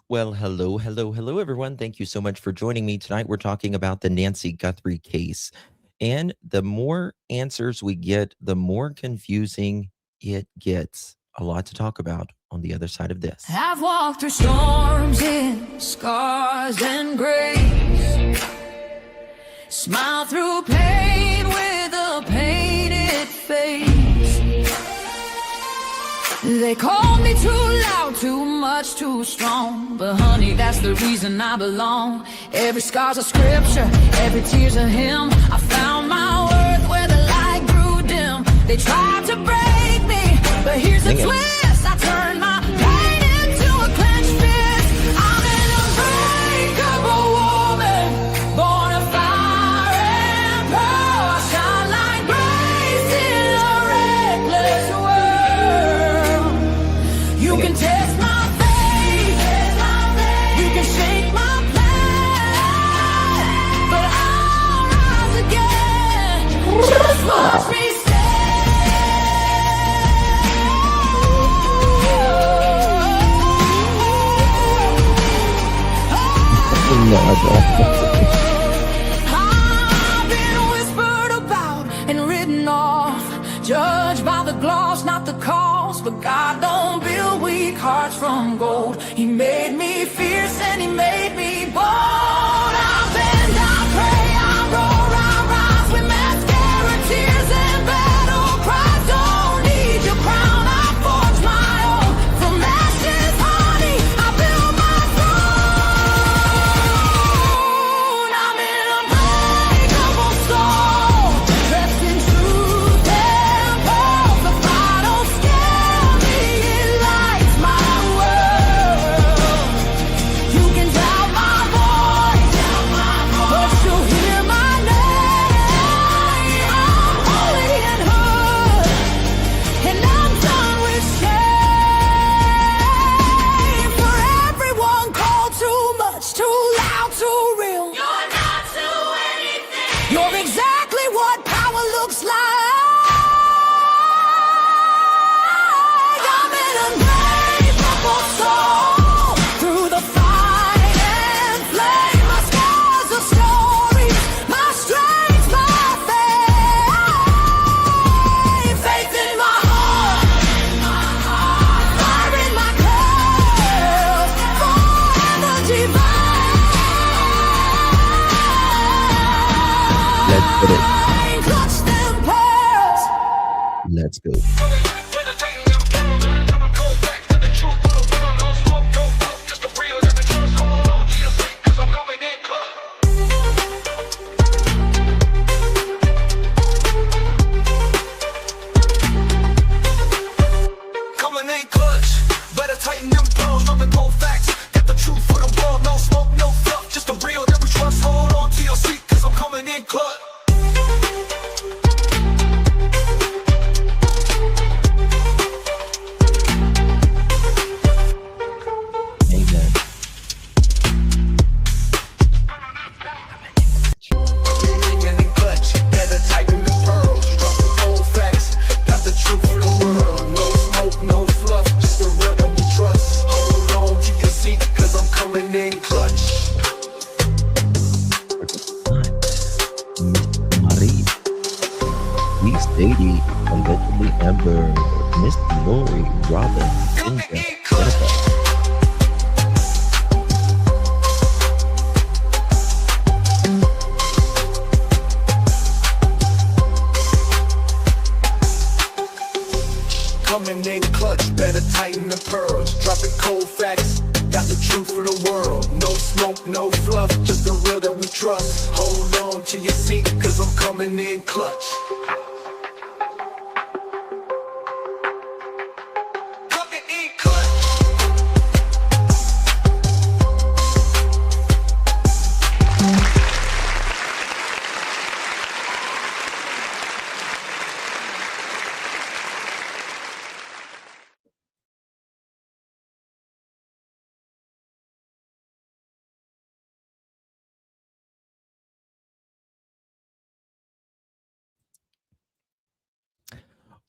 Well, hello, everyone. Thank you so much for joining me tonight. We're talking about the Nancy Guthrie case. And the more answers we get, the more confusing it gets. A lot to talk about on the other side of this. I've walked through storms in scars and grace. Smile through pain with a painted face. They called me too loud, too much, too strong. But honey, that's the reason I belong. Every scar's a scripture, every tear's a hymn. I found my worth where the light grew dim. They tried to break me, but here's the twist. I turned my pain into a clenched fist. I'm an unbreakable woman, born of fire and pearl. I shine like grace in a reckless world. You can test my faith, you can shake my plan, but I'll rise again. Just watch me stand. I've been whispered about and written off, judged by the gloss, not the cause. But God don't build weak hearts from gold. He made me fierce and he made me bold. I bend, I pray, I roar, I rise with mascara, tears and battle cries. Don't need your crown, I forge my own. From ashes, honey, I build my throne. I'm an unbreakable soul, dressed in truth and pearls. The fire don't scare me, it lights my world. You can doubt my voice, but you'll hear my name. I'm holy and hood, and I'm done with shame. For everyone called too much, too loud, too real. You're not to anything. You're exactly what power looks like. I'm an unbreakable soul, through the fight and flame. My scars are stories, my strength, my faith. Faith in my heart, fire in my curls, forever Let's get it. divine. Clutch them pearls. Let's go. Coming in clutch, better tighten them pearls, dropping cold facts. Got the truth for the world, no smoke, no fluff, just the real that we trust. Hold on to your seat, cause I'm coming in clutch. Amen. Coming in clutch, better tighten them pearls, dropping cold facts. Got the truth for the world, no smoke, no fluff, just the real that we trust. Hold on to your seat, cause I'm coming in clutch. Marie. Miss Lady, allegedly Amber, Miss Lori, Robin, Coming Cynthia, in clutch. Jennifer. Coming in clutch, better tighten the pearls, dropping cold facts. Got the truth for the world, no smoke, no fluff, just the real that we trust. Hold on to your seat, cause I'm coming in clutch. Coming in clutch.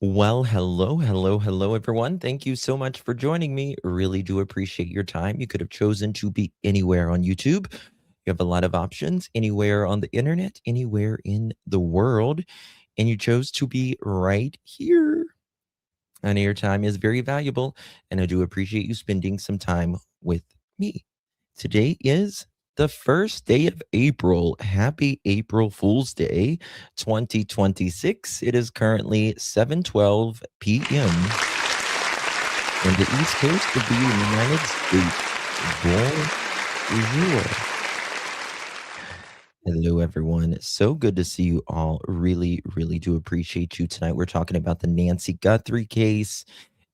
Well, hello, everyone. Thank you so much for joining me. Really do appreciate your time. You could have chosen to be anywhere on YouTube. You have a lot of options, anywhere on the internet, anywhere in the world, and you chose to be right here. And your time is very valuable, and I do appreciate you spending some time with me. Today is the first day of April. Happy April Fool's Day 2026. It is currently 7:12 p.m. in the East Coast of the United States. Bonjour. Hello, everyone. So good to see you all. Really do appreciate you tonight. We're talking about the Nancy Guthrie case,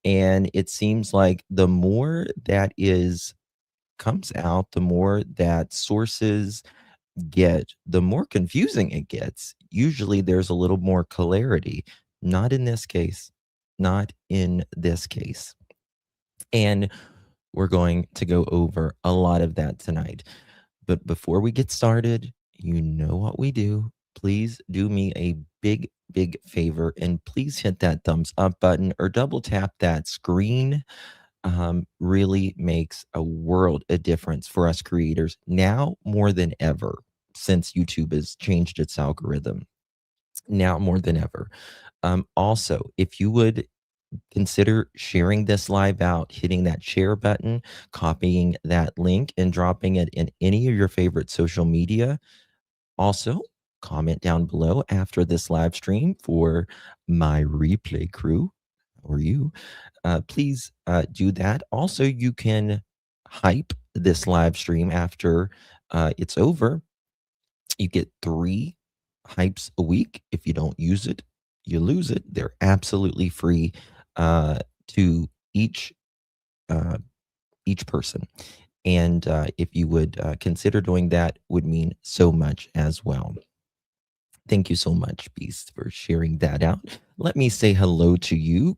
and it seems like the more that is comes out, the more that sources get, the more confusing it gets. Usually there's a little more clarity. Not in this case. Not in this case. And we're going to go over a lot of that tonight. But before we get started, you know what we do. Please do me a big favor and please hit that thumbs up button or double tap that screen. Really makes a world of difference for us creators now more than ever, since YouTube has changed its algorithm. Now more than ever. Also, if you would consider sharing this live out, hitting that share button, copying that link, and dropping it in any of your favorite social media. Also, comment down below after this live stream for my replay crew or you. Please do that. Also, you can hype this live stream after it's over. You get 3 hypes a week. If you don't use it, you lose it. They're absolutely free to uh, each person. And if you would consider doing that, would mean so much as well. Thank you so much, Beast, for sharing that out. Let me say hello to you,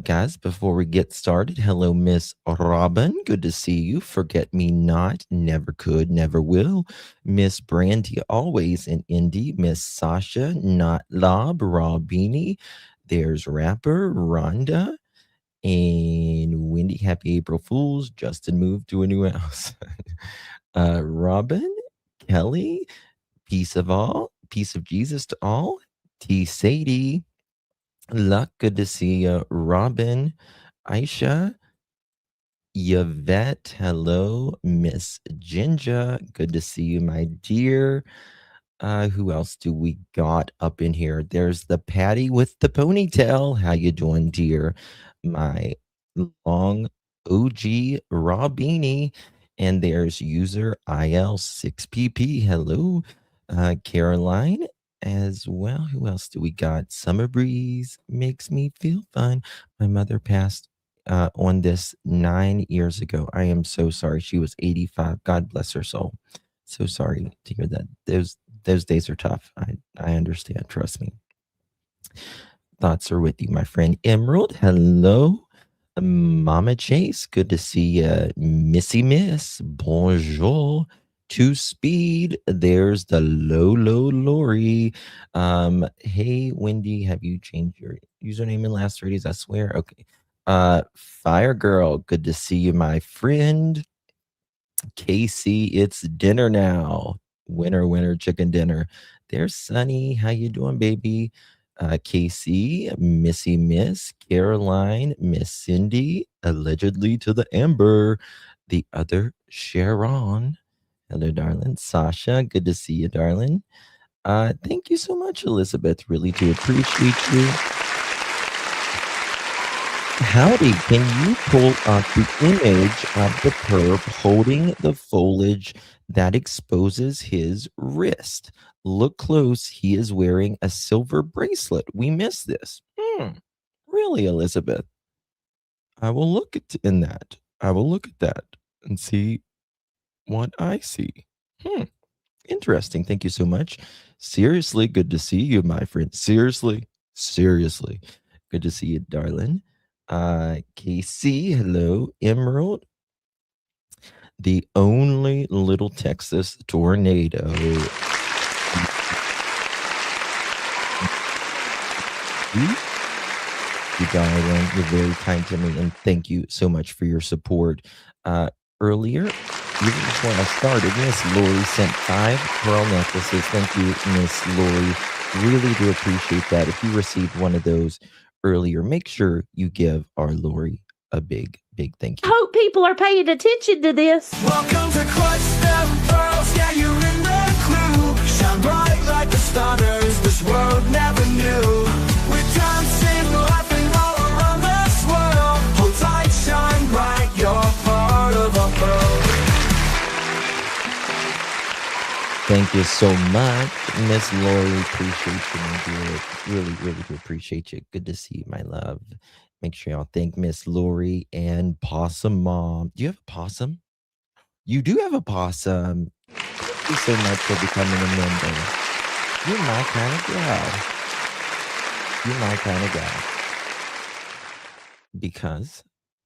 guys, before we get started. Hello, Miss Robin. Good to see you. Forget me not. Never could, never will. Miss Brandy, always in Indy. Miss Sasha, not Lob, Robini. There's rapper Rhonda. And Wendy, happy April Fools. Justin moved to a new house. Robin, Kelly, peace of all, peace of Jesus to all. T. Sadie, Luck, good to see you. Robin, Aisha, Yvette, hello. Miss Ginger, good to see you, my dear. Who else do we got up in here? There's the Patty with the ponytail. How you doing, dear? My long OG Raw Beanie. And there's user IL6PP. Hello. Caroline as well. Who else do we got? Summer Breeze makes me feel fun. My mother passed on this 9 years ago. I am so sorry. She was 85. God bless her soul. So sorry to hear that. Those days are tough. I understand. Trust me. Thoughts are with you, my friend Emerald. Hello. Mama Chase. Good to see you. Missy Miss. Bonjour. To Speed. There's the Lolo Lori. Hey, Wendy, have you changed your username in last 3 days? I swear. Okay. Fire Girl. Good to see you, my friend. Casey, it's dinner now. Winner, chicken dinner. There's Sunny. How you doing, baby? Casey, Missy Miss, Caroline, Miss Cindy, allegedly to the Amber. The other Sharon. Hello, darling. Sasha, good to see you, darling. Thank you so much, Elizabeth. Really do appreciate you. Howdy, can you pull up the image of the perp holding the foliage that exposes his wrist? Look close. He is wearing a silver bracelet. We missed this. Really, Elizabeth? I will look at in that. I will look at that and see what I see. Interesting. Thank you so much. Seriously, good to see you, my friend. Seriously. Good to see you, darling. Casey, hello. Emerald, the only little Texas tornado. You darling. You're very kind to me, and thank you so much for your support. Earlier, even before I started, Miss Lori sent 5 pearl necklaces. Thank you, Miss Lori. Really do appreciate that. If you received one of those earlier, make sure you give our Lori a big, big thank I you. hope people are paying attention to this. Welcome to Clutch Them Pearls, yeah, you're in the clue. Shine bright like the stars, this world never knew. We're dancing, laughing all around this world. Hold tight, shine bright, you're part of our pearl. Thank you so much, Miss Lori. Appreciate you, my dear. Really, really do appreciate you. Good to see you, my love. Make sure y'all thank Miss Lori and Possum Mom. Do you have a possum? You do have a possum. Thank you so much for becoming a member. You're my kind of gal. You're my kind of gal. Because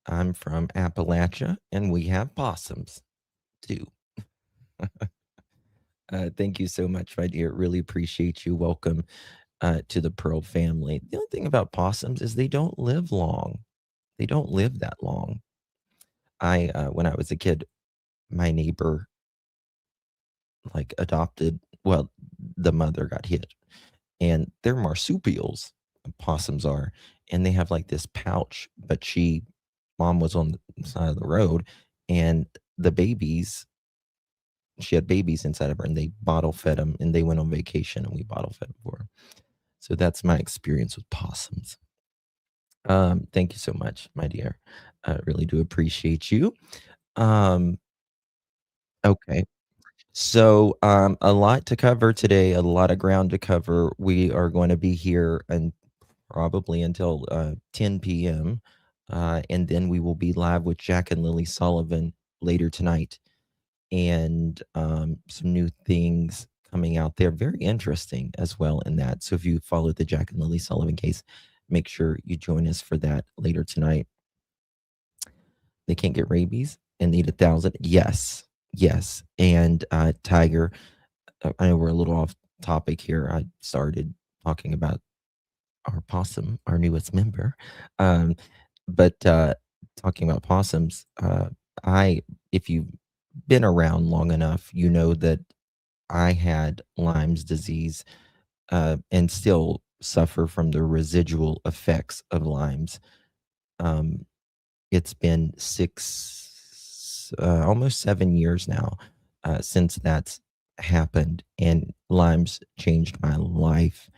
I'm from Appalachia and we have possums too. Thank you so much, my dear. Really appreciate you. Welcome to the Pearl family. The only thing about possums is they don't live long. They don't live that long. When I was a kid, my neighbor like adopted. Well, the mother got hit, and they're marsupials. Possums are, and they have like this pouch. But mom was on the side of the road, and the babies she had babies inside of her and they bottle fed them and they went on vacation and we bottle fed them for her. So that's my experience with possums. Thank you so much, my dear. I really do appreciate you. Um, okay. So, a lot to cover today, a lot of ground to cover. We are going to be here and probably until 10 p.m. And then we will be live with Jack and Lily Sullivan later tonight. And some new things coming out there. Very interesting as well in that. So if you follow the Jack and Lily Sullivan case, make sure you join us for that later tonight. They can't get rabies and need 1,000. Yes, yes. And Tiger, I know we're a little off topic here. I started talking about our possum, our newest member. But talking about possums, if you've been around long enough, you know that I had Lyme's disease and still suffer from the residual effects of Lyme's. It's been almost 7 years now since that's happened, and Lyme's changed my life,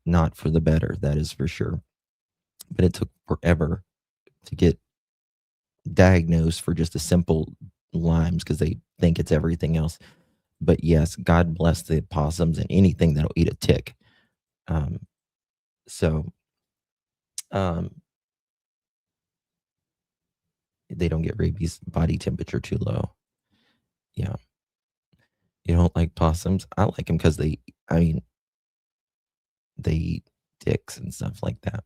not for the better, that is for sure. But it took forever to get diagnosed for just a simple Lyme's because they think it's everything else. But yes, God bless the possums and anything that'll eat a tick. So they don't get rabies, body temperature too low. Yeah. You don't like possums? I like them because they eat ticks and stuff like that.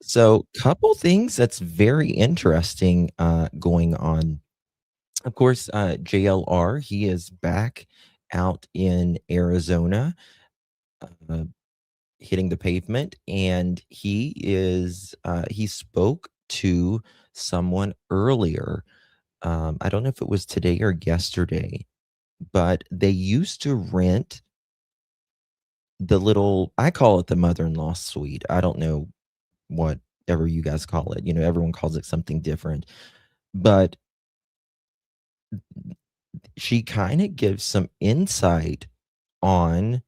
So couple things that's very interesting going on. Of course, JLR, he is back out in Arizona, hitting the pavement, and he spoke to someone earlier. I don't know if it was today or yesterday, but they used to rent I call it the mother-in-law suite. I don't know whatever you guys call it. Everyone calls it something different. But she kind of gives some insight on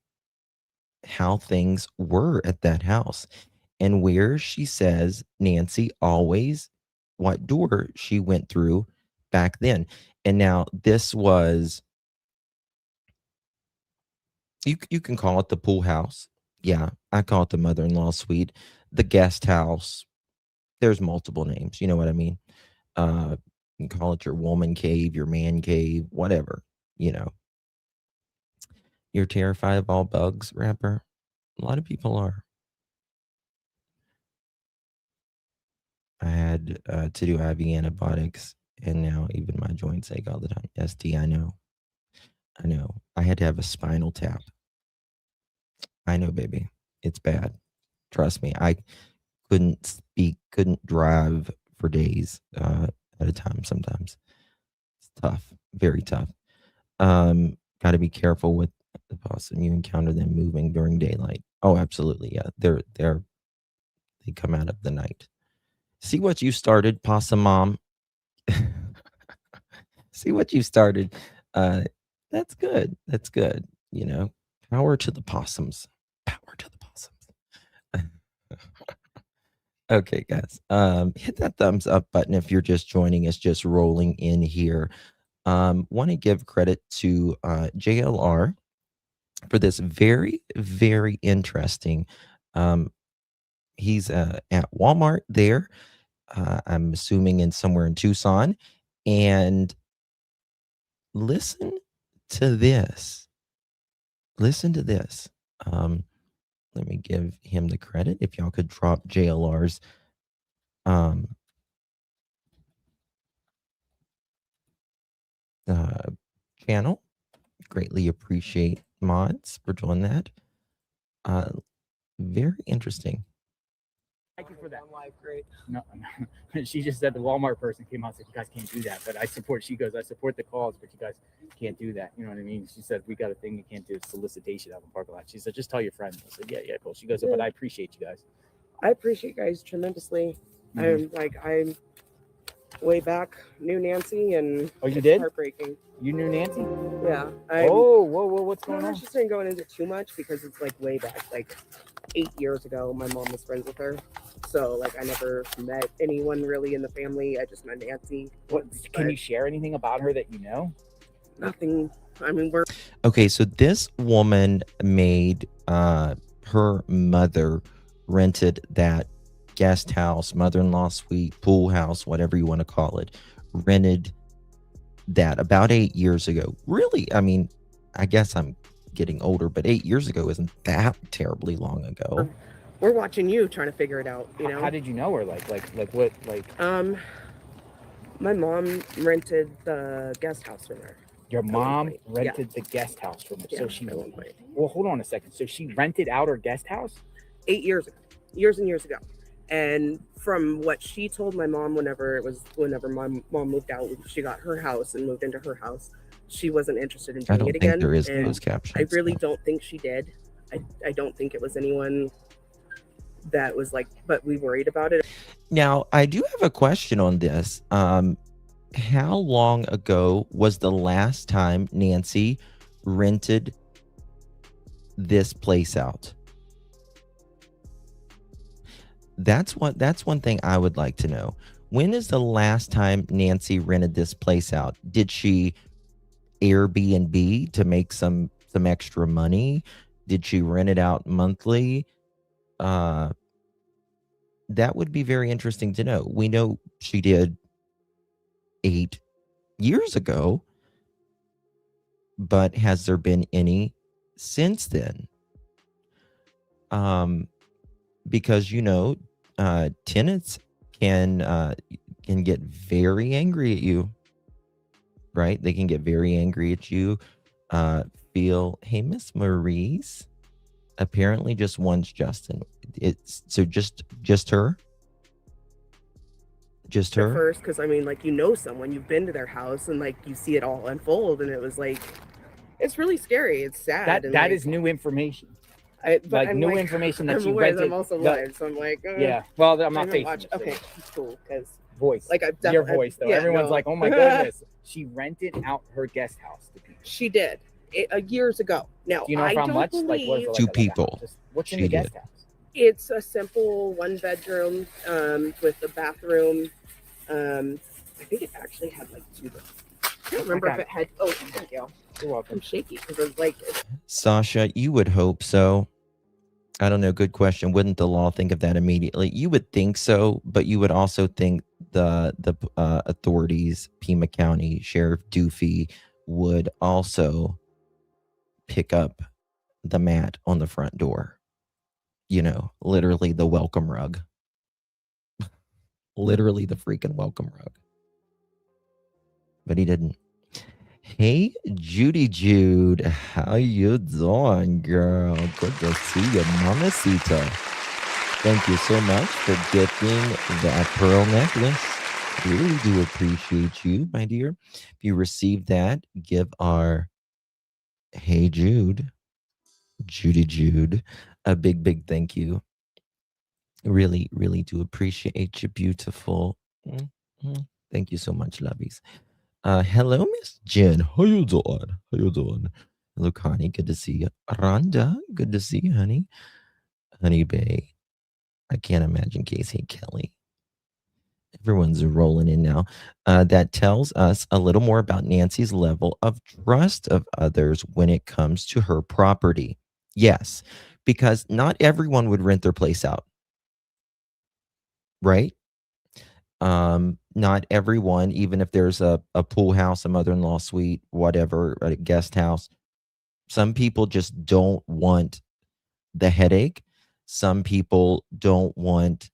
how things were at that house and where she says Nancy always what door she went through back then. And now this was you can call it the pool house. Yeah, I call it the mother-in-law suite, the guest house. There's multiple names, you know what I mean? You can call it your woman cave, your man cave, whatever, you know. You're terrified of all bugs, rapper? A lot of people are. I had to do IV antibiotics, and now even my joints ache all the time. SD, I know. I know. I had to have a spinal tap. I know, baby. It's bad. Trust me. couldn't speak, couldn't drive for days at a time sometimes. It's tough, very tough. Got to be careful with the possum. You encounter them moving during daylight. Oh, absolutely. Yeah. They come out of the night. See what you started, possum mom. See what you started. That's good. That's good. You know, power to the possums. Power to the possums. Okay, guys. Hit that thumbs up button if you're just joining us, just rolling in here. Want to give credit to JLR for this very, very interesting. He's at Walmart there. I'm assuming in somewhere in Tucson. And listen to this. Listen to this. Let me give him the credit. If y'all could drop JLR's channel. Greatly appreciate mods for doing that. Very interesting. Thank you for that. Live, great. No, she just said the Walmart person came out and said, you guys can't do that. But I support, she goes, I support the cause, but you guys can't do that. You know what I mean? She said, we got a thing you can't do, solicitation out in the parking lot. She said, just tell your friend. I said, yeah, cool. She goes, but I appreciate you guys. I appreciate you guys tremendously. I'm way back, knew Nancy, and oh, you did? Heartbreaking. You knew Nancy? Yeah. Whoa, what's going on? I just didn't go into too much because it's like way back, like 8 years ago. My mom was friends with her, so like I never met anyone really in the family. I just met Nancy. What can you share anything about her that you know? Nothing. I mean, we're okay. So this woman made her mother rented that guest house, mother-in-law suite, pool house, whatever you want to call it, rented that about 8 years ago. Really, I mean, I guess I'm getting older, but 8 years ago isn't that terribly long ago. we're watching you trying to figure it out. You know, how did you know her? Like what? Like my mom rented the guest house from her. Your mom rented the guest house from her. Yeah, so she well, hold on a second. So she rented out her guest house 8 years ago, years and years ago. And from what she told my mom, whenever my mom moved out, she got her house and moved into her house, she wasn't interested in doing it again. There is and those captions. I really don't think she did. I don't think it was anyone that was like, but we worried about it. Now, I do have a question on this. How long ago was the last time Nancy rented this place out? That's one thing I would like to know. When is the last time Nancy rented this place out? Did she Airbnb to make some extra money? Did she rent it out monthly? That would be very interesting to know. We know she did 8 years ago, but has there been any since then? Because tenants can get very angry at you, right? They can get very angry at you. Feel, hey, Miss Maurice, apparently just one's Justin. It's so just her. Just her first, because I mean, like, someone, you've been to their house and like you see it all unfold, and it was like, it's really scary. It's sad. That is new information. Information that you rented. I'm also live, so I'm like, yeah. Well, I'm not facing. Okay, cool. Because voice, like your voice, though. Everyone's like, oh my goodness, she rented out her guest house to people. She did years ago. Now, do you know how much? Like, what is it, two people. What's in the guest house? It's a simple 1-bedroom with a bathroom. I think it actually had like 2 rooms. I don't remember if it had. Oh, thank you. You're welcome. I'm shaky because I was like, Sasha, you would hope so. I don't know. Good question. Wouldn't the law think of that immediately? You would think so, but you would also think the authorities, Pima County Sheriff Doofy, would also pick up the mat on the front door. Literally the welcome rug. Literally the freaking welcome rug. But he didn't. Hey, Judy Jude, how you doing, girl? Good to see you, mamacita. Thank you so much for gifting that pearl necklace. Really do appreciate you, my dear. If you received that, give our Hey Jude, Jude, a big, big thank you. Really, really do appreciate you, beautiful. Thank you so much, lovies. Hello, Miss Jen. How you doing? How you doing? Hello, Connie. Good to see you. Rhonda, good to see you, honey. Honey Bay. I can't imagine Casey Kelly. Everyone's rolling in now. That tells us a little more about Nancy's level of trust of others when it comes to her property. Yes, because not everyone would rent their place out, right? Not everyone, even if there's a pool house, a mother-in-law suite, whatever, a guest house, some people just don't want the headache. Some people don't want,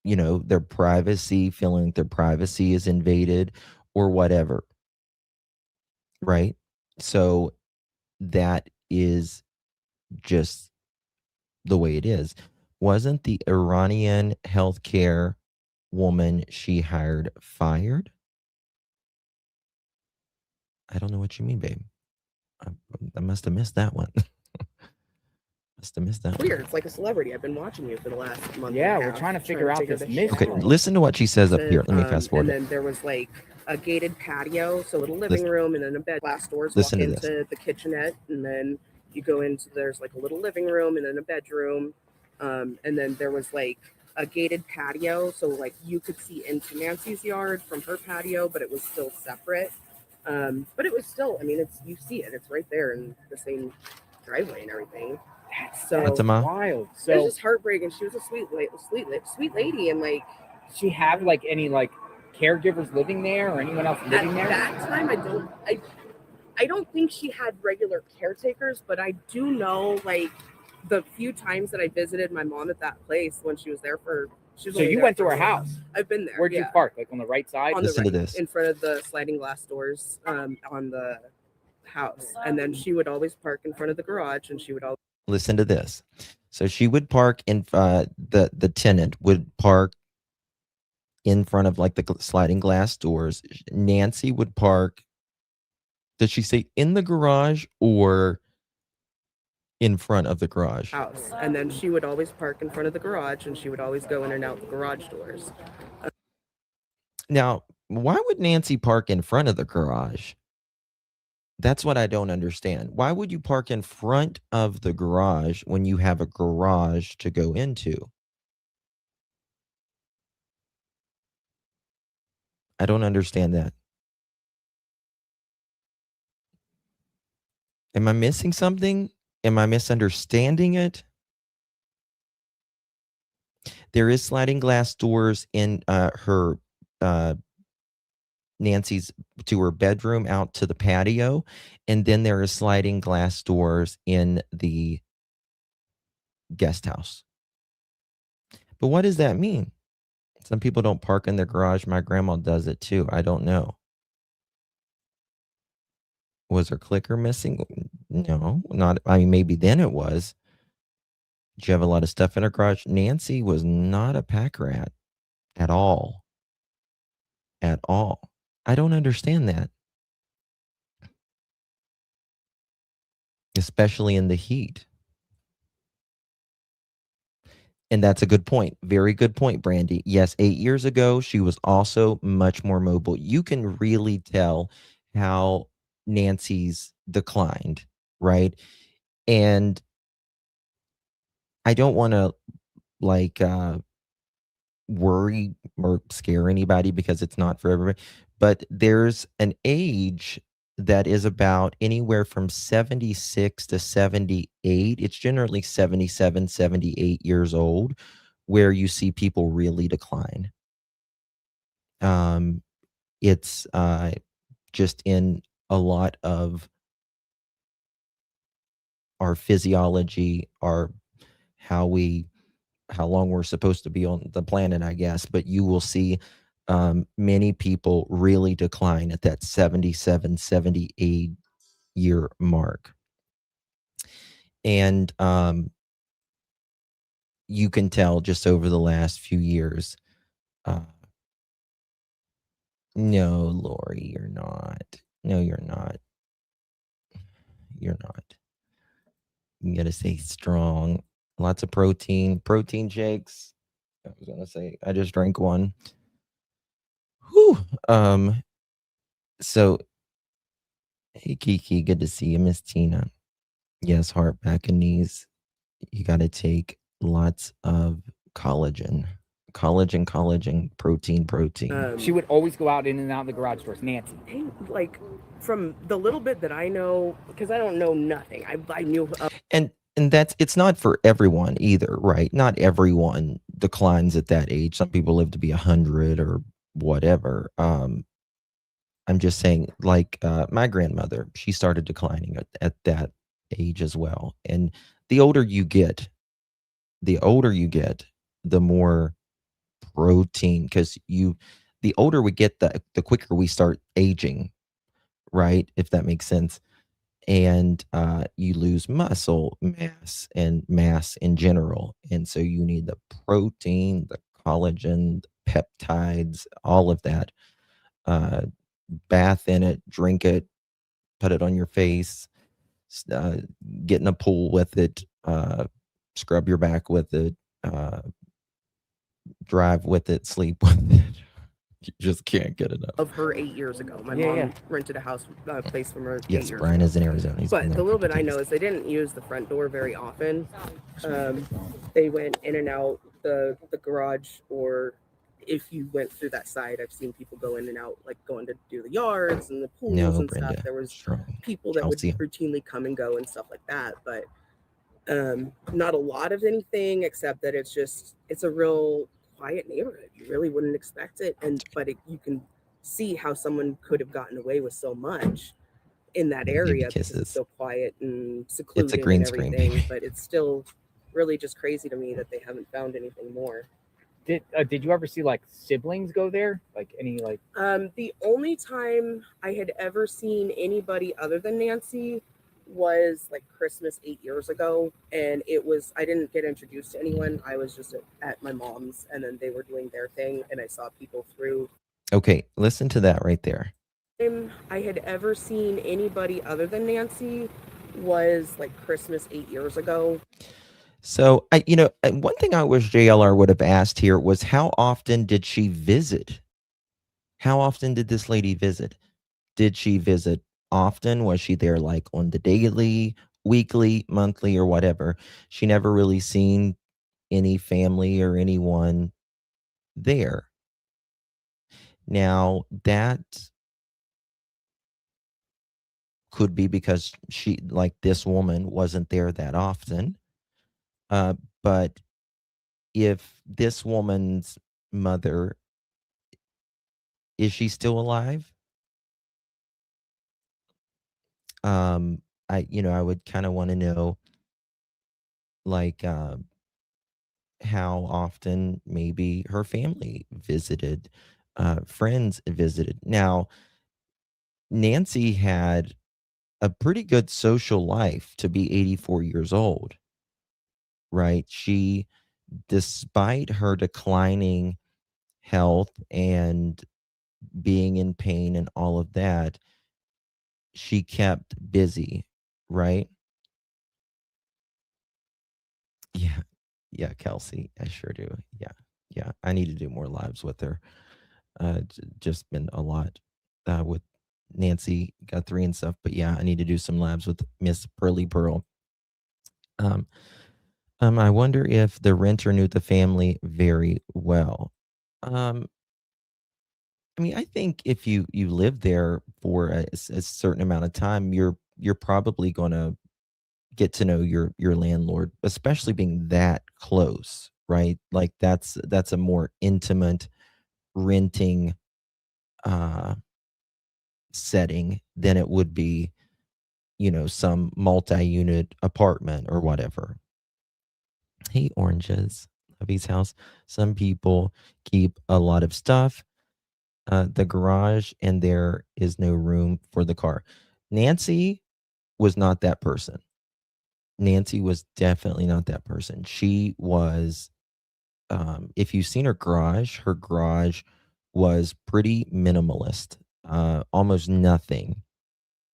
their privacy, feeling like their privacy is invaded or whatever, right? So that is just the way it is. Wasn't the Iranian healthcare woman she hired fired? I don't know what you mean, babe. I must have missed that one. Must have missed that one. Weird. It's like a celebrity. I've been watching you for the last month. Yeah, and a we're half, trying to figure out this shit mystery. Okay, out. listen to what she says up Said, here. Let me fast forward. And then there was like a gated patio, so a little living room, and then a bed. Glass doors. Listen walk to this. into the kitchenette, and then you go into there's like a little living room and then a bedroom, and then there was like a gated patio, so like you could see into Nancy's yard from her patio, but it was still separate. But it was still, I mean, you see it, it's right there in the same driveway and everything. So What's a ma? Wild. it was So just heartbreaking. She was a sweet lady, and like she have like any like caregivers living there or anyone else living at there? that time, I don't think she had regular caretakers, but I do know like the few times that I visited my mom at that place when she was there for. So you went to her house. I've been there. Where'd you park? Like on the right side? On Listen the to right, this. in front of the sliding glass doors on the house, and then she would always park in front of the garage, and she would always. Listen to this. So she would park in the tenant would park in front of like the sliding glass doors. Nancy would park. Did she say in the garage or in front of the garage? House, and then she would always park in front of the garage, and she would always go in and out the garage doors. Now, why would Nancy park in front of the garage? That's what I don't understand. Why would you park in front of the garage when you have a garage to go into? I don't understand that. Am I missing something? Am I misunderstanding it? There is sliding glass doors in her Nancy's to her bedroom out to the patio, and then there is sliding glass doors in the guest house. But what does that mean? Some people don't park in their garage. My grandma does it too. I don't know. Was her clicker missing? No, not. I mean, maybe then it was. Did you have a lot of stuff in her garage? Nancy was not a pack rat at all. At all. I don't understand that. Especially in the heat. And that's a good point. Very good point, Brandy. Yes, 8 years ago, she was also much more mobile. You can really tell how Nancy's declined, right? And I don't want to like worry or scare anybody because it's not for everybody, but there's an age that is about anywhere from 76 to 78. It's generally 77, 78 years old where you see people really decline. It's just in a lot of our physiology, our how long we're supposed to be on the planet, I guess. But you will see many people really decline at that 77, 78 year mark. And you can tell just over the last few years. No, Lori, you're not. No, you're not. You're not. You gotta stay strong. Lots of protein. Protein shakes. I was gonna say I just drank one. Whew. So hey Kiki, good to see you, Miss Tina. Yes, heart, back, and knees. You gotta take lots of collagen. Collagen, protein. She would always go out in and out of the garage doors. Nancy. Like from the little bit that I know, because I don't know nothing. I knew And it's not for everyone either, right? Not everyone declines at that age. Some people live to be 100 or whatever. I'm just saying, like my grandmother, she started declining at that age as well. And the older you get, the more protein, because the older we get, the quicker we start aging, right? If that makes sense. And you lose muscle mass and mass in general. And so you need the protein, the collagen, the peptides, all of that. Bath in it, drink it, put it on your face, get in a pool with it, scrub your back with it, drive with it, sleep with it. You just can't get enough of her 8 years ago. My mom rented a house, place from her. Yes, 8 years Brian ago. is in Arizona. But the little bit I know is they didn't use the front door very often. They went in and out the garage, or if you went through that side, I've seen people go in and out, like going to do the yards and the pools No, and Brenda, stuff. There was strong. people that Chelsea. would routinely come and go and stuff like that, but not a lot of anything, except that it's a real quiet neighborhood. You really wouldn't expect it, you can see how someone could have gotten away with so much in that area because it's so quiet and secluded. It's a green and screen, everything, baby. but it's still really just crazy to me that they haven't found anything more. Did you ever see like siblings go there? Like any like? The only time I had ever seen anybody other than Nancy was like Christmas 8 years ago, and I didn't get introduced to anyone. I was just at my mom's, and then they were doing their thing, and I saw people through. Okay, listen to that right there. I had ever seen anybody other than Nancy was like Christmas 8 years ago. So one thing I wish JLR would have asked here was, how often did she visit? How often did this lady visit? Did she visit often? Was she there like on the daily, weekly, monthly, or whatever? She never really seen any family or anyone there. Now, that could be because this woman wasn't there that often. But if this woman's mother, is she still alive? I would kind of want to know, like, how often maybe her family visited, friends visited. Now, Nancy had a pretty good social life to be 84 years old, right? She, despite her declining health and being in pain and all of that, she kept busy, right? Yeah. Yeah, Kelsey, I sure do. Yeah. Yeah. I need to do more lives with her. Just been a lot with Nancy Guthrie and stuff. But yeah, I need to do some labs with Miss Pearly Pearl. I wonder if the renter knew the family very well. I mean, I think if you live there for a certain amount of time, you're probably going to get to know your landlord, especially being that close, right? Like that's a more intimate renting setting than it would be, some multi-unit apartment or whatever. Hey, oranges. Lovey's house. Some people keep a lot of stuff. The garage, and there is no room for the car. Nancy was not that person. Nancy was definitely not that person. She was, if you've seen her garage was pretty minimalist. Almost nothing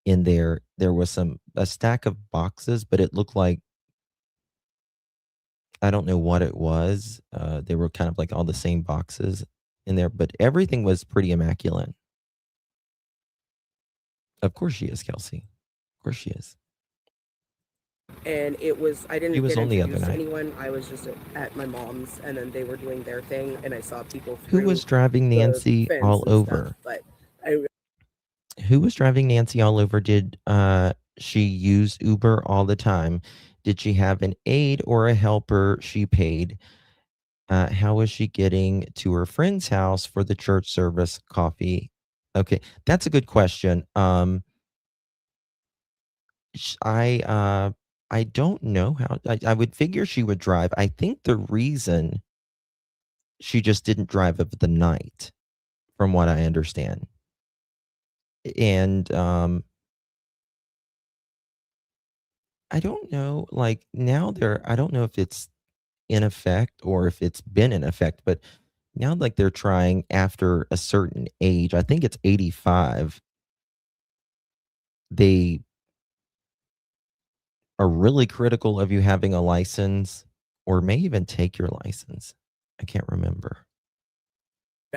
in there. There was a stack of boxes, but it looked like, I don't know what it was. They were kind of like all the same boxes in there, but everything was pretty immaculate. Of course she is, Kelsey. Of course she is. And I didn't She was get on the other introduced to night. anyone. I was just at my mom's, and then they were doing their thing, and I saw people Who through was driving the Nancy fence all and over? stuff. But I Who was driving Nancy all over? Did she use Uber all the time? Did she have an aide or a helper she paid? How was she getting to her friend's house for the church service coffee? Okay, that's a good question. sh- I uh, I don't know how. I would figure she would drive. I think the reason she just didn't drive of the night, from what I understand, and I don't know. Like now, I don't know if it's in effect or if it's been in effect, but now like they're trying after a certain age. I think it's 85. They are really critical of you having a license or may even take your license. I can't remember.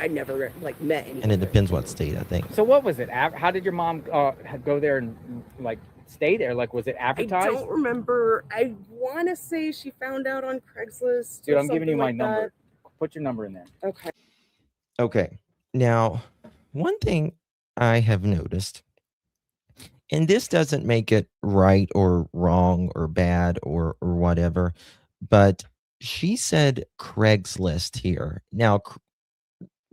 never like met anyone. And it or depends what anything. state, I think. So what was it? How did your mom go there and like stay there? Like, was it I advertised? don't remember. I want to say she found out on Craigslist. Dude, or I'm giving you something my like number. that. Put your number in there. Okay. Okay. Now, one thing I have noticed, and this doesn't make it right or wrong or bad or whatever, but she said Craigslist here. Now,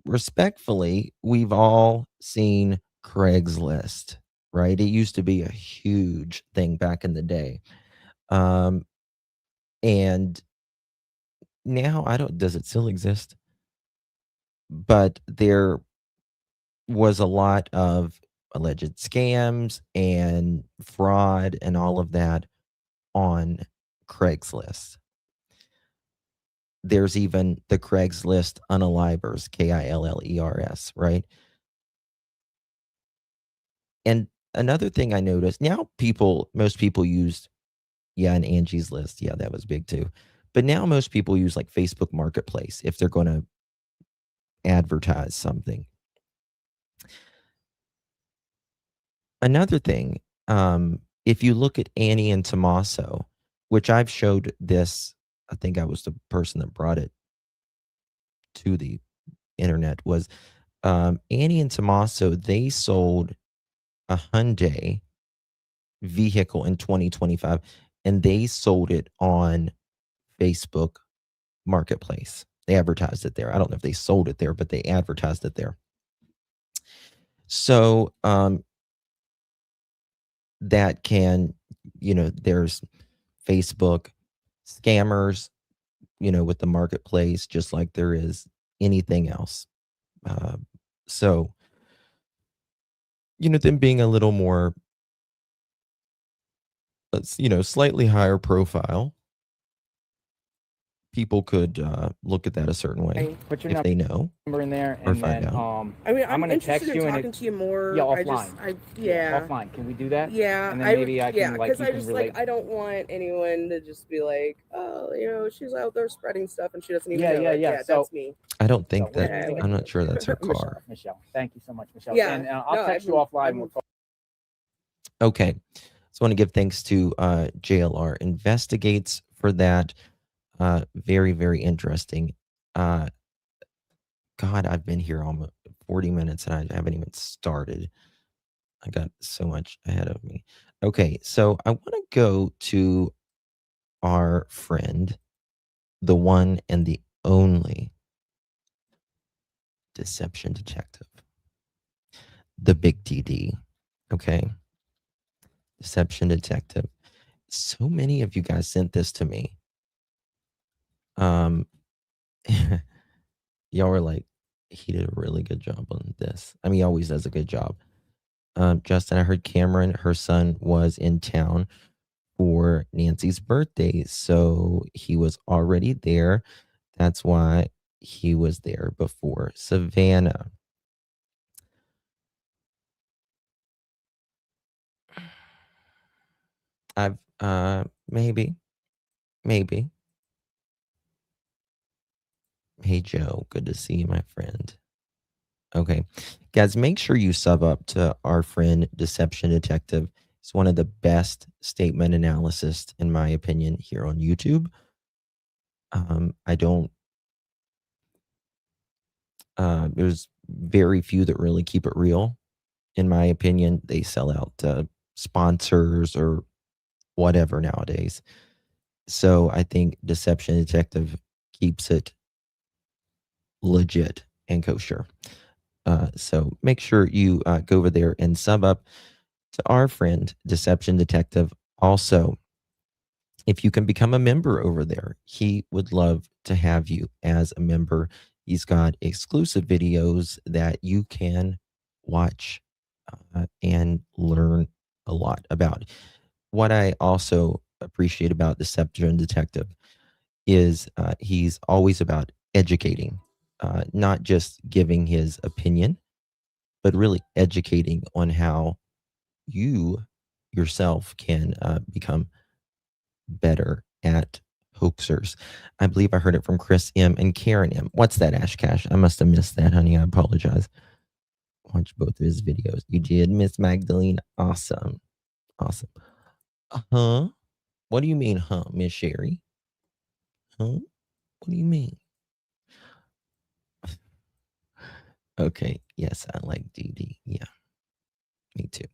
respectfully, we've all seen Craigslist, right? It used to be a huge thing back in the day. Um, and now I don't, does it still exist? But there was a lot of alleged scams and fraud and all of that on Craigslist. There's even the Craigslist unalivers, Killers, right? And another thing I noticed now, most people use, yeah, and Angie's List. Yeah, that was big too. But now most people use like Facebook Marketplace if they're going to advertise something. Another thing, if you look at Annie and Tommaso, which I've showed this, I think I was the person that brought it to the internet, was Annie and Tommaso, they sold a Hyundai vehicle in 2025 and they sold it on Facebook Marketplace. They advertised it there. I don't know if they sold it there, but they advertised it there. So that can, there's Facebook scammers, with the marketplace, just like there is anything else. So, them being a little more, slightly higher profile, people could look at that a certain way Put your if they know number in there, or and find then out. I mean, I'm gonna text interested you in and talking to you more. Yeah, offline. yeah, offline. Can we do that? Yeah, And then maybe I can yeah, like because you I can just relate. like I don't want anyone to just be like, oh, she's out there spreading stuff and she doesn't even Yeah, know yeah, it. yeah. Yeah, So- that's me. I don't think So, that, yeah, I'm not sure that's her Michelle. car. Michelle, thank you so much, Michelle. Yeah, And I'll no, text you offline. We'll talk. Okay. So I want to give thanks to JLR Investigates for that. Very, very interesting. God, I've been here almost 40 minutes and I haven't even started. I got so much ahead of me. Okay, so I want to go to our friend, the one and the only deception detective, the big DD. Okay, deception detective. So many of you guys sent this to me. Y'all were like, he did a really good job on this. I mean, he always does a good job. Justin, I heard Cameron, her son, was in town for Nancy's birthday. So he was already there. That's why he was there before Savannah. I've maybe. Hey Joe, good to see you, my friend. Okay. Guys, make sure you sub up to our friend Deception Detective. He's one of the best statement analysts, in my opinion, here on YouTube. I don't there's very few that really keep it real. In my opinion, they sell out sponsors or whatever nowadays. So I think Deception Detective keeps it legit and kosher. So make sure you go over there and sub up to our friend Deception Detective. Also, if you can become a member over there, he would love to have you as a member. He's got exclusive videos that you can watch and learn a lot about. What I also appreciate about Deception Detective is he's always about educating, not just giving his opinion, but really educating on how you yourself can become better at hoaxers. I believe I heard it from Chris M and Karen M. What's that, Ash Cash? I must have missed that, honey. I apologize. Watch both of his videos. You did, Miss Magdalene. Awesome. Awesome. Huh? What do you mean, huh, Miss Sherry? Huh? What do you mean? Okay. Yes, I like DD. Yeah, me too.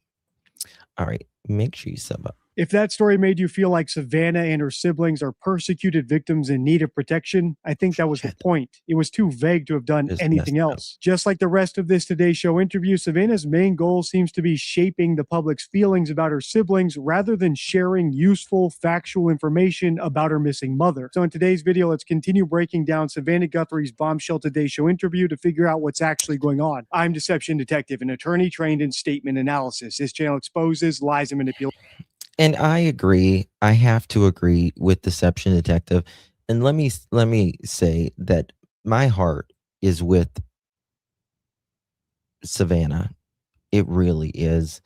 All right. Make sure you sub up. If that story made you feel like Savannah and her siblings are persecuted victims in need of protection, I think that was the point. It was too vague to have done Just anything messed up. else. Just like the rest of this Today Show interview, Savannah's main goal seems to be shaping the public's feelings about her siblings rather than sharing useful, factual information about her missing mother. So in today's video, let's continue breaking down Savannah Guthrie's bombshell Today Show interview to figure out what's actually going on. I'm Deception Detective, an attorney trained in statement analysis. This channel exposes lies and manipulation. And I agree. I have to agree with Deception Detective. And let me say that my heart is with Savannah. It really is.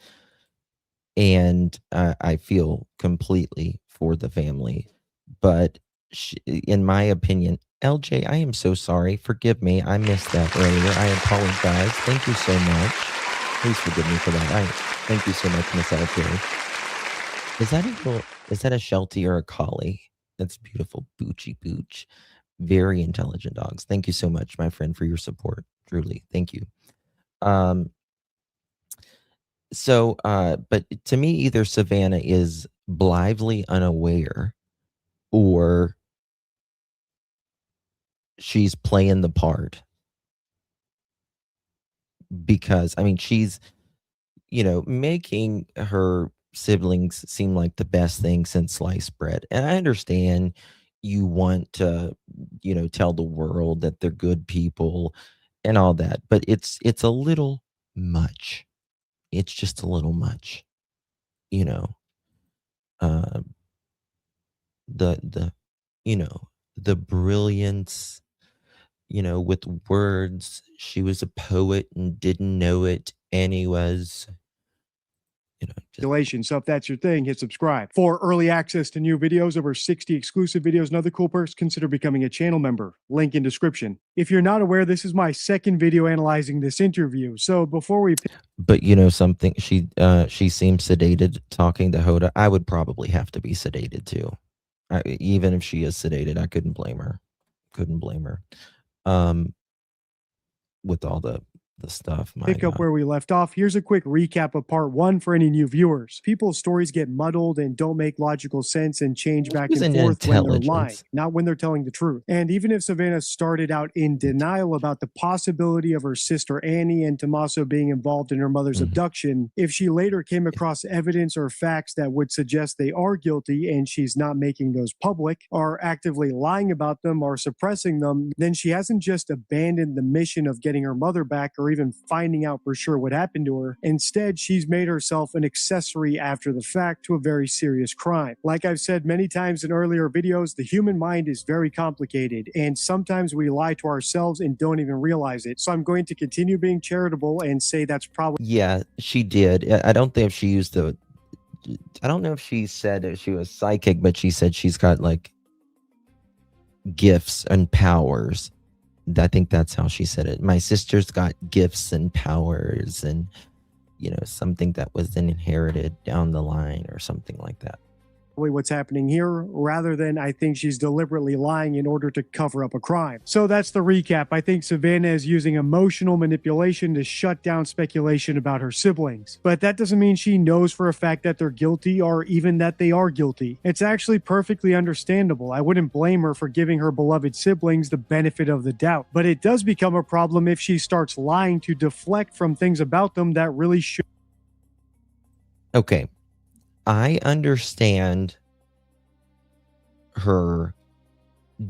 And I feel completely for the family. But in my opinion, LJ, I am so sorry. Forgive me. I missed that earlier. I apologize. Thank you so much. Please forgive me for that. Thank you so much, Miss LJ. Is that a Sheltie or a collie? That's beautiful. Boochie Booch. Very intelligent dogs. Thank you so much, my friend, for your support. Truly. Thank you. But to me, either Savannah is blithely unaware or she's playing the part. Because, I mean, she's, making her siblings seem like the best thing since sliced bread. And I understand you want to, tell the world that they're good people and all that, but it's a little much. It's just a little much, you know. The the brilliance, with words. She was a poet and didn't know it, and he was, just So if that's your thing, hit subscribe. For early access to new videos, over 60 exclusive videos, and other cool perks, consider becoming a channel member. Link in description. If you're not aware, this is my second video analyzing this interview. So before we... But something, she seems sedated talking to Hoda. I would probably have to be sedated too. Even if she is sedated, I couldn't blame her. With all the stuff. Pick up where we left off. Here's a quick recap of part one for any new viewers. People's stories get muddled and don't make logical sense and change back and forth when they're lying, not when they're telling the truth. And even if Savannah started out in denial about the possibility of her sister Annie and Tommaso being involved in her mother's abduction, if she later came across evidence or facts that would suggest they are guilty and she's not making those public, or actively lying about them or suppressing them, then she hasn't just abandoned the mission of getting her mother back or or even finding out for sure what happened to her. Instead, she's made herself an accessory after the fact to a very serious crime. Like I've said many times in earlier videos, the human mind is very complicated, and sometimes we lie to ourselves and don't even realize it. So I'm going to continue being charitable and say that's probably... Yeah, she did. I don't think if she used the... I don't know if she said that she was psychic, but she said she's got like gifts and powers. I think that's how she said it. My sister's got gifts and powers, and something that was inherited down the line or something like that. What's happening here, rather than I think she's deliberately lying in order to cover up a crime. So that's the recap. I think Savannah is using emotional manipulation to shut down speculation about her siblings. But that doesn't mean she knows for a fact that they're guilty or even that they are guilty. It's actually perfectly understandable. I wouldn't blame her for giving her beloved siblings the benefit of the doubt. But it does become a problem if she starts lying to deflect from things about them that really should. Okay. I understand her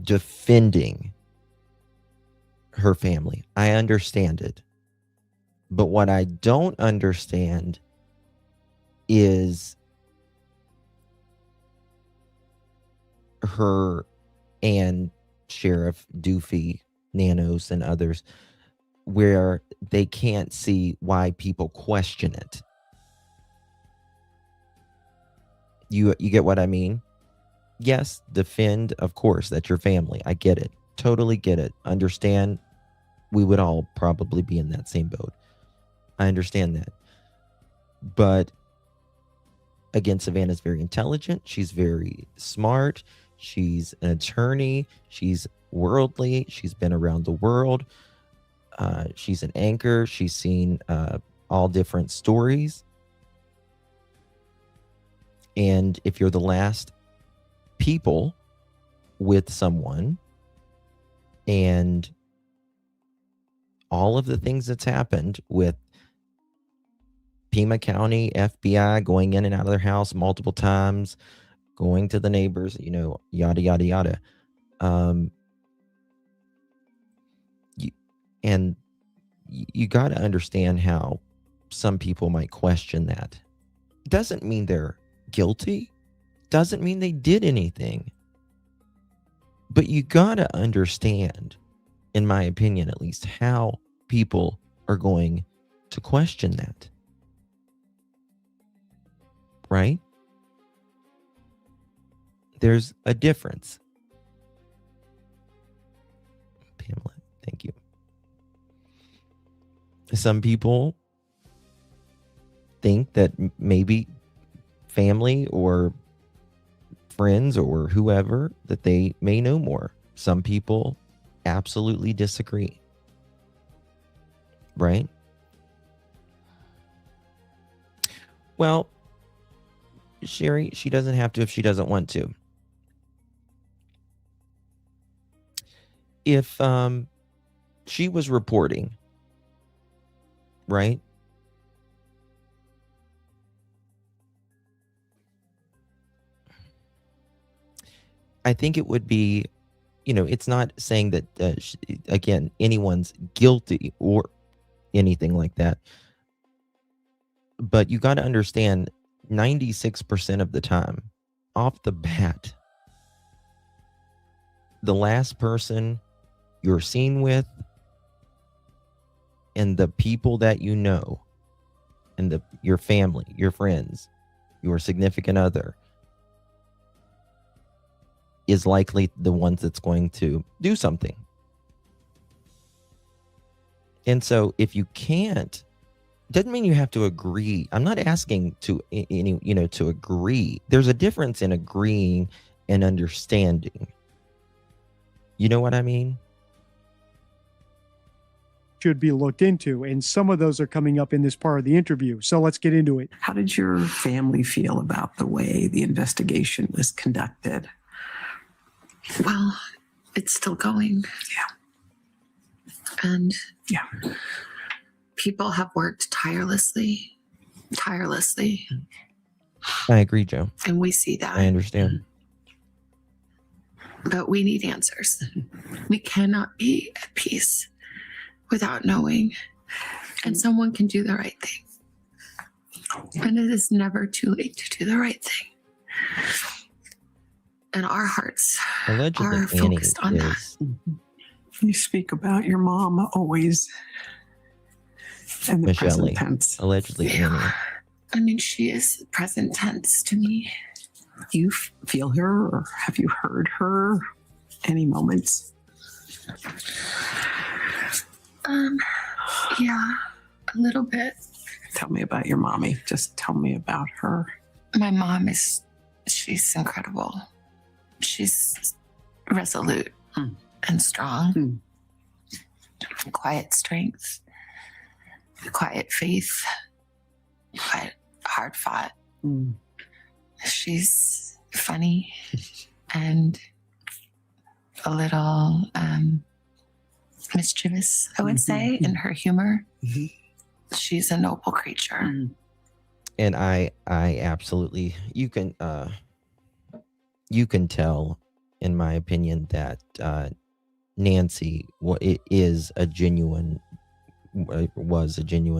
defending her family. I understand it. But what I don't understand is her and Sheriff Doofy, Nanos, and others, where they can't see why people question it. You get what I mean? Yes, defend, of course, that's your family. I get it. Totally get it. Understand. We would all probably be in that same boat. I understand that. But again, Savannah's very intelligent. She's very smart. She's an attorney. She's worldly. She's been around the world. She's an anchor. She's seen all different stories. And if you're the last people with someone and all of the things that's happened with Pima County, FBI going in and out of their house multiple times, going to the neighbors, yada, yada, yada. You got to understand how some people might question that. Doesn't mean they're guilty, doesn't mean they did anything, but you gotta understand, in my opinion at least, how people are going to question that, right? There's a difference. Pamela, thank you. Some people think that maybe family or friends or whoever, that they may know more. Some people absolutely disagree. Right? Well, Sherry, she doesn't have to if she doesn't want to. If she was reporting, right? I think it would be, it's not saying that, again, anyone's guilty or anything like that. But you got to understand, 96% of the time, off the bat, the last person you're seen with and the people that you know and your family, your friends, your significant other, is likely the ones that's going to do something. And so if you can't, doesn't mean you have to agree. I'm not asking to to agree. There's a difference in agreeing and understanding. You know what I mean? Should be looked into, and some of those are coming up in this part of the interview. So let's get into it. How did your family feel about the way the investigation was conducted? Well, it's still going. Yeah. And yeah, people have worked tirelessly. I agree, Joe. And we see that. I understand. But we need answers. We cannot be at peace without knowing And someone can do the right thing. And it is never too late to do the right thing. And our hearts Allegedly, are Annie focused on that. is. You speak about your mom always in the Michelle, present tense. allegedly Annie. I mean, she is present tense to me. Do you feel her, or have you heard her any moments? Yeah, a little bit. Tell me about your mommy. Just tell me about her. My mom she's incredible. She's resolute and strong. Quiet strength, quiet faith, quiet hard fought. She's funny and a little mischievous, I would say, in her humor. She's a noble creature. And I absolutely, you can tell, in my opinion, that Nancy was a genuine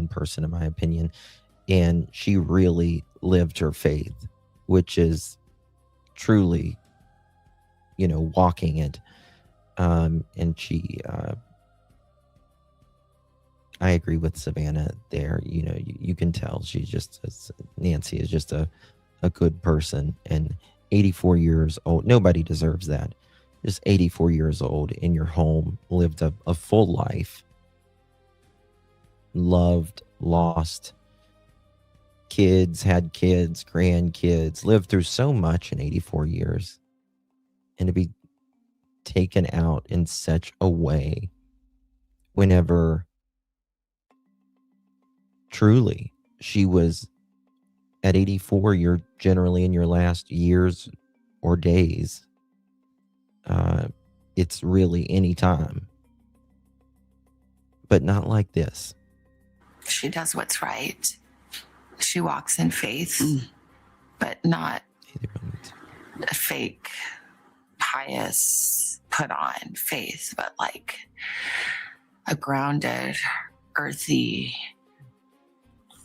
person, in my opinion, and she really lived her faith, which is truly, walking it. And she, I agree with Savannah there. You can tell Nancy is just a good person, and 84 years old. Nobody deserves that. Just 84 years old in your home, lived a full life, loved, lost kids, had kids, grandkids, lived through so much in 84 years. And to be taken out in such a way whenever truly she was at 84, you're generally in your last years or days. It's really any time, but not like this. She does what's right. She walks in faith, but not a fake, pious, put on faith, but like a grounded, earthy,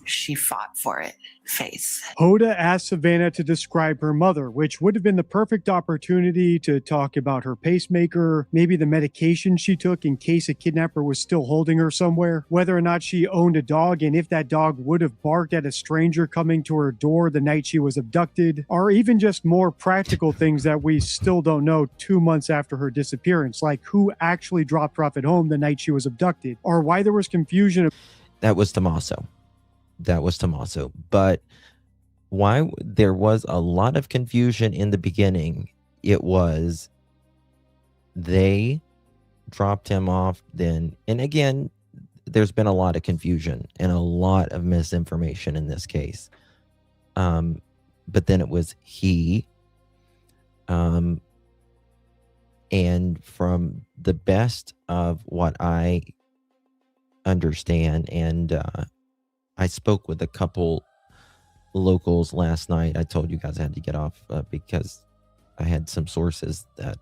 she fought for it faith. Hoda asked Savannah to describe her mother, which would have been the perfect opportunity to talk about her pacemaker, maybe the medication she took in case a kidnapper was still holding her somewhere, whether or not she owned a dog and if that dog would have barked at a stranger coming to her door the night she was abducted, or even just more practical things that we still don't know 2 months after her disappearance, like who actually dropped her off at home the night she was abducted, or why there was confusion. That was Tommaso. But why there was a lot of confusion in the beginning, it was they dropped him off then. And again, there's been a lot of confusion and a lot of misinformation in this case. But then it was he. And from the best of what I understand, and I spoke with a couple locals last night. I told you guys I had to get off because I had some sources that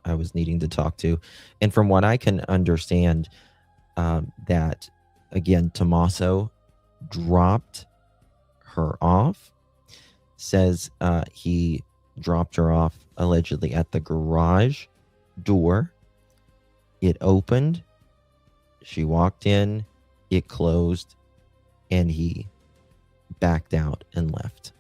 I was needing to talk to. And from what I can understand, that, again, Tommaso dropped her off, says he dropped her off allegedly at the garage door. It opened. She walked in. It closed. And he backed out and left.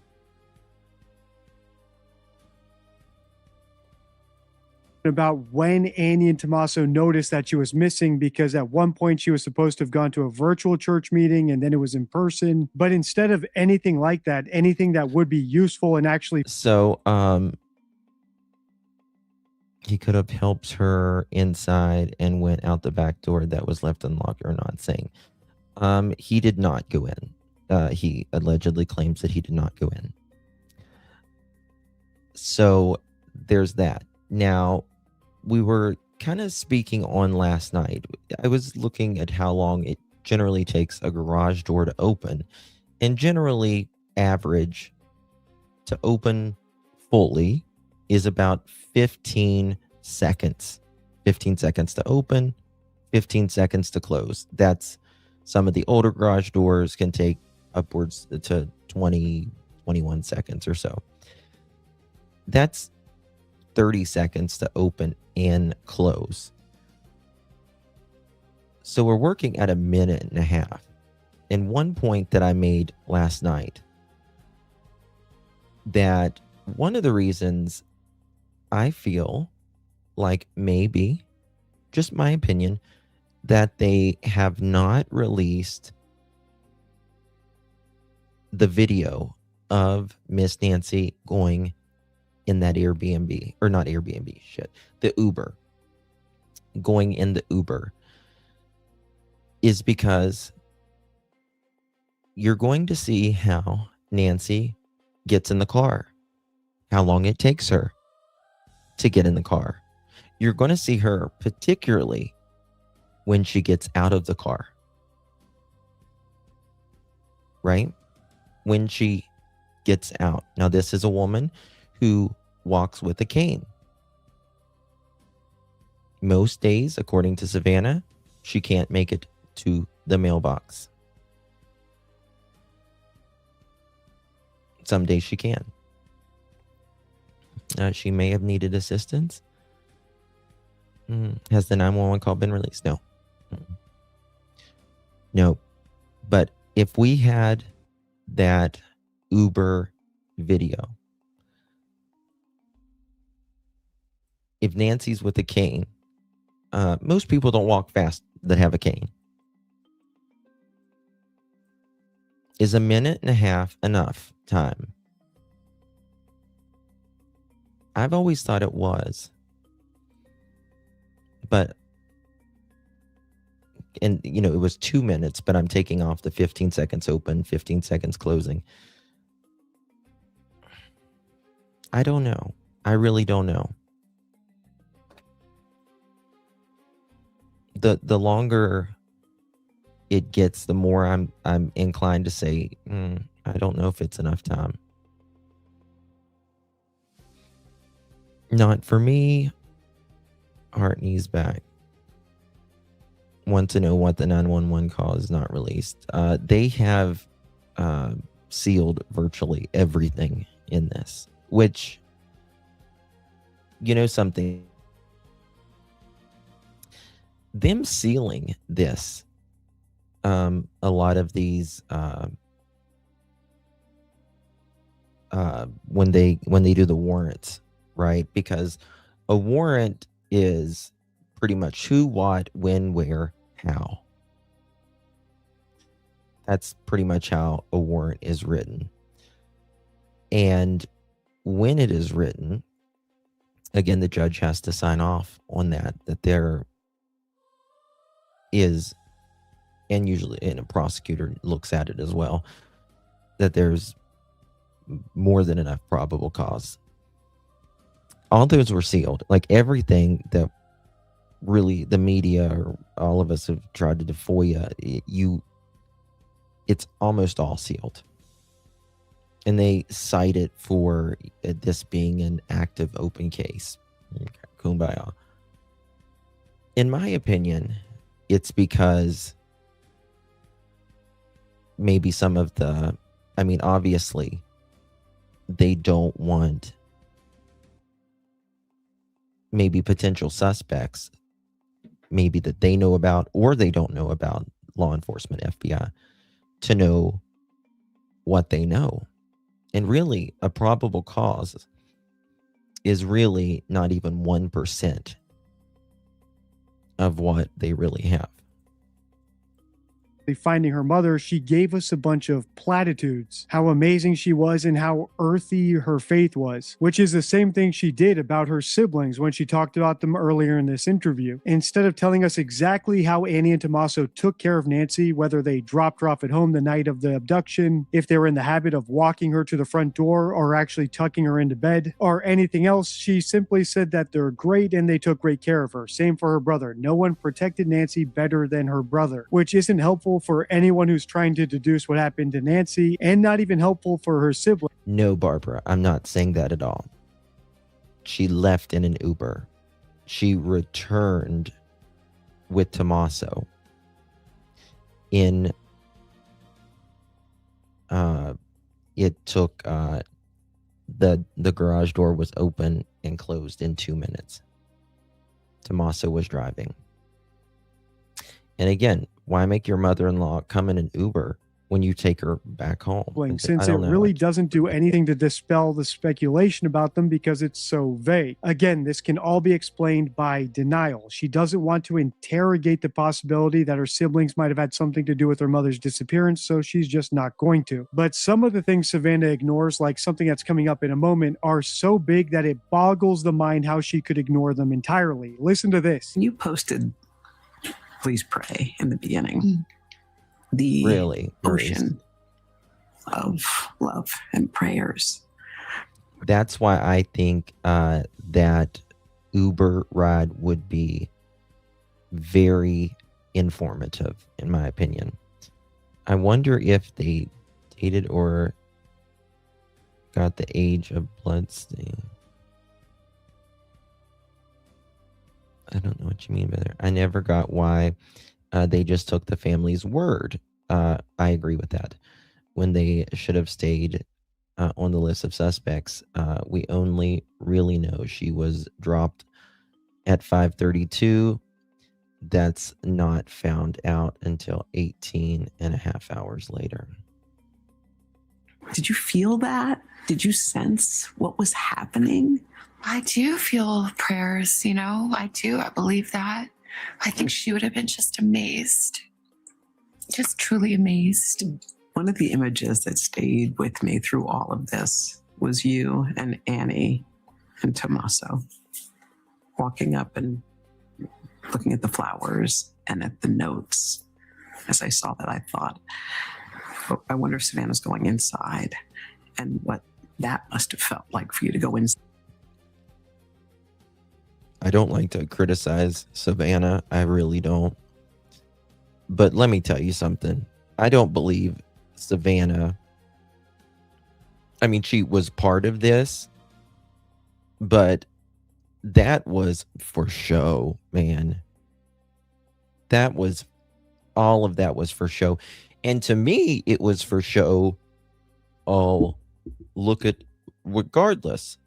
About when Annie and Tommaso noticed that she was missing, because at one point she was supposed to have gone to a virtual church meeting and then it was in person. But instead of anything like that, anything that would be useful and actually. So, he could have helped her inside and went out the back door that was left unlocked, or not saying. He did not go in. He allegedly claims that he did not go in. So there's that. Now, we were kind of speaking on last night. I was looking at how long it generally takes a garage door to open, and generally average to open fully is about 15 seconds. 15 seconds to open, 15 seconds to close. That's Some of the older garage doors can take upwards to 20, 21 seconds or so. That's 30 seconds to open and close. So we're working at a minute and a half. And one point that I made last night, that one of the reasons I feel like maybe, just my opinion, that they have not released the video of Miss Nancy going in that Airbnb, or not Airbnb, the Uber, going in the Uber, is because you're going to see how Nancy gets in the car, how long it takes her to get in the car. You're going to see her particularly when she gets out of the car, right? When she gets out. Now, this is a woman who walks with a cane. Most days, according to Savannah, she can't make it to the mailbox. Some days she can. She may have needed assistance. Has the 911 call been released? No. No. But if we had that Uber video, if Nancy's with a cane, most people don't walk fast that have a cane. Is a minute and a half enough time? I've always thought it was. But, and you know, it was 2 minutes, but I'm taking off the 15 seconds open, 15 seconds closing. I don't know. I really don't know. The longer it gets, the more I'm inclined to say, I don't know if it's enough time. Not for me. Heart knees back. Want to know what the 911 call is not released. They have sealed virtually everything in this, which, you know something, them sealing this, a lot of these, when they do the warrants, right? Because a warrant is pretty much who, what, when, where, how. That's pretty much how a warrant is written. And when it is written, again, the judge has to sign off on that there is, and usually, and a prosecutor looks at it as well, that there's more than enough probable cause. All those were sealed. Like everything that really the media or all of us have tried to FOIA, it's almost all sealed. And they cite it for this being an active open case. Okay, kumbaya. In my opinion, it's because maybe some of the, obviously, they don't want maybe potential suspects, maybe that they know about or they don't know about, law enforcement, FBI, to know what they know. And really, a probable cause is really not even 1% of what they really have. Finding her mother, she gave us a bunch of platitudes, how amazing she was and how earthy her faith was, which is the same thing she did about her siblings when she talked about them earlier in this interview. Instead of telling us exactly how Annie and Tommaso took care of Nancy, whether they dropped her off at home the night of the abduction, if they were in the habit of walking her to the front door or actually tucking her into bed, or anything else, she simply said that they're great and they took great care of her. Same for her brother. No one protected Nancy better than her brother, which isn't helpful for anyone who's trying to deduce what happened to Nancy, and not even helpful for her sibling. No, Barbara, I'm not saying that at all. She left in an Uber. She returned with Tommaso in it took the garage door was open and closed in 2 minutes. Tommaso was driving. And again, why make your mother-in-law come in an Uber when you take her back home? Since it really doesn't do anything to dispel the speculation about them because it's so vague. Again, this can all be explained by denial. She doesn't want to interrogate the possibility that her siblings might have had something to do with her mother's disappearance, so she's just not going to. But some of the things Savannah ignores, like something that's coming up in a moment, are so big that it boggles the mind how she could ignore them entirely. Listen to this. You posted "Please Pray" in the beginning. The really ocean of love and prayers. That's why I think that Uber ride would be very informative, in my opinion. I wonder if they dated or got the age of bloodstain. I don't know what you mean by that. I never got why they just took the family's word. I agree with that. When they should have stayed on the list of suspects, we only really know she was dropped at 5:32. That's not found out until 18 and a half hours later. Did you feel that? Did you sense what was happening? I do feel prayers, you know, I do. I believe that. I think she would have been just amazed. Just truly amazed. One of the images that stayed with me through all of this was you and Annie and Tommaso walking up and looking at the flowers and at the notes. As I saw that, I thought, oh, I wonder if Savannah's going inside and what that must have felt like for you to go inside. I don't like to criticize Savannah. I really don't. But let me tell you something. I don't believe Savannah. I mean, she was part of this, but that was for show, man. That was, all of that was for show. And to me, it was for show. Oh, look at, regardless,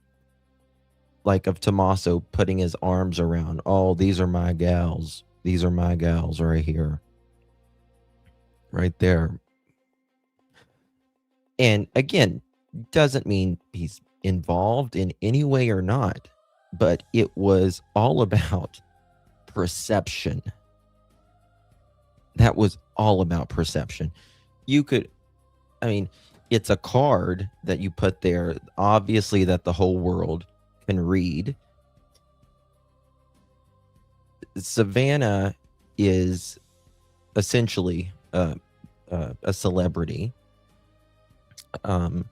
like of Tommaso putting his arms around, oh, these are my gals. These are my gals right here. Right there. And again, doesn't mean he's involved in any way or not, but it was all about perception. That was all about perception. You could, I mean, it's a card that you put there, obviously, that the whole world can read. Savannah is essentially a celebrity, an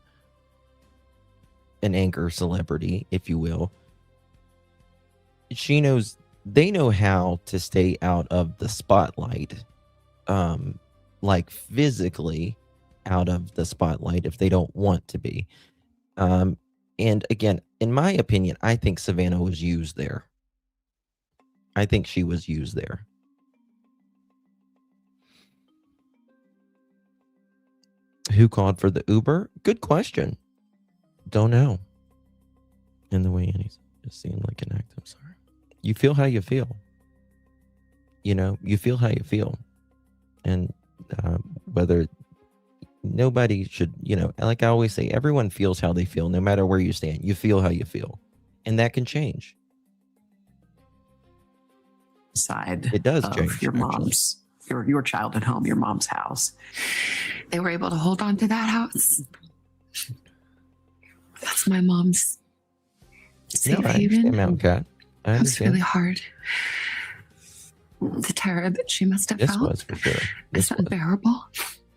anchor celebrity, if you will. She knows, they know how to stay out of the spotlight, like physically out of the spotlight if they don't want to be. And again, in my opinion, I think Savannah was used there. I think she was used there. Who called for the Uber? Good question. Don't know. In the way Annie's just seemed like an act. I'm sorry. You feel how you feel. You know, you feel how you feel. And whether, nobody should, you know, like I always say, everyone feels how they feel, no matter where you stand. You feel how you feel. And that can change. Side it does of change, your mom's, your childhood home, your mom's house. They were able to hold on to that house. That's my mom's safe haven. Mountain Cat. It was really hard. The terror that she must have felt. This was for sure. It's unbearable.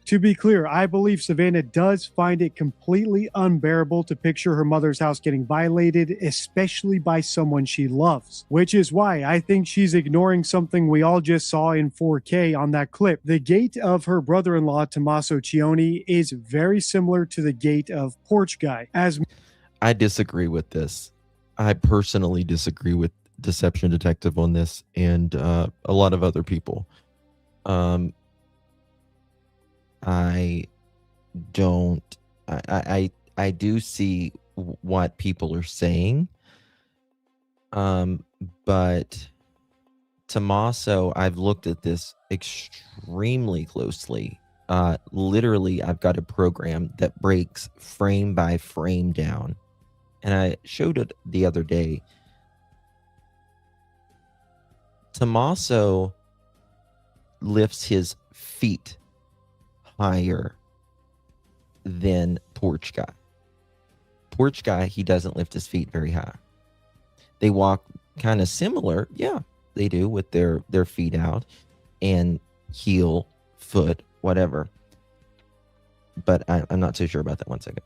To be clear, I believe Savannah does find it completely unbearable to picture her mother's house getting violated, especially by someone she loves, which is why I think she's ignoring something we all just saw in 4K on that clip. The gate of her brother-in-law, Tommaso Cioni, is very similar to the gate of Porch Guy. As I disagree with this. I personally disagree with Deception Detective on this and a lot of other people. I don't. I do see what people are saying, but Tommaso, I've looked at this extremely closely. Literally, I've got a program that breaks frame by frame down, and I showed it the other day. Tommaso lifts his feet higher than Porch Guy. Porch Guy, he doesn't lift his feet very high. They walk kind of similar. Yeah, they do, with their feet out and heel, foot, whatever. But I'm not too sure about that. 1 second.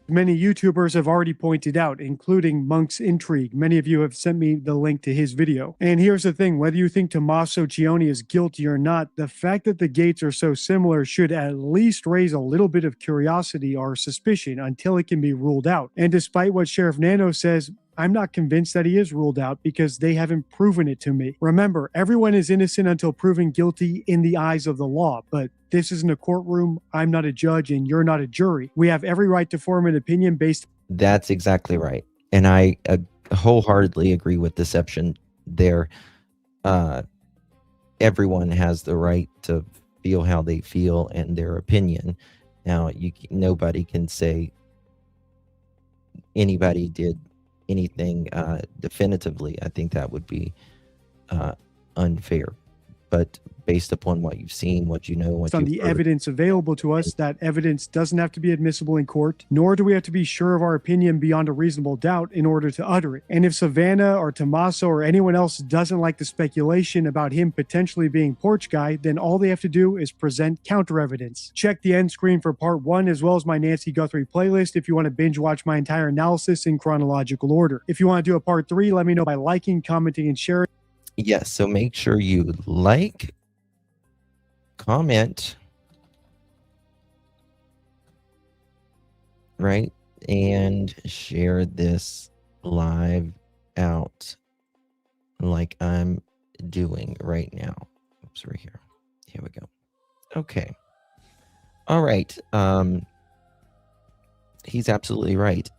Many YouTubers have already pointed out, including Monk's Intrigue. Many of you have sent me the link to his video. And here's the thing, whether you think Tommaso Cioni is guilty or not, the fact that the gates are so similar should at least raise a little bit of curiosity or suspicion until it can be ruled out. And despite what Sheriff Nano says, I'm not convinced that he is ruled out because they haven't proven it to me. Remember, everyone is innocent until proven guilty in the eyes of the law, but this isn't a courtroom. I'm not a judge and you're not a jury. We have every right to form an opinion based. That's exactly right. And I wholeheartedly agree with Deception there. Everyone has the right to feel how they feel and their opinion. Now, nobody can say anybody did anything definitively. I think that would be unfair. But based upon what you've seen, what you know, what on you've the heard, evidence available to us, that evidence doesn't have to be admissible in court, nor do we have to be sure of our opinion beyond a reasonable doubt in order to utter it. And if Savannah or Tommaso or anyone else doesn't like the speculation about him potentially being Porch Guy, then all they have to do is present counter evidence. Check the end screen for part 1 as well as my Nancy Guthrie playlist if you want to binge watch my entire analysis in chronological order. If you want to do a part 3, let me know by liking, commenting, and sharing. yes, so make sure you like, comment, right, and share this live out like I'm doing right now. Oops, right here. Here we go. Okay. All right. He's absolutely right.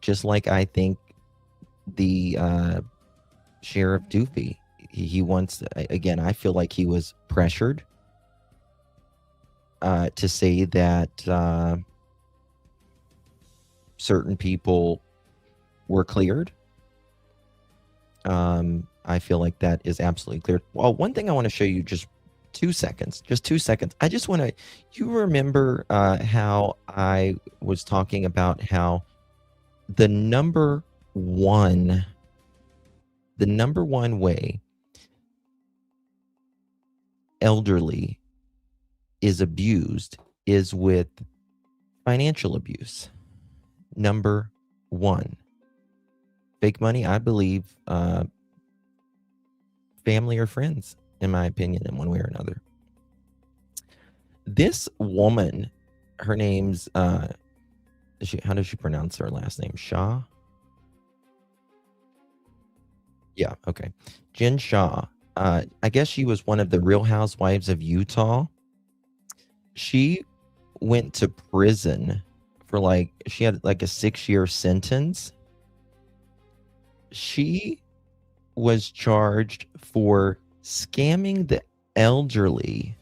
Just like I think the Sheriff Doofy, he wants, again, I feel like he was pressured to say that certain people were cleared. I feel like that is absolutely clear. Well, one thing I want to show you, just 2 seconds. I just want to, you remember how I was talking about how the number one way elderly is abused is with financial abuse. Number 1. Fake money, I believe, family or friends, in my opinion, in one way or another. This woman, her name's, how does she pronounce her last name? Shaw? Yeah, okay. Jen Shaw. I guess she was one of the Real Housewives of Utah. She went to prison for she had like a 6-year sentence. She was charged for scamming the elderly.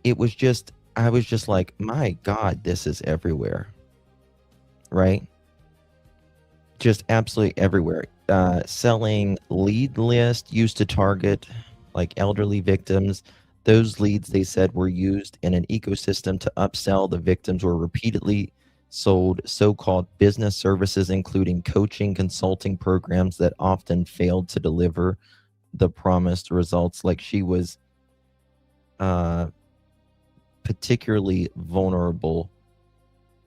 It was just, I was just like, my God, this is everywhere. Right? Just absolutely everywhere. Selling lead list used to target like elderly victims. Those leads, they said, were used in an ecosystem to upsell the victims, were repeatedly sold so-called business services, including coaching, consulting programs that often failed to deliver the promised results. Like, she was particularly vulnerable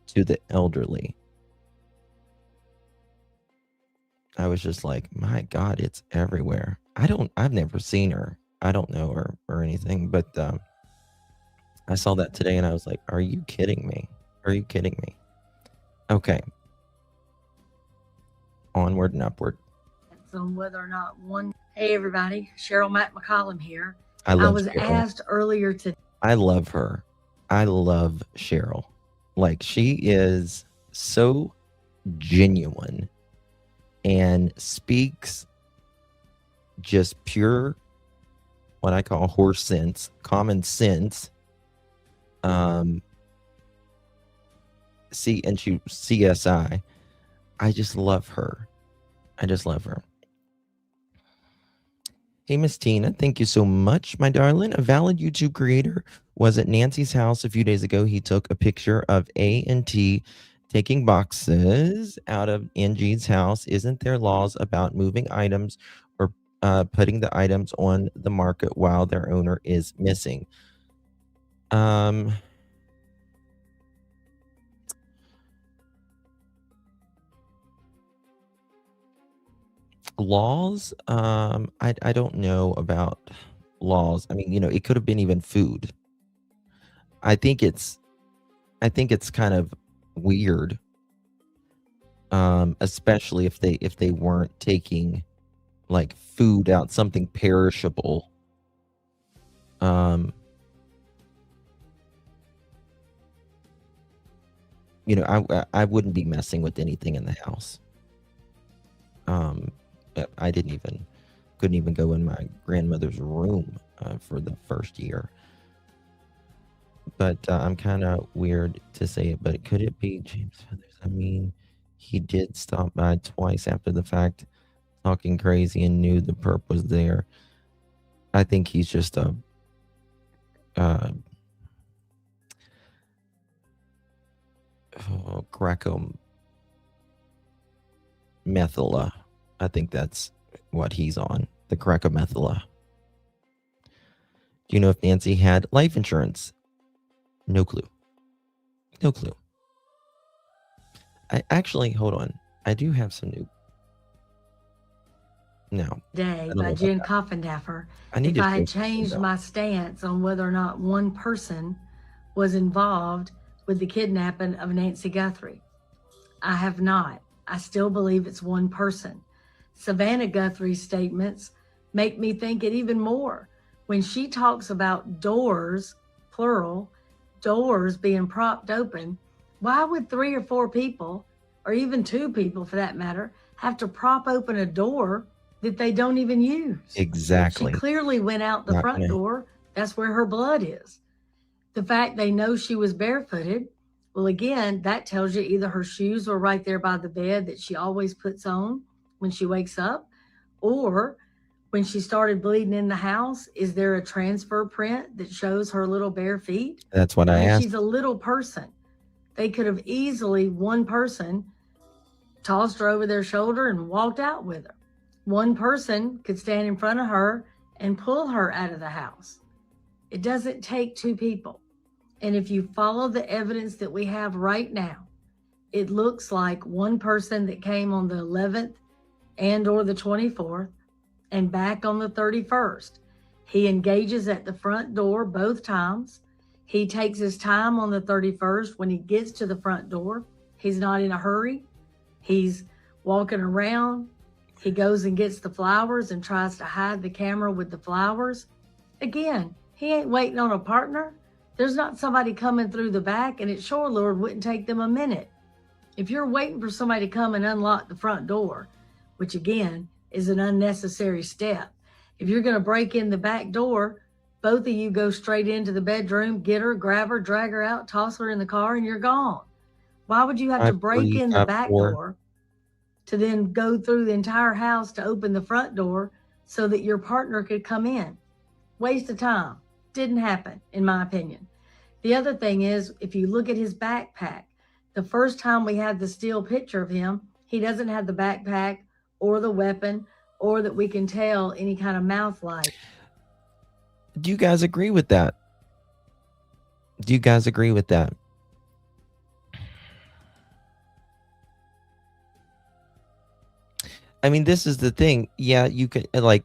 to the elderly. I was just like, my God, it's everywhere. I've never seen her. I don't know her or anything, but I saw that today and I was like, are you kidding me? Are you kidding me? Okay. Onward and upward. On whether or not one. Hey, everybody. Cheryl Mack McCollum here. I love was Cheryl. asked earlier today. I love her. I love Cheryl. Like, she is so genuine and speaks just pure, what I call horse sense, common sense. CSI. I just love her. I just love her. Hey, Miss Tina, thank you so much, my darling. A valid YouTube creator was at Nancy's house a few days ago. He took a picture of A and T taking boxes out of Angie's house. Isn't there laws about moving items or putting the items on the market while their owner is missing? Laws, I don't know about laws. I mean, it could have been even food. I think it's kind of weird, especially if they weren't taking like food out, something perishable. I wouldn't be messing with anything in the house. I couldn't even go in my grandmother's room for the first year. But I'm kind of weird to say it, but could it be James Feathers? I mean, he did stop by twice after the fact, talking crazy, and knew the perp was there. I think he's just a Cracomethula. I think that's what he's on, the Cracomethula. Do you know if Nancy had life insurance? No clue. No clue. I actually, hold on. I do have some new. No. Day by Jen Coffendaffer. If I had changed my stance on whether or not one person was involved with the kidnapping of Nancy Guthrie. I have not. I still believe it's one person. Savannah Guthrie's statements make me think it even more. When she talks about doors, plural, doors being propped open, why would 3 or 4 people, or even 2 people for that matter, have to prop open a door that they don't even use? Exactly. She clearly went out the front door. That's where her blood is. The fact they know she was barefooted, well, again, that tells you either her shoes were right there by the bed that she always puts on when she wakes up, or when she started bleeding in the house, is there a transfer print that shows her little bare feet? That's what I asked. She's a little person. They could have easily, one person tossed her over their shoulder and walked out with her. One person could stand in front of her and pull her out of the house. It doesn't take 2 people. And if you follow the evidence that we have right now, it looks like one person that came on the 11th and or the 24th and back on the 31st. He engages at the front door both times. He takes his time on the 31st. When he gets to the front door, he's not in a hurry. He's walking around. He goes and gets the flowers and tries to hide the camera with the flowers. Again, he ain't waiting on a partner. There's not somebody coming through the back, and it sure, Lord, wouldn't take them a minute. If you're waiting for somebody to come and unlock the front door, which again is an unnecessary step. If you're going to break in the back door, both of you go straight into the bedroom, get her, grab her, drag her out, toss her in the car, and you're gone. Why would you have to break in the back door to then go through the entire house to open the front door so that your partner could come in? Waste of time. Didn't happen, in my opinion. The other thing is, if you look at his backpack, the first time we had the still picture of him, he doesn't have the backpack or the weapon, or that we can tell any kind of mouth light. Do you guys agree with that? Do you guys agree with that? I mean, this is the thing. Yeah, you can, like,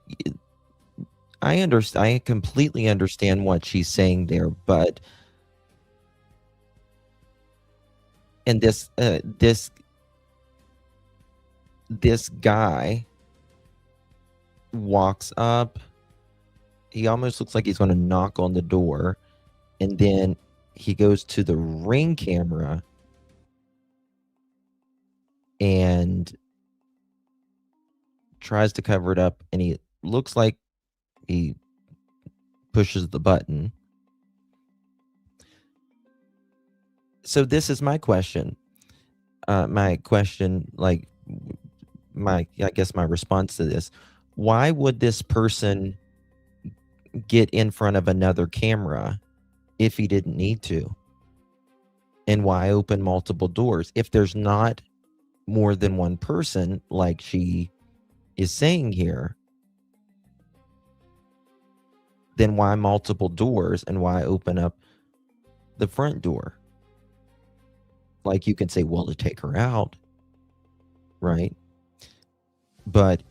I understand. I completely understand what she's saying there, but this guy walks up. He almost looks like he's going to knock on the door. And then he goes to the Ring camera and tries to cover it up. And he looks like he pushes the button. So this is my question. I guess my response to this. Why would this person get in front of another camera if he didn't need to? And why open multiple doors? If there's not more than one person, like she is saying here, then why multiple doors and why open up the front door? Like, you can say, well, to take her out, right? But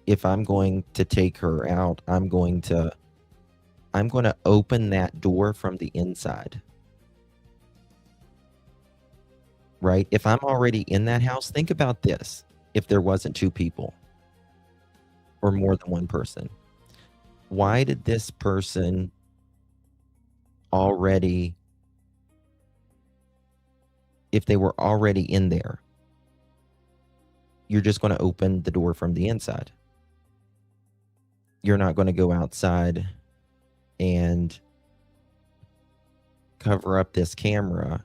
if I'm going to take her out, I'm going to open that door from the inside. Right? If I'm already in that house, think about this. If there wasn't two people or more than one person, why did this person already, if they were already in there, you're just going to open the door from the inside. You're not going to go outside and cover up this camera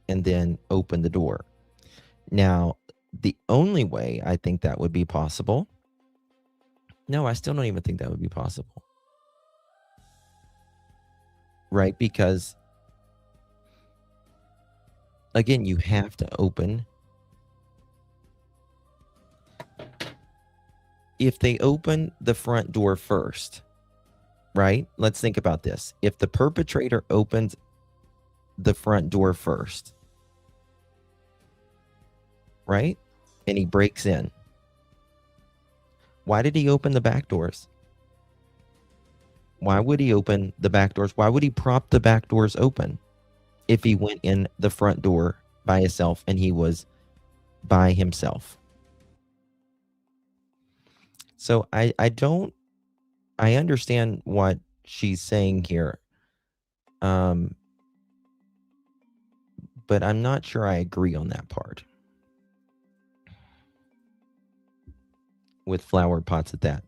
and then open the door. Now, the only way I think that would be possible, no, I still don't even think that would be possible. Right? Because, again, you have to open. If they open the front door first, right? Let's think about this. If the perpetrator opens the front door first, right? And he breaks in, why did he open the back doors? Why would he open the back doors? Why would he prop the back doors open if he went in the front door by himself and he was by himself? So I understand what she's saying here. But I'm not sure I agree on that part. With flower pots at that.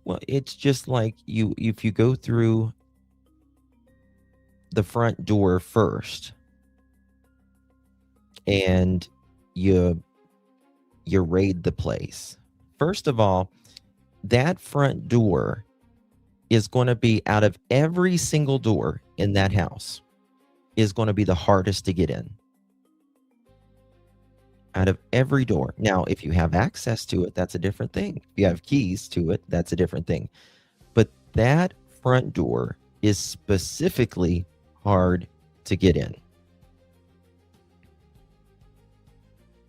Well, it's just like if you go through the front door first and you raid the place. First of all, that front door is going to be, out of every single door in that house, is going to be the hardest to get in. Out of every door. Now, if you have access to it, that's a different thing. If you have keys to it, that's a different thing. But that front door is specifically hard to get in.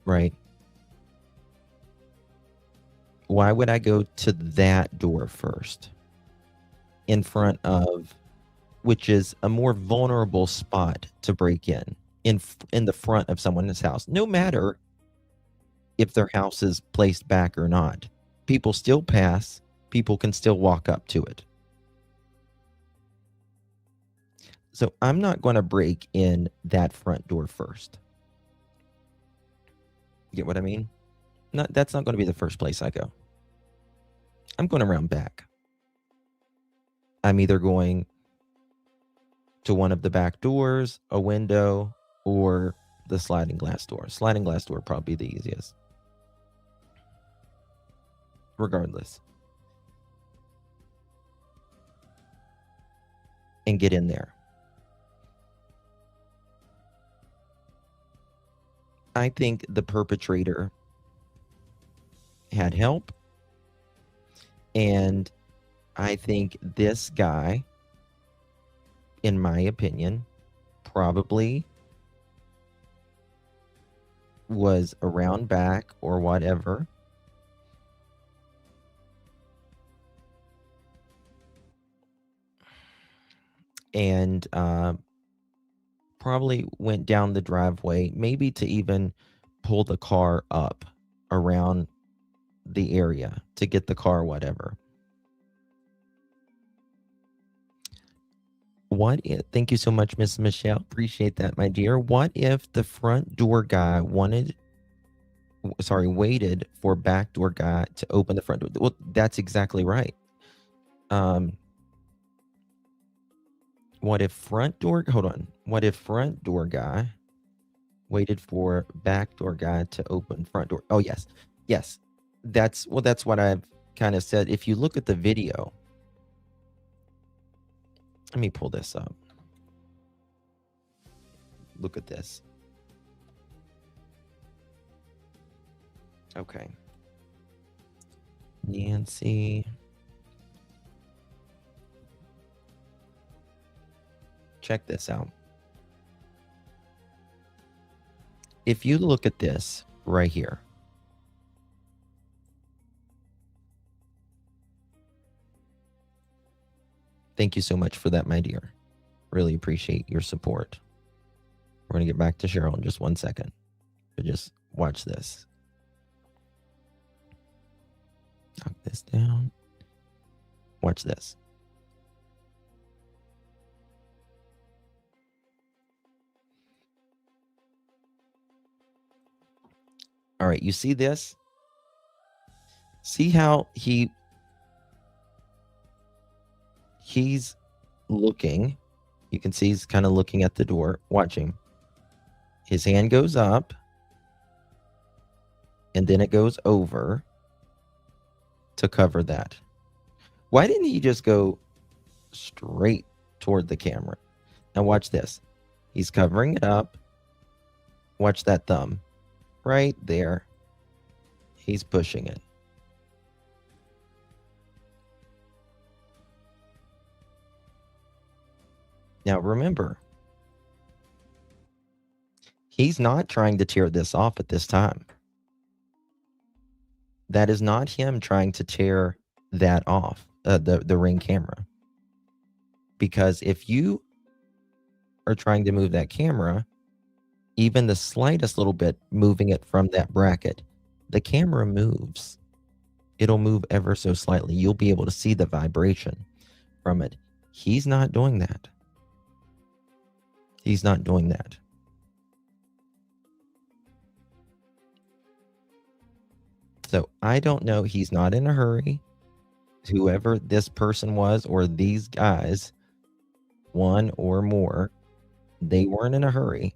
Right? Why would I go to that door first? In front of, which is a more vulnerable spot to break in the front of someone's house, no matter if their house is placed back or not. People still pass. People can still walk up to it. So I'm not going to break in that front door first. Get what I mean? That's not going to be the first place I go. I'm going around back. I'm either going to one of the back doors, a window, or the sliding glass door. Sliding glass door probably the easiest. Regardless. And get in there. I think the perpetrator had help. And I think this guy, in my opinion, probably was around back or whatever. And probably went down the driveway, maybe to even pull the car up around the area to get the car, whatever. What if, thank you so much, Miss Michelle. Appreciate that, my dear. What if the front door guy waited for back door guy to open the front door? Well, that's exactly right. What if front door guy waited for back door guy to open front door? Oh, yes. Yes. That's what I've kind of said. If you look at the video, let me pull this up. Look at this. Okay. Nancy. Check this out. If you look at this right here, thank you so much for that, my dear. Really appreciate your support. We're going to get back to Cheryl in just 1 second. But just watch this. Knock this down. Watch this. All right, you see this? See how he's looking. You can see he's kind of looking at the door. Watch him. His hand goes up, and then it goes over to cover that. Why didn't he just go straight toward the camera? Now watch this. He's covering it up. Watch that thumb. Right there. He's pushing it. Now remember, he's not trying to tear this off at this time. That is not him trying to tear that off, the Ring camera. Because if you are trying to move that camera, even the slightest little bit moving it from that bracket, the camera moves. It'll move ever so slightly. You'll be able to see the vibration from it. He's not doing that. He's not doing that. So I don't know. He's not in a hurry. Whoever this person was, or these guys, one or more, they weren't in a hurry.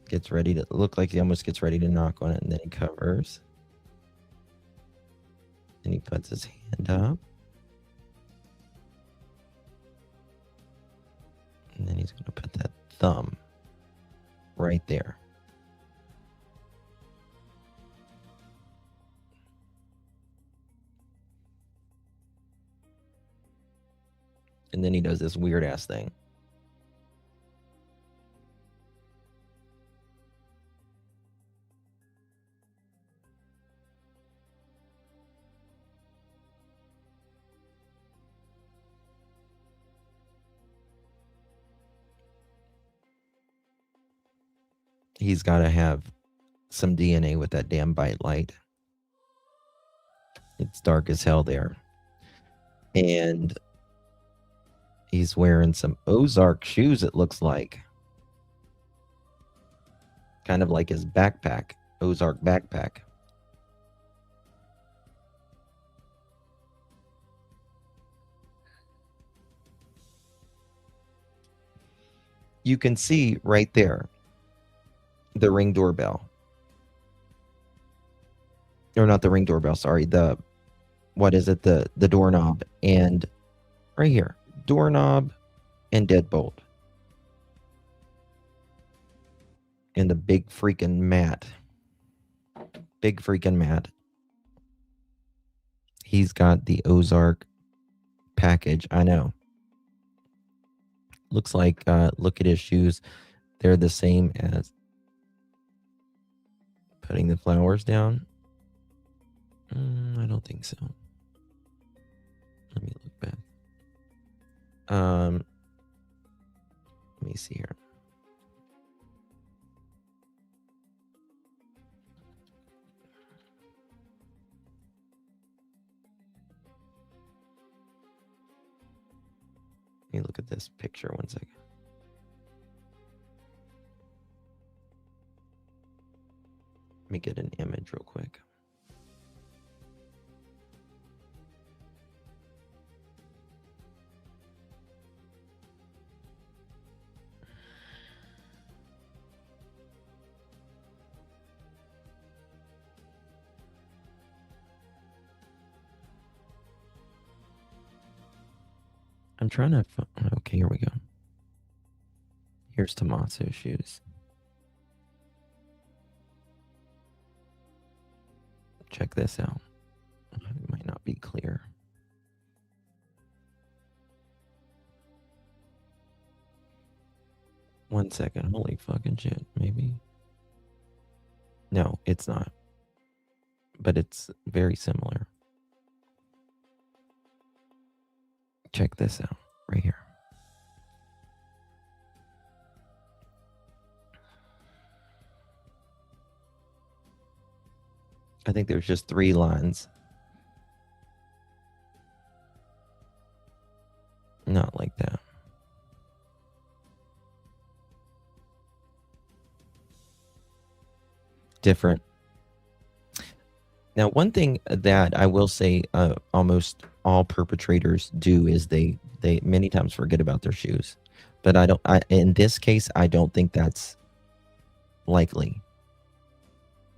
Gets ready to look like he almost gets ready to knock on it, and then he covers. And he puts his hand up. And then he's going to put that thumb right there. And then he does this weird ass thing. He's got to have some DNA with that damn bite light. It's dark as hell there. And he's wearing some Ozark shoes, it looks like. Kind of like his backpack, Ozark backpack. You can see right there the Ring doorbell. Or not the Ring doorbell, sorry. The doorknob. And right here, doorknob and deadbolt. And the big freaking mat. Big freaking mat. He's got the Ozark package. I know. Looks like, look at his shoes. They're the same as putting the flowers down. I don't think so. Let me look back. Let me see here. Let me look at this picture 1 second. Let me get an image real quick. I'm trying to. Okay, here we go. Here's Tommaso's shoes. Check this out. It might not be clear. One second. Holy fucking shit. Maybe. No, it's not. But it's very similar. Check this out right here. I think there's just 3 lines. Not like that. Different. Now, one thing that I will say almost all perpetrators do is they many times forget about their shoes. But in this case, I don't think that's likely.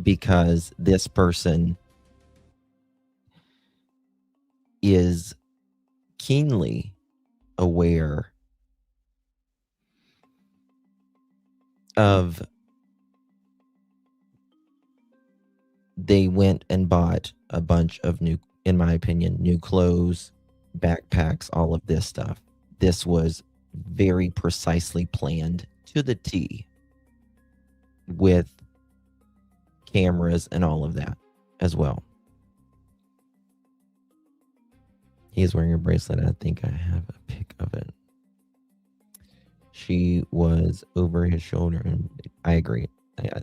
Because this person is keenly aware of they went and bought a bunch of new, in my opinion, new clothes, backpacks, all of this stuff. This was very precisely planned to the T with cameras and all of that as well. He's wearing a bracelet. I think I have a pic of it. She was over his shoulder, and I agree. I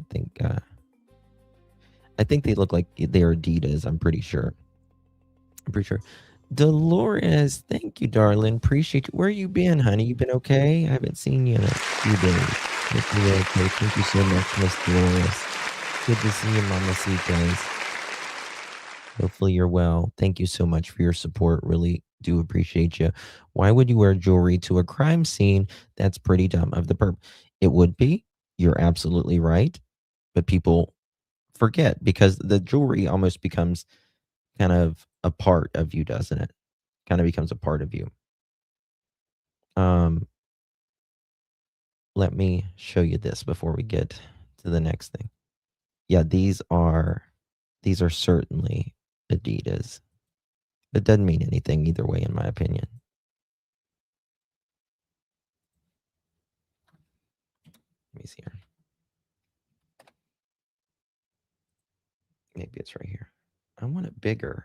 think they look like they're Adidas. I'm pretty sure. Dolores, thank you, darling. Appreciate you. Where you been, honey? You been okay? I haven't seen you in a few days. Hopefully you're okay. Thank you so much, Miss Dolores. Good to see you, Mamacitas. Hopefully you're well. Thank you so much for your support. Really do appreciate you. Why would you wear jewelry to a crime scene? That's pretty dumb of the perp. It would be. You're absolutely right. But people forget because the jewelry almost becomes kind of a part of you, doesn't it? Kind of becomes a part of you. Let me show you this before we get to the next thing. Yeah, these are certainly Adidas. It doesn't mean anything either way, in my opinion. Let me see here. Maybe it's right here. I want it bigger.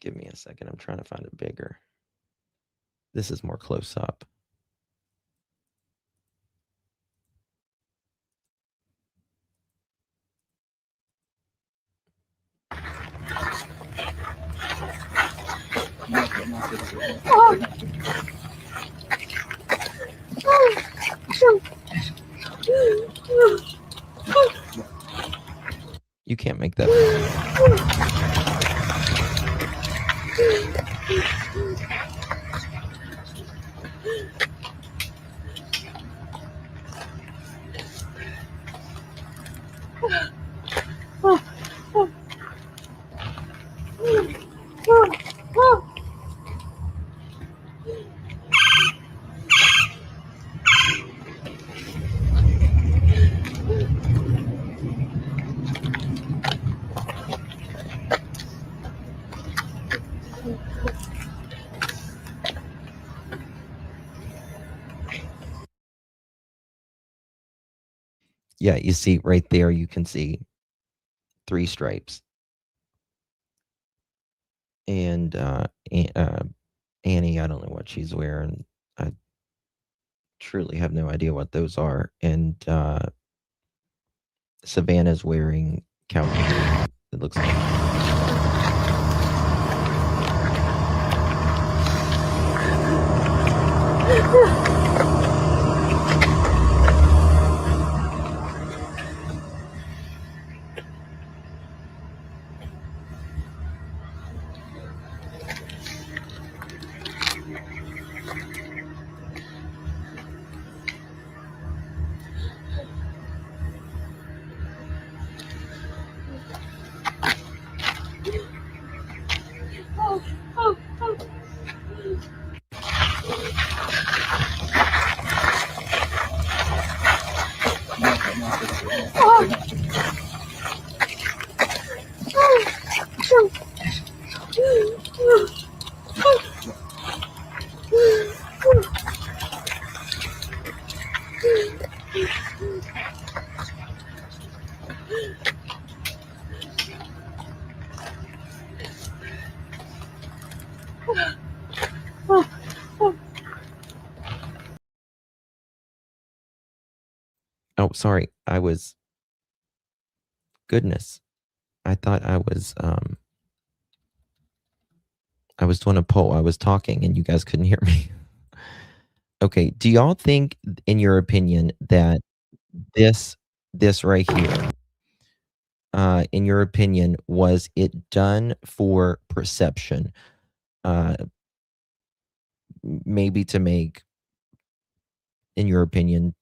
Give me a second. I'm trying to find it bigger. This is more close up. You can't make that. Yeah, you see right there, you can see 3 stripes. And Annie, I don't know what she's wearing. I truly have no idea what those are. And Savannah's wearing cowboy boots, it looks like. Oh, sorry. Goodness. I thought I was doing a poll. I was talking and you guys couldn't hear me. Okay. Do y'all think, in your opinion, that this right here, in your opinion, was it done for perception? Maybe to make, in your opinion,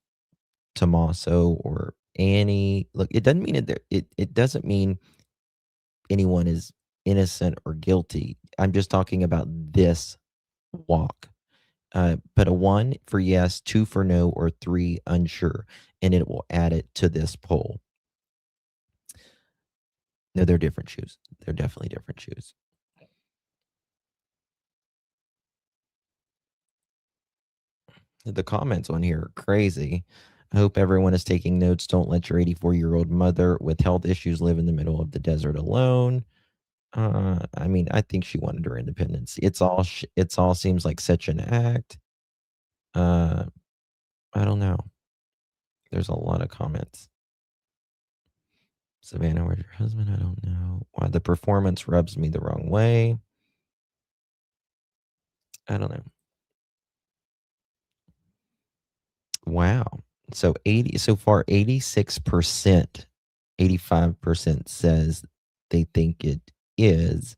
Tommaso or Annie look. It doesn't mean it doesn't mean anyone is innocent or guilty. I'm just talking about this walk. Put a 1 for yes, 2 for no, or 3 unsure, and it will add it to this poll. No, they're different shoes. They're definitely different shoes. The comments on here are crazy. I hope everyone is taking notes. Don't let your 84-year-old mother with health issues live in the middle of the desert alone. I mean, I think she wanted her independence. It's all seems like such an act. I don't know. There's a lot of comments. Savannah, where's your husband? I don't know. Why the performance rubs me the wrong way. I don't know. Wow. So far 86%, 85% says they think it is,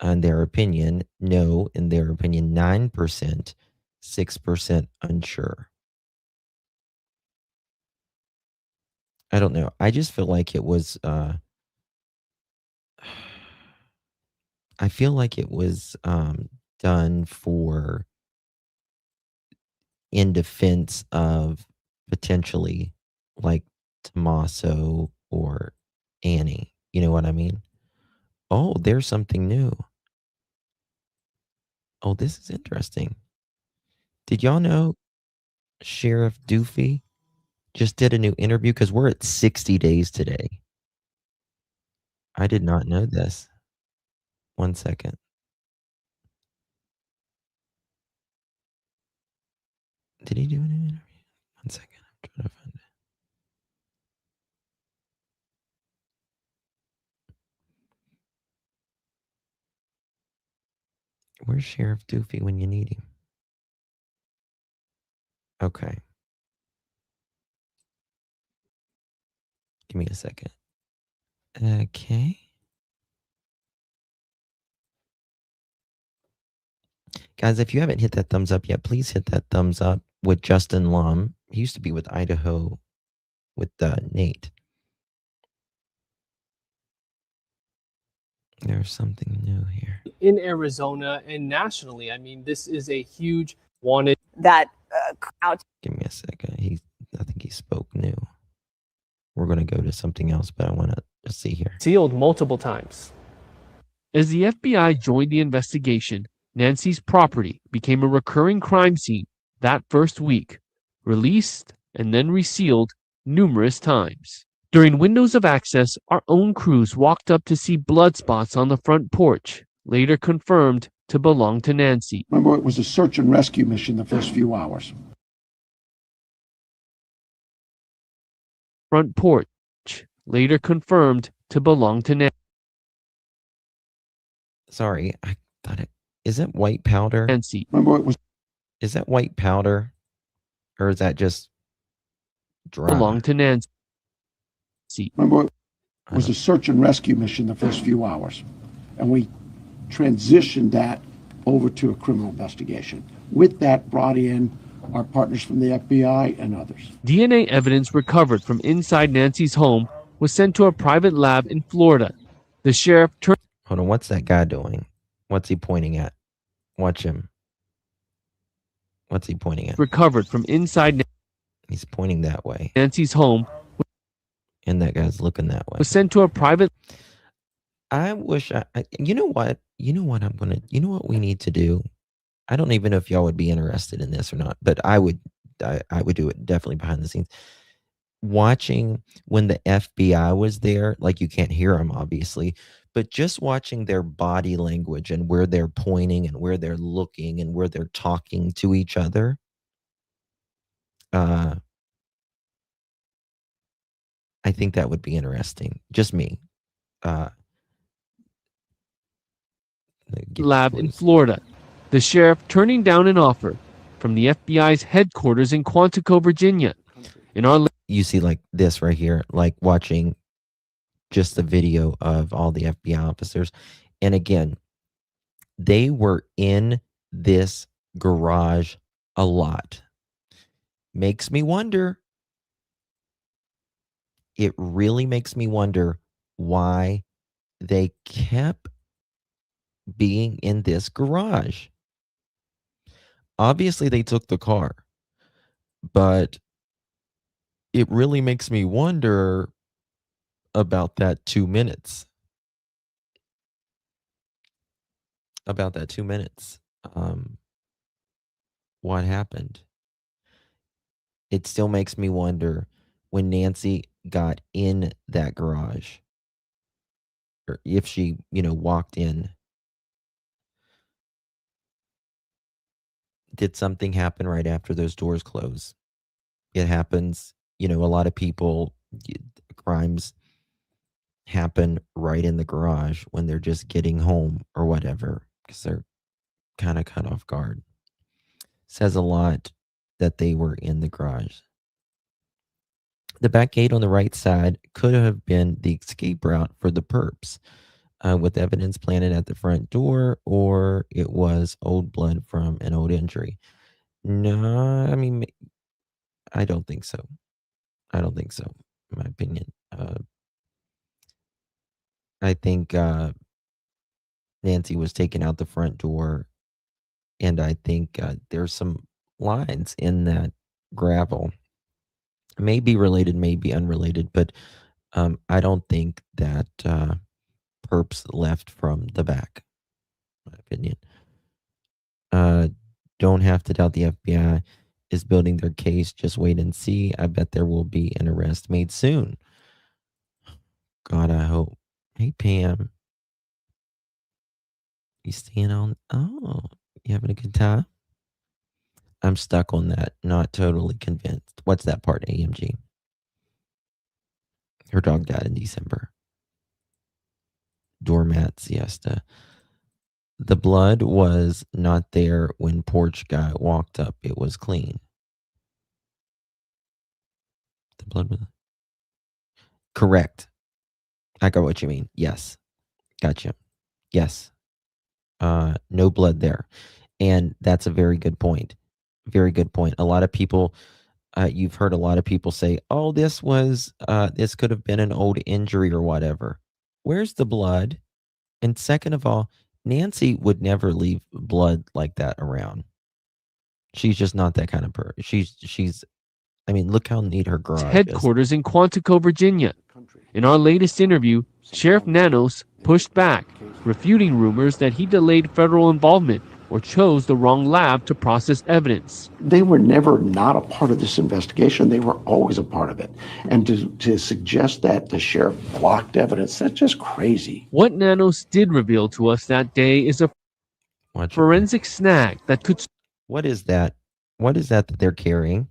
in their opinion. No, in their opinion, 9%, 6% unsure. I don't know. I just feel like it was I feel like it was done for, in defense of potentially like Tommaso or Annie. You know what I mean? Oh, there's something new. Oh, this is interesting. Did y'all know Sheriff Doofy just did a new interview? Because we're at 60 days today. I did not know this. 1 second. Did he do a new interview? 1 second. I'm trying to find it. Where's Sheriff Doofy when you need him? Okay. Give me a second. Okay. Guys, if you haven't hit that thumbs up yet, please hit that thumbs up with Justin Lum. He used to be with Idaho with Nate. There's something new here. In Arizona and nationally. I mean, this is a huge wanted. That out. Give me a second. I think he spoke new. We're going to go to something else, but I want to just see here. Sealed multiple times. As the FBI joined the investigation, Nancy's property became a recurring crime scene that first week, released and then resealed numerous times. During windows of access, our own crews walked up to see blood spots on the front porch, later confirmed to belong to Nancy. Remember, it was a search and rescue mission the first few hours. Front porch, later confirmed to belong to Nancy. Sorry, I thought it. Is it white powder? Remember, it was. Is that white powder, or is that just dry? Belong to Nancy. Remember, it was a search and rescue mission the first few hours, and we transitioned that over to a criminal investigation. With that, brought in our partners from the FBI and others. DNA evidence recovered from inside Nancy's home was sent to a private lab in Florida. The sheriff turned. Hold on, what's that guy doing? What's he pointing at? Watch him. What's he pointing at? Recovered from inside. He's pointing that way. Nancy's home. And that guy's looking that way. Was sent to a private. I wish you know what? You know what we need to do? I don't even know if y'all would be interested in this or not, but I would do it definitely behind the scenes. Watching when the FBI was there, like you can't hear them obviously, but just watching their body language and where they're pointing and where they're looking and where they're talking to each other. I think that would be interesting. Just me. Lab in Florida. The sheriff turning down an offer from the FBI's headquarters in Quantico, Virginia. You see like this right here, like watching just the video of all the FBI officers. And again, they were in this garage a lot. Makes me wonder. It really makes me wonder why they kept being in this garage. Obviously, they took the car, but it really makes me wonder about that 2 minutes. About that 2 minutes. What happened? It still makes me wonder when Nancy got in that garage, or if she, walked in. Did something happen right after those doors close? It happens. A lot of people, crimes happen right in the garage when they're just getting home or whatever, because they're kind of caught off guard. Says a lot that they were in the garage. The back gate on the right side could have been the escape route for the perps, with evidence planted at the front door, or it was old blood from an old injury. No, I mean, I don't think so. In my opinion. I think Nancy was taken out the front door, and I think there's some lines in that gravel. May be related, may be unrelated, but I don't think that perps left from the back, in my opinion. Don't have to doubt the FBI is building their case. Just wait and see. I bet there will be an arrest made soon. God, I hope. Hey, Pam. You staying on? Oh, you having a good time? I'm stuck on that. Not totally convinced. What's that part, AMG? Her dog died in December. Doormat siesta. The blood was not there when porch guy walked up. It was clean. The blood was... Correct. I got what you mean. Yes. Gotcha. Yes. No blood there. And that's a very good point. Very good point. A lot of people, you've heard a lot of people say, oh, this could have been an old injury or whatever. Where's the blood? And second of all, Nancy would never leave blood like that around. She's just not that kind of person. She's, I mean, look how neat her garage headquarters is. In Quantico, Virginia. In our latest interview, Sheriff Nanos pushed back, refuting rumors that he delayed federal involvement or chose the wrong lab to process evidence. They were never not a part of this investigation. They were always a part of it. And to suggest that the sheriff blocked evidence, that's just crazy. What Nanos did reveal to us that day is a forensic snag that could... What is that? What is that they're carrying?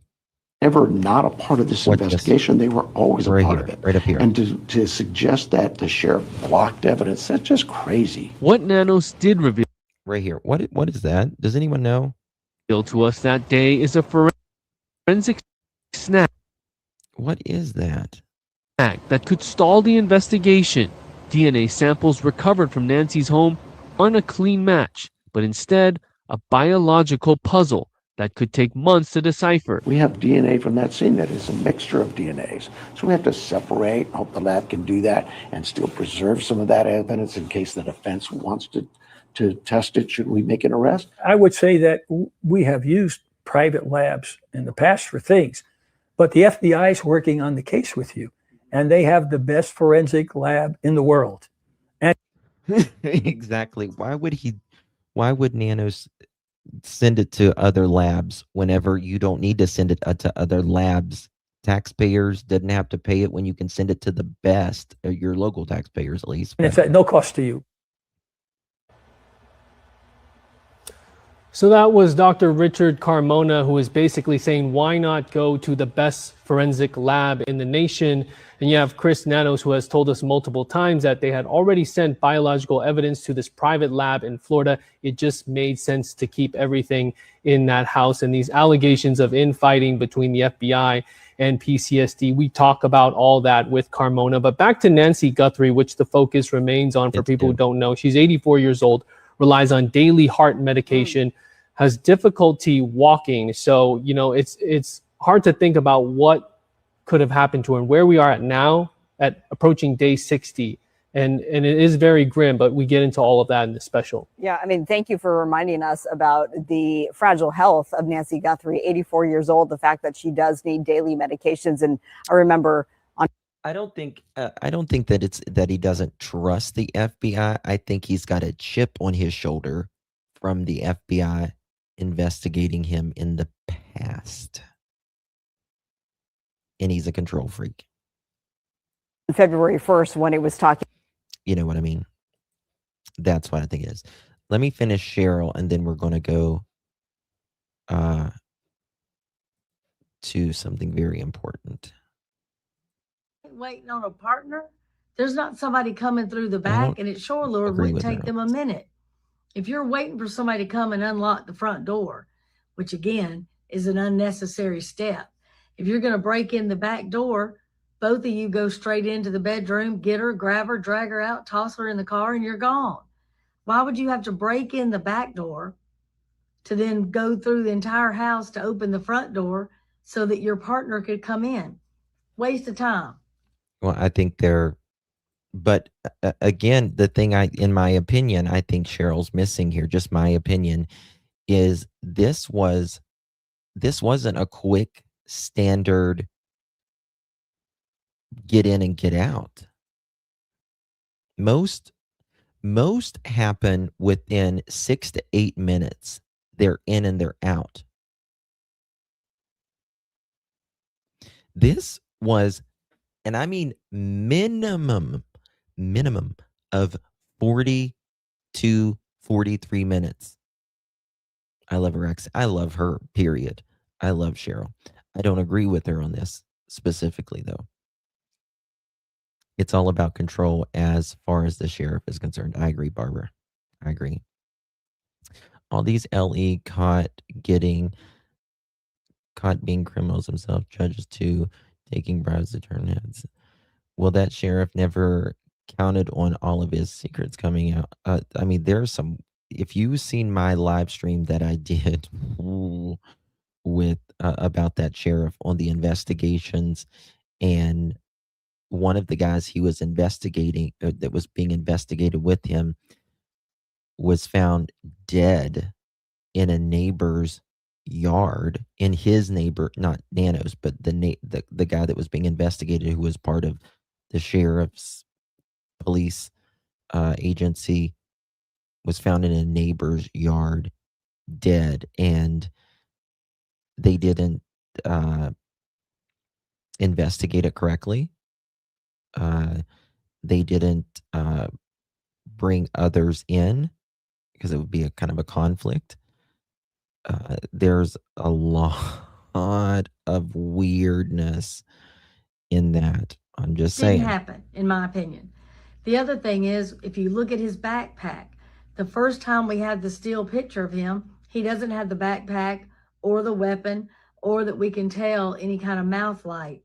Never not a part of this investigation. They were always a part of it. Right up here. And to suggest that the sheriff blocked evidence, that's just crazy. What Nanos did reveal right here. What is that? Does anyone know? To us that day is a forensic snag. What is that? That could stall the investigation. DNA samples recovered from Nancy's home aren't a clean match, but instead a biological puzzle that could take months to decipher. We have DNA from that scene that is a mixture of DNAs. So we have to separate, hope the lab can do that, and still preserve some of that evidence in case the defense wants to test it. Should we make an arrest? I would say that we have used private labs in the past for things, but the FBI is working on the case with you, and they have the best forensic lab in the world. And exactly. Why would Nanos send it to other labs whenever you don't need to send it to other labs? Taxpayers didn't have to pay it when you can send it to the best, or your local taxpayers at least. it's at no cost to you. So that was Dr. Richard Carmona, who is basically saying, why not go to the best forensic lab in the nation? And you have Chris Nanos, who has told us multiple times that they had already sent biological evidence to this private lab in Florida. It just made sense to keep everything in that house. And these allegations of infighting between the FBI and PCSD, we talk about all that with Carmona. But back to Nancy Guthrie, which the focus remains on for people who don't know. She's 84 years old, relies on daily heart medication, has difficulty walking. So, you know, it's hard to think about what could have happened to her and where we are at now at approaching day 60. And it is very grim, but we get into all of that in the special. Yeah, I mean, thank you for reminding us about the fragile health of Nancy Guthrie, 84 years old, the fact that she does need daily medications. And I remember I don't think that it's that he doesn't trust the FBI. I think he's got a chip on his shoulder from the FBI investigating him in the past. And he's a control freak. February 1st, when it was talking. You know what I mean? That's what I think it is. Let me finish Cheryl, and then we're going to go to something very important. Waiting on a partner, there's not somebody coming through the back, and it sure, Lord, would take them a minute. If you're waiting for somebody to come and unlock the front door, which again is an unnecessary step, if you're going to break in the back door, both of you go straight into the bedroom, get her, grab her, drag her out, toss her in the car, and you're gone. Why would you have to break in the back door to then go through the entire house to open the front door so that your partner could come in? Waste of time. Well, I think but again, the thing in my opinion, I think Cheryl's missing here, just my opinion, is this wasn't a quick standard get in and get out. Most happen within 6 to 8 minutes. They're in and they're out. This was, and I mean minimum of 40 to 43 minutes. I love her I love her, period. I love Cheryl. I don't agree with her on this specifically, though. It's all about control as far as the sheriff is concerned. I agree, Barbara. I agree. All these LE caught being criminals themselves, judges too, taking bribes to turn heads. Well, that sheriff never counted on all of his secrets coming out. I mean, there's some, if you've seen my live stream that I did with about that sheriff on the investigations, and one of the guys he was investigating, that was being investigated with him, was found dead in a neighbor's yard, in his neighbor, not Nanos, but the guy that was being investigated, who was part of the sheriff's police agency, was found in a neighbor's yard dead and they didn't investigate it correctly. They didn't bring others in because it would be a kind of a conflict. There's a lot of weirdness in that. I'm just Didn't saying. happen, in my opinion. The other thing is, if you look at his backpack, the first time we had the still picture of him, he doesn't have the backpack or the weapon or that we can tell any kind of mouth light.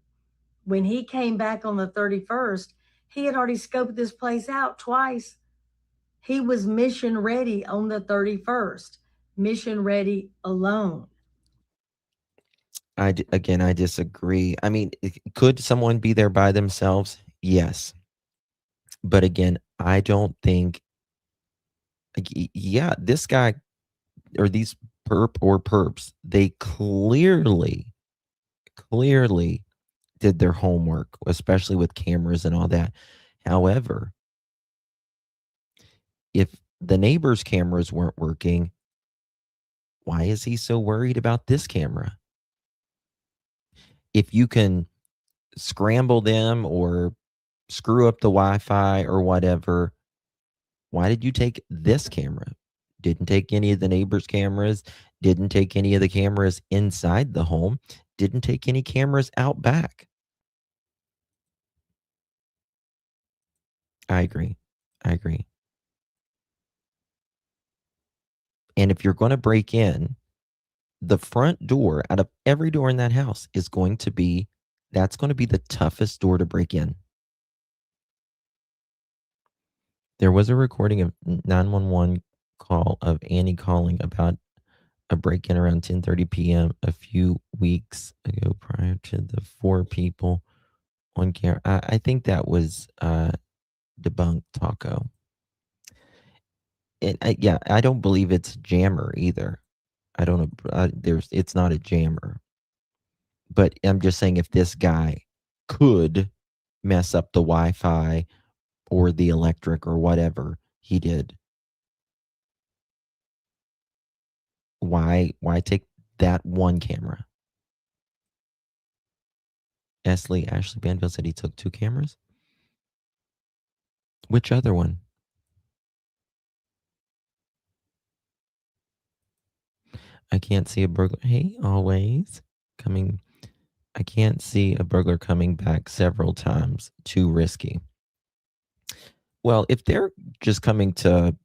When he came back on the 31st, he had already scoped this place out twice. He was mission ready on the 31st, mission ready alone. Again, I disagree. I mean, could someone be there by themselves? Yes. But again, I don't think, yeah, this guy or these perps, they clearly did their homework, especially with cameras and all that. However, if the neighbor's cameras weren't working, why is he so worried about this camera? If you can scramble them or screw up the Wi-Fi or whatever, why did you take this camera? Didn't take any of the neighbors' cameras, didn't take any of the cameras inside the home, didn't take any cameras out back. I agree. And if you're going to break in, the front door out of every door in that house is going to be, that's going to be the toughest door to break in. There was a recording of 911 call of Annie calling about a break-in around 10:30 p.m. a few weeks ago prior to the 4 people on camera. I think that was debunked, Taco. And I don't believe it's jammer either. I don't know. It's not a jammer. But I'm just saying, if this guy could mess up the Wi-Fi or the electric or whatever he did, why take that one camera? Ashley Banville said he took 2 cameras. Which other one? I can't see a burglar. Hey, always coming. I can't see a burglar coming back several times. Too risky. Well, if they're just coming to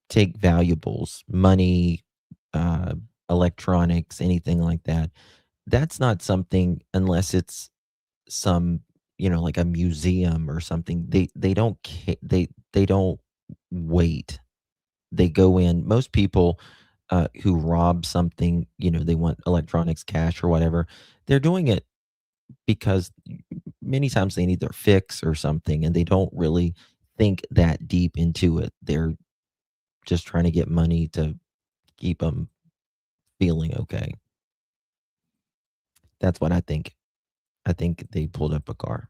take valuables, money, electronics, anything like that, that's not something, unless it's some, like a museum or something. They don't they don't wait. They go in. Most people who rob something, they want electronics, cash, or whatever. They're doing it because many times they need their fix or something, and they don't really think that deep into it. They're just trying to get money to keep them feeling okay. That's what I think. I think they pulled up a car.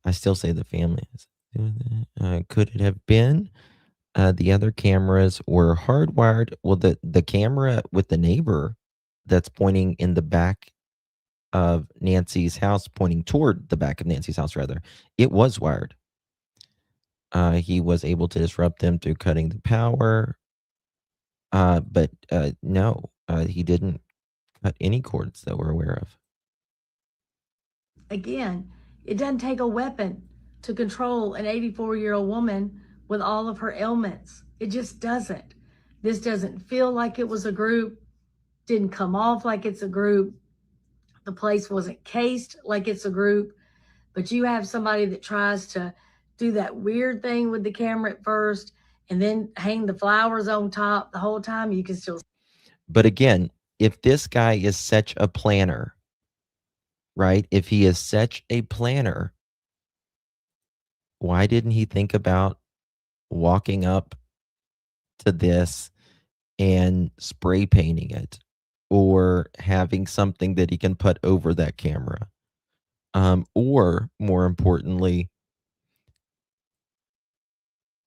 I still say the family is. Could it have been the other cameras were hardwired? Well, the camera with the neighbor that's pointing in the back of Nancy's house, pointing toward the back of Nancy's house, rather, it was wired. He was able to disrupt them through cutting the power. But no, he didn't cut any cords that we're aware of. Again, it doesn't take a weapon to control an 84-year-old woman with all of her ailments. It just doesn't. This doesn't feel like it was a group, didn't come off like it's a group. The place wasn't cased like it's a group, but you have somebody that tries to do that weird thing with the camera at first and then hang the flowers on top the whole time. You can still. But again, if this guy is such a planner, right? If he is such a planner, why didn't he think about walking up to this and spray painting it, or having something that he can put over that camera? Or more importantly,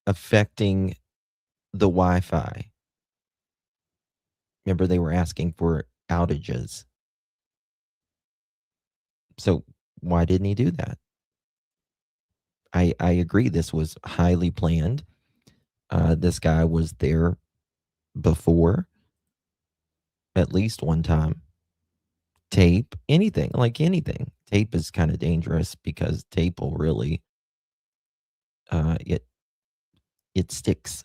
affecting the Wi-Fi. Remember, they were asking for outages. So why didn't he do that? I agree this was highly planned. This guy was there before at least one time. Tape, anything, like anything. Tape is kind of dangerous because tape will really it sticks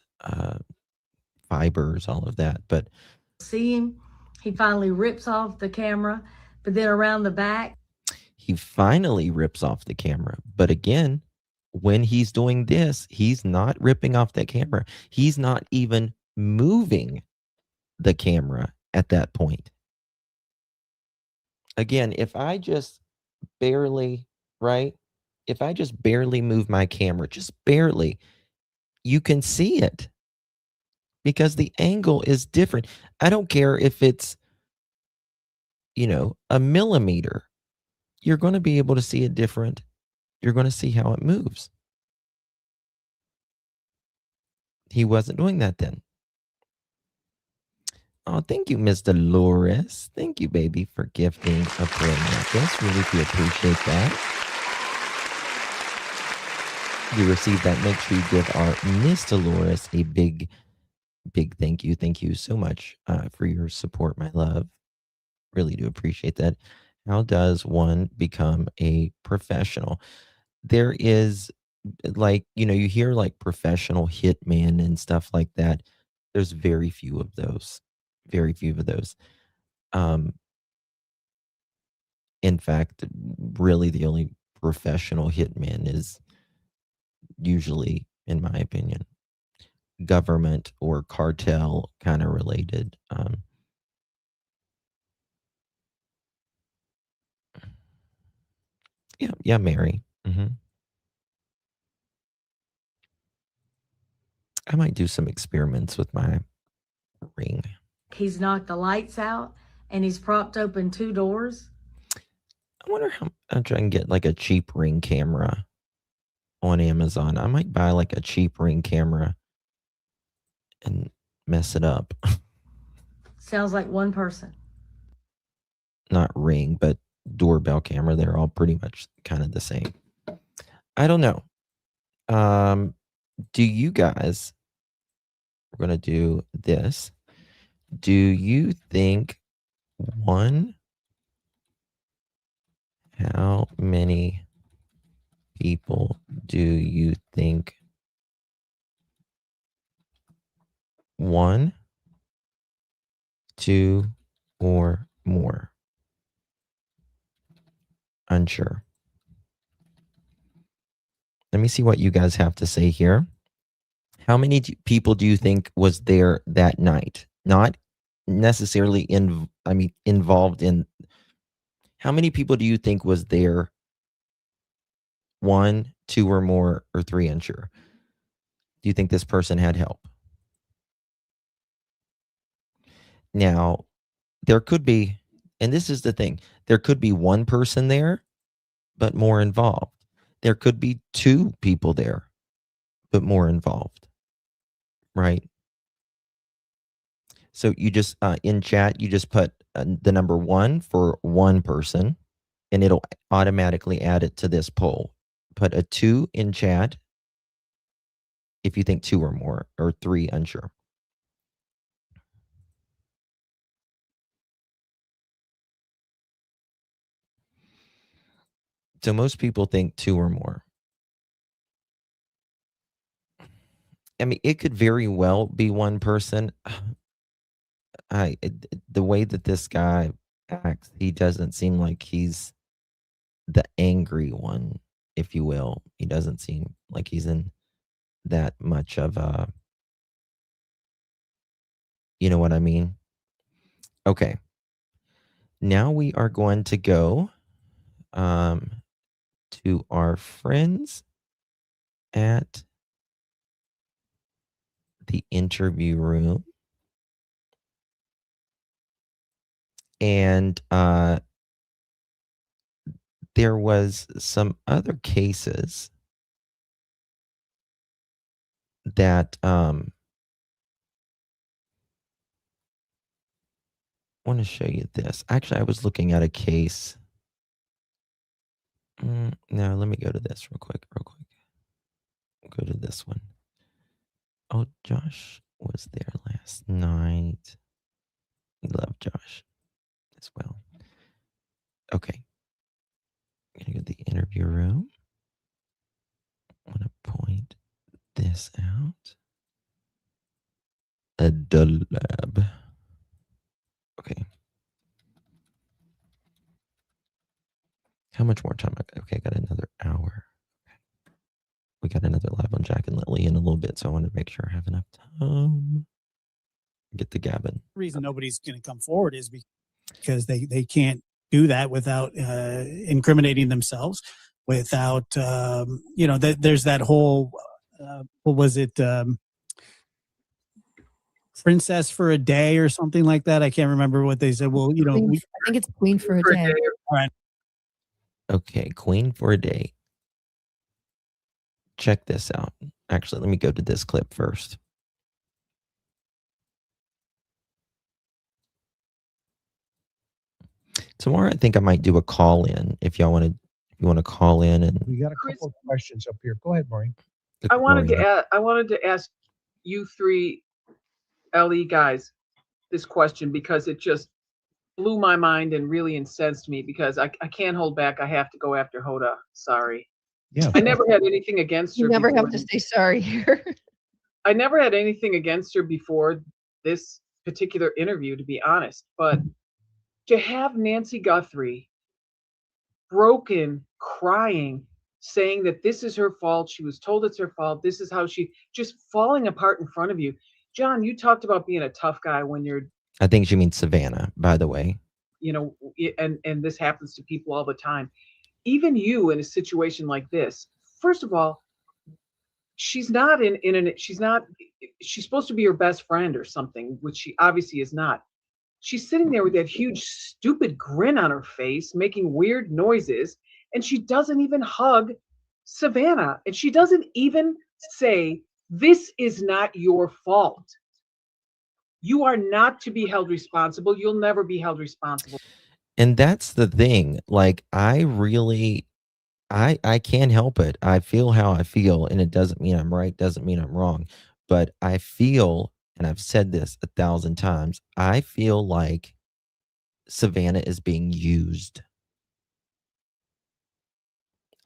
fibers, all of that. But See him, he finally rips off the camera, but then around the back, he finally rips off the camera. But again, when he's doing this, he's not ripping off that camera. He's not even moving the camera at that point. Again, if I just barely, right? If I just barely move my camera, just barely, you can see it because the angle is different. I don't care if it's, a millimeter. You're going to be able to see it different. You're going to see how it moves. He wasn't doing that then. Oh, thank you, Miss Dolores. Thank you, baby, for gifting a prayer necklace. Really do appreciate that. You received that. Make sure you give our Miss Dolores a big thank you. Thank you so much for your support, my love. Really do appreciate that. How does one become a professional? There is you hear like professional hitman and stuff like that. There's very few of those. Very few of those. In fact, really the only professional hitman is usually, in my opinion, government or cartel kind of related. Yeah, Mary. I might do some experiments with my ring. he's knocked the lights out and he's propped open 2 doors. I wonder how much I can get like a cheap ring camera on Amazon. I might buy like a cheap ring camera and mess it up. Sounds like one person. Not ring, but doorbell camera. They're all pretty much kind of the same. I don't know. Do you guys, we're going to do this. Do you think how many people do you think 1, 2, or more? Unsure. Let me see what you guys have to say here. How many people do you think was there that night? Not necessarily involved in. How many people do you think was there? 1, 2 or more, or 3 unsure? Do you think this person had help? Now, there could be, and this is the thing, there could be one person there, but more involved. There could be 2 people there, but more involved. Right? So you just, in chat, you just put the number 1 for one person, and it'll automatically add it to this poll. Put a 2 in chat if you think 2 or more, or 3 unsure. So most people think 2 or more. I mean, it could very well be one person. The way that this guy acts, he doesn't seem like he's the angry one, if you will. He doesn't seem like he's in that much of a, you know what I mean? Okay. Now we are going to go to our friends at the interview room. And there was some other cases that want to show you this. Actually, I was looking at a case. No, let me go to this real quick. Go to this one. Oh, Josh was there last night. We love Josh as well. Okay. I'm going to go to the interview room. I want to point this out. The lab. Okay. How much more time? Okay, I got another hour. Okay. We got another lab on Jack and Lily in a little bit, so I want to make sure I have enough time. Get the Gavin. The reason nobody's going to come forward is because they can't do that without incriminating themselves, without there's that whole what was it, princess for a day or something like that. I can't remember what they said. Well, I think it's queen for a day. All right. Okay, queen for a day. Check this out. Actually, let me go to this clip first. Tomorrow, I think I might do a call in if y'all want to call in. And we got a couple of questions up here. Go ahead, Maureen. I wanted to ask you three LE guys this question because it just blew my mind and really incensed me because I can't hold back. I have to go after Hoda. Sorry. Yeah. I never had anything against her. You never have to say sorry here. I never had anything against her before this particular interview, to be honest. But to have Nancy Guthrie broken, crying, saying that this is her fault, she was told it's her fault, this is how she just falling apart in front of you. John, you talked about being a tough guy when you're, I think she means Savannah, by the way. And this happens to people all the time. Even you in a situation like this, first of all, she's not she's supposed to be your best friend or something, which she obviously is not. She's sitting there with that huge stupid grin on her face, making weird noises, and she doesn't even hug Savannah, and she doesn't even say, this is not your fault. You are not to be held responsible. You'll never be held responsible. And that's the thing. Like, I can't help it. I feel how I feel, and it doesn't mean I'm right, doesn't mean I'm wrong. But I feel, and I've said this 1,000 times, I feel like Savannah is being used.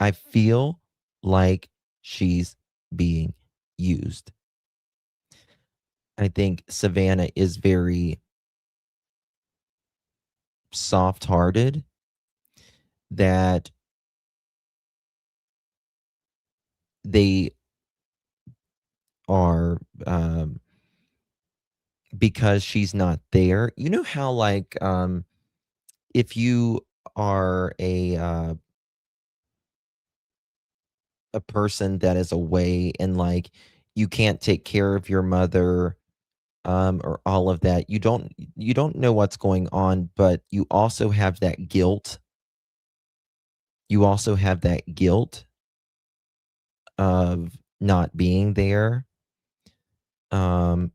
I feel like she's being used. I think Savannah is very soft-hearted, that they are, because she's not there. You know how, like, if you are a person that is away and, like, you can't take care of your mother, or all of that, you don't know what's going on, but you also have that guilt. You also have that guilt of not being there, and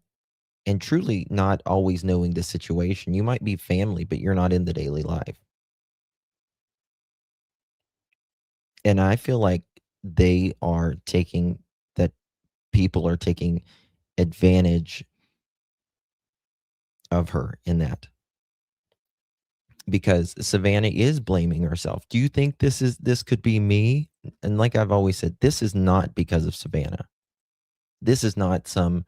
truly not always knowing the situation. You might be family, but you're not in the daily life. And I feel like people are taking advantage of her in that. Because Savannah is blaming herself. Do you think this could be me? And like I've always said, this is not because of Savannah. This is not some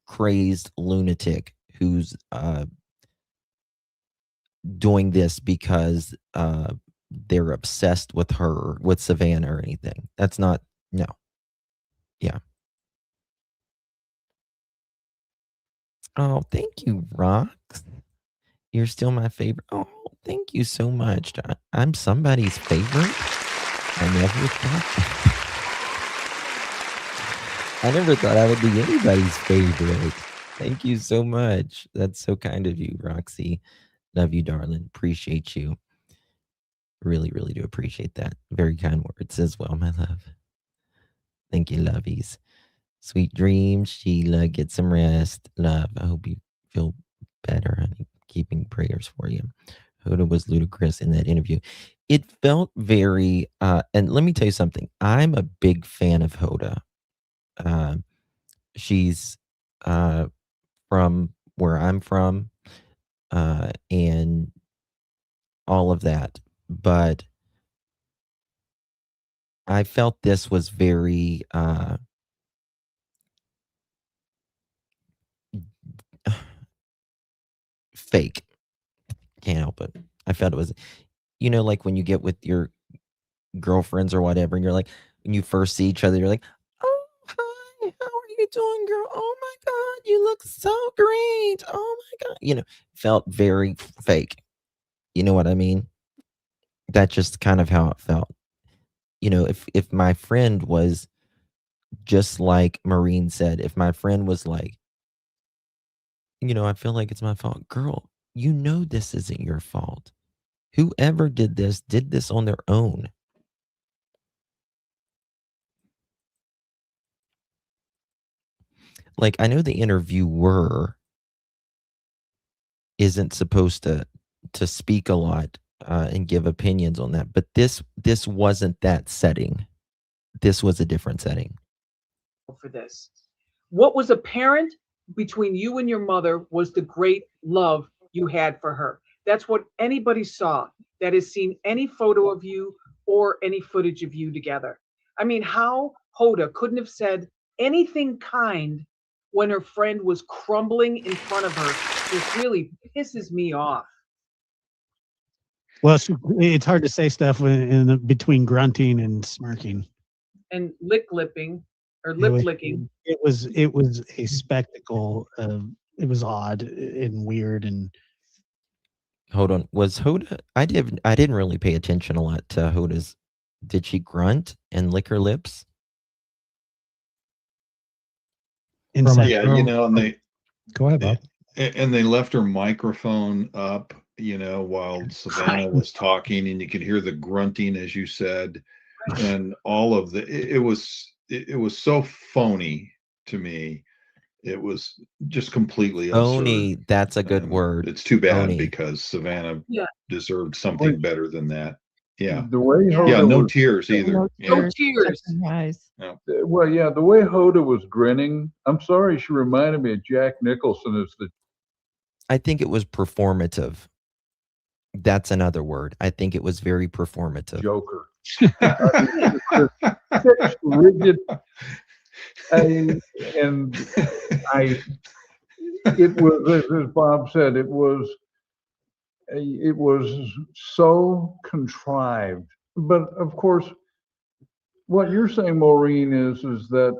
crazed lunatic who's doing this because they're obsessed with her, with Savannah or anything. That's not, no. Yeah. Oh, thank you, Rox. You're still my favorite. Oh, thank you so much. I'm somebody's favorite. I never thought I would be anybody's favorite. Thank you so much. That's so kind of you, Roxy. Love you, darling. Appreciate you. Really, really do appreciate that. Very kind words as well, my love. Thank you, lovies. Sweet dreams, Sheila. Get some rest. Love. I hope you feel better, honey. keeping prayers for you. Hoda was ludicrous in that interview. It felt very, and let me tell you something. I'm a big fan of Hoda. She's from where I'm from, and all of that. But I felt this was very fake. Can't help it. I felt it was, like when you get with your girlfriends or whatever, and you're like, when you first see each other, you're like, oh, hi, how are you doing, girl? Oh my God, you look so great. Oh my God. Felt very fake. You know what I mean? That's just kind of how it felt. If my friend was just like Maureen said, if my friend was like, I feel like it's my fault. Girl, this isn't your fault. Whoever did this on their own. Like, I know the interviewer isn't supposed to speak a lot and give opinions on that, but this wasn't that setting. This was a different setting. For this, what was apparent between you and your mother was the great love you had for her. That's what anybody saw that has seen any photo of you or any footage of you together. I mean, how Hoda couldn't have said anything kind when her friend was crumbling in front of her just really pisses me off. Well, it's hard to say stuff between grunting and smirking. And lipping or lip licking. It was a spectacle. It was odd and weird. And hold on, was Hoda? I didn't really pay attention a lot to Hoda's. Did she grunt and lick her lips? Yeah, and they go ahead, Bob. And they left her microphone up, while Savannah was talking, and you could hear the grunting, as you said, and all of it was so phony to me. It was just completely phony. absurd. That's a good word. It's too bad phony. because Savannah deserved something better than that. Yeah. The way Hoda no was, tears either. No Yeah. tears. No. Well, yeah, the way Hoda was grinning, I'm sorry, she reminded me of Jack Nicholson as the. I think it was performative. That's another word. I think it was very performative. Joker. Fixed, rigid. It was, as Bob said, it was so contrived. But of course, what you're saying, Maureen, is that,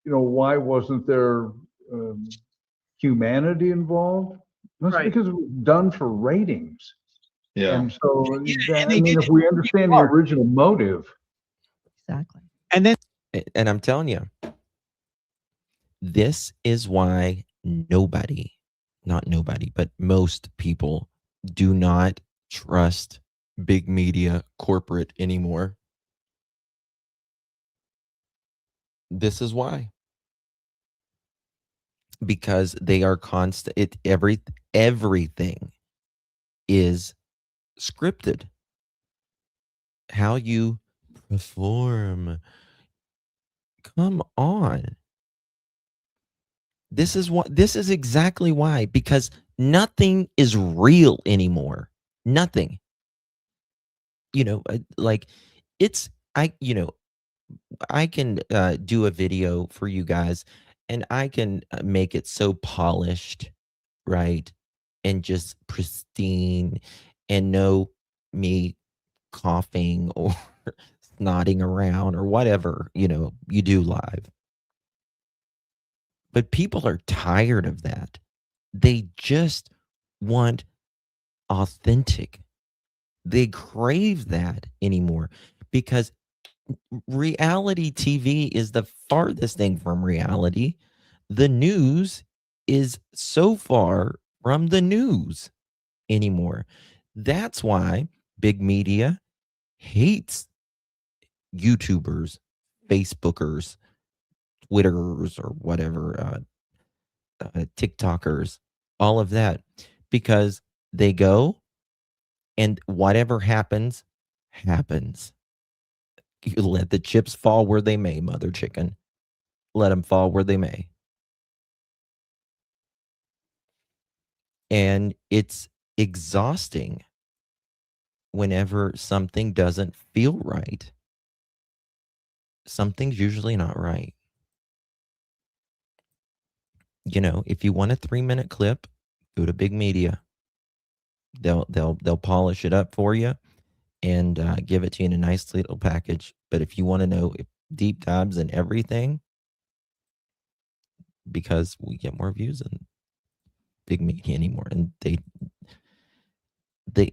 why wasn't there humanity involved? That's because it was done for ratings. Yeah. And so, if we understand the original motive. Exactly. And I'm telling you, this is why not nobody, but most people do not trust big media corporate anymore. This is why. Because they are constant. Everything is scripted. How you perform. Come on. This is exactly why, because nothing is real anymore. Nothing. Like I can do a video for you guys and I can make it so polished, right? And just pristine and no me coughing or snotting around or whatever, you do live. But people are tired of that. They just want authentic. They crave that anymore because reality TV is the farthest thing from reality. The news is so far from the news anymore. That's why big media hates YouTubers, Facebookers, Twitterers, or whatever, TikTokers, all of that, because they go, and whatever happens, happens. You let the chips fall where they may, mother chicken. Let them fall where they may. And it's exhausting whenever something doesn't feel right. Something's usually not right. You know, if you want a 3-minute clip, go to big media. They'll polish it up for you and give it to you in a nice little package. But if you want to know deep dives and everything, because we get more views than big media anymore, and they,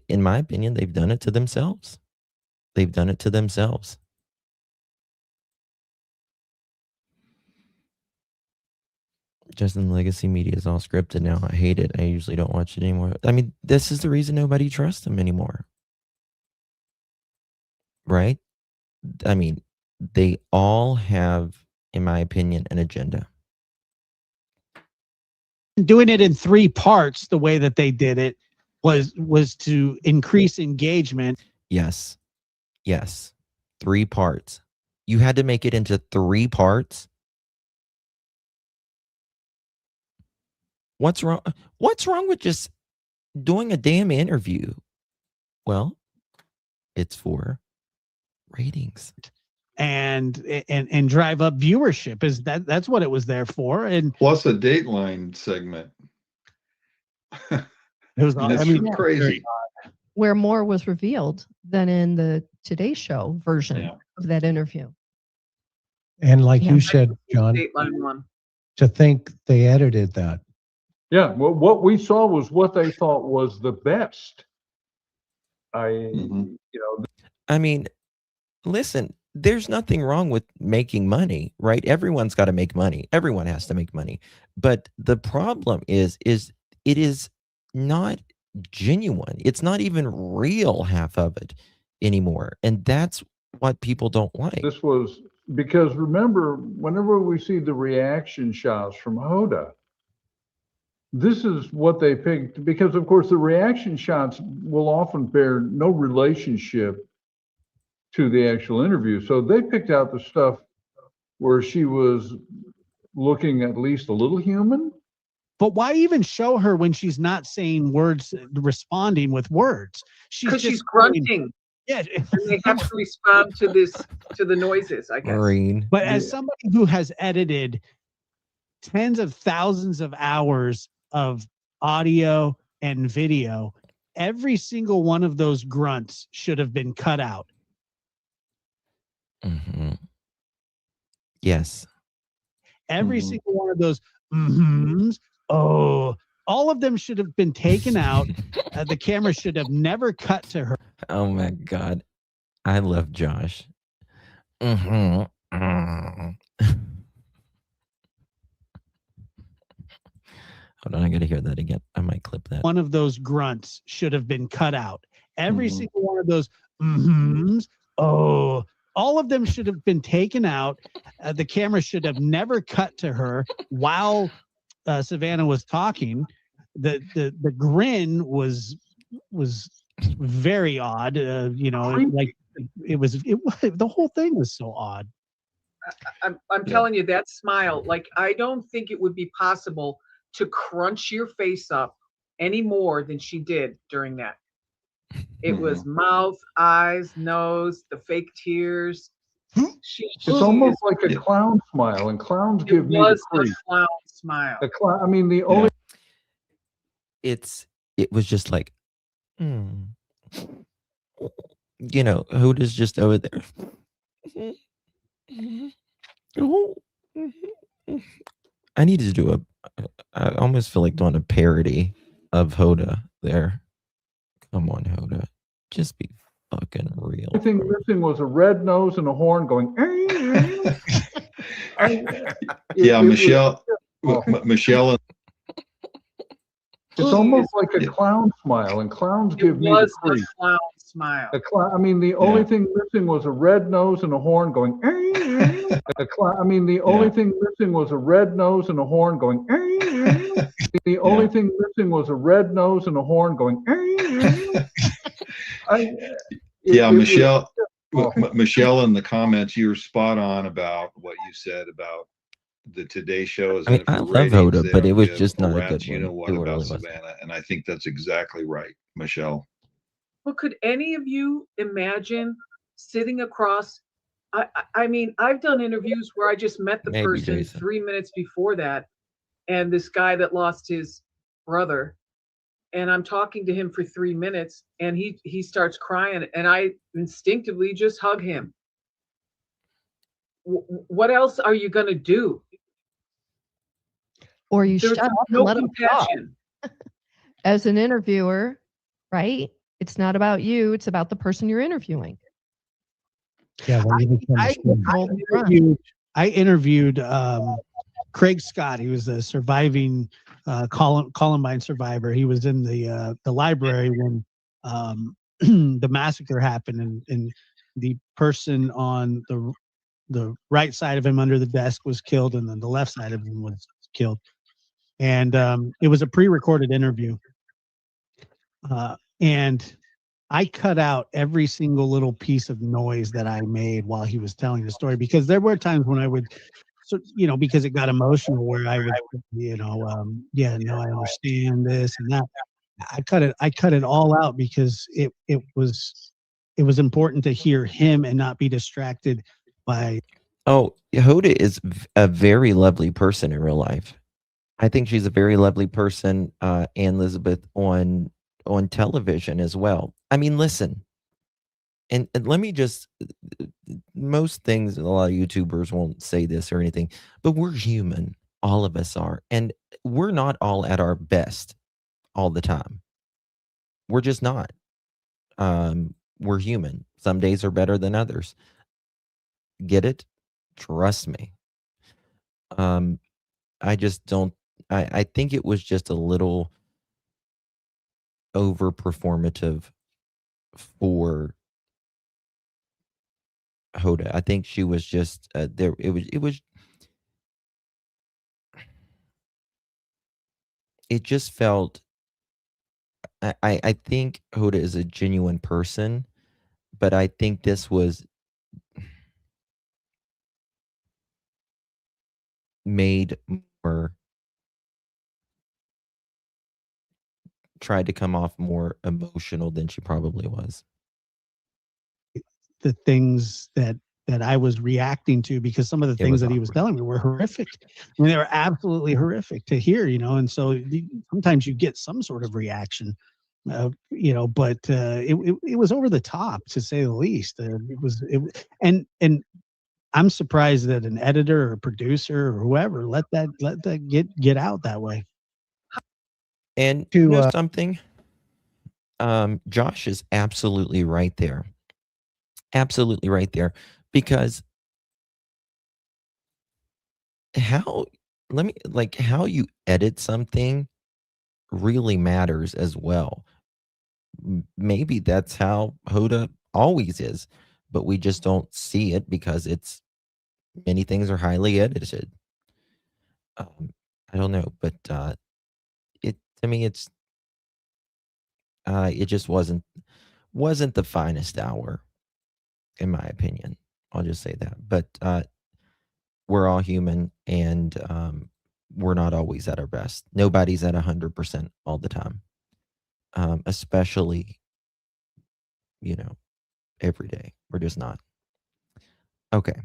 in my opinion, they've done it to themselves. They've done it to themselves. Just in legacy media is all scripted now. I hate it. I usually don't watch it anymore. I mean, this is the reason nobody trusts them anymore. Right? I mean, they all have, in my opinion, an agenda. Doing it in 3 parts, the way that they did it was to increase engagement. Yes. 3 parts. You had to make it into 3 parts. What's wrong? What's wrong with just doing a damn interview? Well, it's for ratings and drive up viewership. That's what it was there for. And plus a Dateline segment. It was, I mean, crazy. Where more was revealed than in the Today Show version of that interview. And like you said, John, Dateline one. to think they edited that. Yeah, well, what we saw was what they thought was the best. You know, I mean, listen, there's nothing wrong with making money, right? Everyone's got to make money. Everyone has to make money. But the problem is it is not genuine. It's not even real, half of it anymore. And that's what people don't like. this was because remember, whenever we see the reaction shots from Hoda, this is what they picked because, of course, the reaction shots will often bear no relationship to the actual interview. So they picked out the stuff where she was looking at least a little human. But why even show her when she's not saying words, responding with words? Because she's grunting. Yeah, and they have to respond to the noises, I guess. Maureen. But as somebody who has edited tens of thousands of hours of audio and video, every single one of those grunts should have been cut out. Mm-hmm. Yes. Every single one of those all of them should have been taken out. The camera should have never cut to her. Oh my God. I love Josh. Hold on, I gotta hear that again. I might clip that. One of those grunts should have been cut out. Every single one of those all of them should have been taken out. The camera should have never cut to her while Savannah was talking. The grin was very odd. Like the whole thing was so odd. I'm telling you, that smile, like, I don't think it would be possible to crunch your face up any more than she did during that. It was mouth, eyes, nose, the fake tears. It's almost like a clown smile, and clowns give me the creep. A clown smile. I mean, the only It was just like, you know, Hoda's just over there. I need to do I almost feel like doing a parody of Hoda there. Come on, Hoda. Just be fucking real. only thing missing was a red nose and a horn going. Yeah, Michelle. Michelle. It's almost like a clown smile, and clowns give me the was a creep. clown smile. I mean, the only thing missing was a red nose and a horn going. I mean, the only thing missing was a red nose and a horn going. The only thing missing was a red nose and a horn going. Michelle. Michelle, in the comments, you're spot on about what you said about the Today Show. Is I mean, I love Hoda, but it was just not a good you one. know what It about really wasn't. Savannah, and I think that's exactly right, Michelle. Well, could any of you imagine sitting across? I mean, I've done interviews where I just met the Maybe, person Jason. 3 minutes before that, and this guy that lost his brother, and I'm talking to him for 3 minutes, and he starts crying, and I instinctively just hug him. What else are you gonna do? Or you There's shut up and no let them talk. compassion. As an interviewer, right? It's not about you, it's about the person you're interviewing. Yeah, when you become a student. I interviewed Craig Scott. He was a surviving Columbine survivor. He was in the library when the massacre happened, and the person on the right side of him under the desk was killed, and then the left side of him was killed. And it was a pre-recorded interview. And I cut out every single little piece of noise that I made while he was telling the story, because there were times when I would, because it got emotional, where I would, I understand this and that. I cut it all out because it was important to hear him and not be distracted by. Oh, Hoda is a very lovely person in real life. I think she's a very lovely person, and Elizabeth on television as well. I mean, listen, and let me just, most things, a lot of YouTubers won't say this or anything, but we're human. All of us are. And we're not all at our best all the time. We're just not. We're human. Some days are better than others. Get it? Trust me. I just don't, I think it was just a little over performative for Hoda. I think she was just there. It just felt. I think Hoda is a genuine person, but I think this was made more, tried to come off more emotional than she probably was. The things that I was reacting to, because some of the things that he was telling me were horrific. I mean, they were absolutely horrific to hear, and so sometimes you get some sort of reaction, but it was over the top, to say the least. And I'm surprised that an editor or a producer or whoever let that get out that way. And you know something? Josh is absolutely right there. Absolutely right there. Because how you edit something really matters as well. Maybe that's how Hoda always is, but we just don't see it because many things are highly edited. I don't know, but to me, it just wasn't the finest hour, in my opinion. I'll just say that. But we're all human, and we're not always at our best. Nobody's at 100% all the time, especially, every day. We're just not. Okay.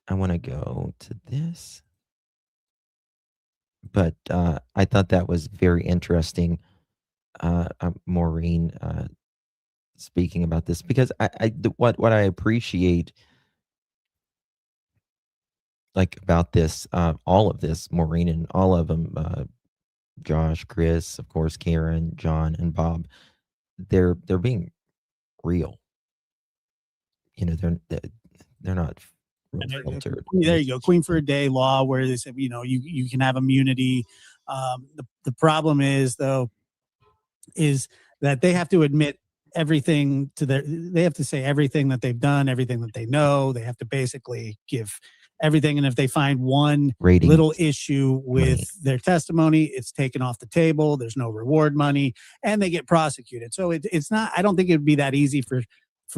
I want to go to this. But I thought that was very interesting, Maureen, speaking about this, because what I appreciate, like, about this, all of this, Maureen and all of them, Josh, Chris, of course, Karen, John, and Bob, they're being real. They're not filtered. There you go, Queen for a Day law, where they said, you can have immunity The problem is, though, is that they have to admit everything to they have to say everything that they've done, everything that they know. They have to basically give everything. And if they find one Ratings. little issue with Right. their testimony, it's taken off the table. There's no reward money, and they get prosecuted. So it's not, I don't think it'd be that easy for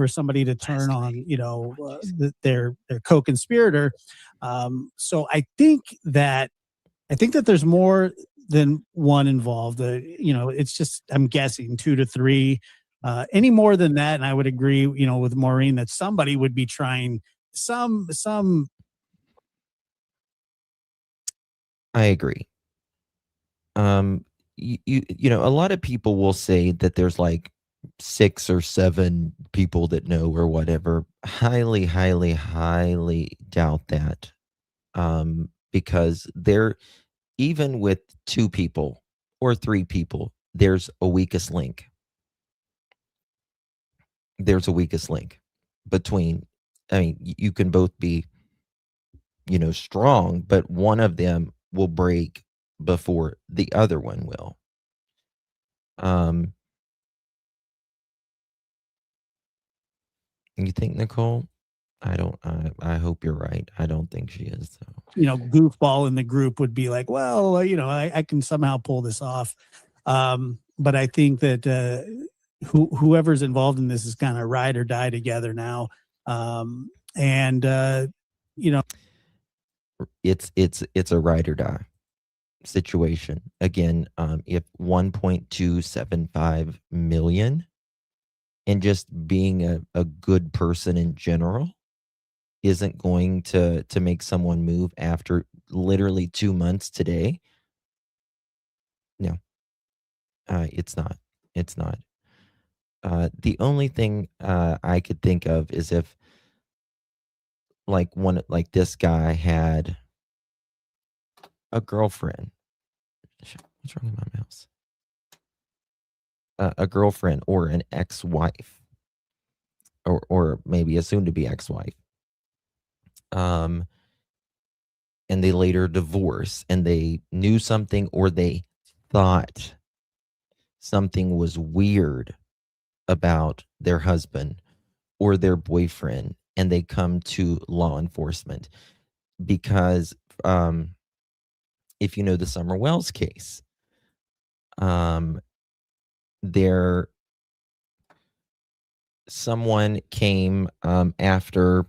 somebody to turn on, their co-conspirator. So I think that there's more than one involved. It's just, I'm guessing 2 to 3. Any more than that, and I would agree, with Maureen, that somebody would be trying some. I agree. A lot of people will say that there's like 6 or 7 people that know or whatever. Highly, highly, highly doubt that. Because even with 2 people or 3 people, there's a weakest link. There's a weakest link between, you can both be, strong, but one of them will break before the other one will. You think, Nicole? I hope you're right. I don't think she is, though. Goofball in the group would be like, well, I can somehow pull this off. But I think that whoever's involved in this is kind of ride or die together now. It's a ride or die situation. Again, if 1.275 million and just being a good person in general isn't going to make someone move after literally 2 months today, no, it's not. It's not. The only thing I could think of is if like this guy had a girlfriend. What's wrong with my mouse? A girlfriend or an ex-wife, or maybe a soon-to-be ex-wife. And they later divorce, and they knew something, or they thought something was weird about their husband or their boyfriend, and they come to law enforcement. Because if you know the Summer Wells case, someone came after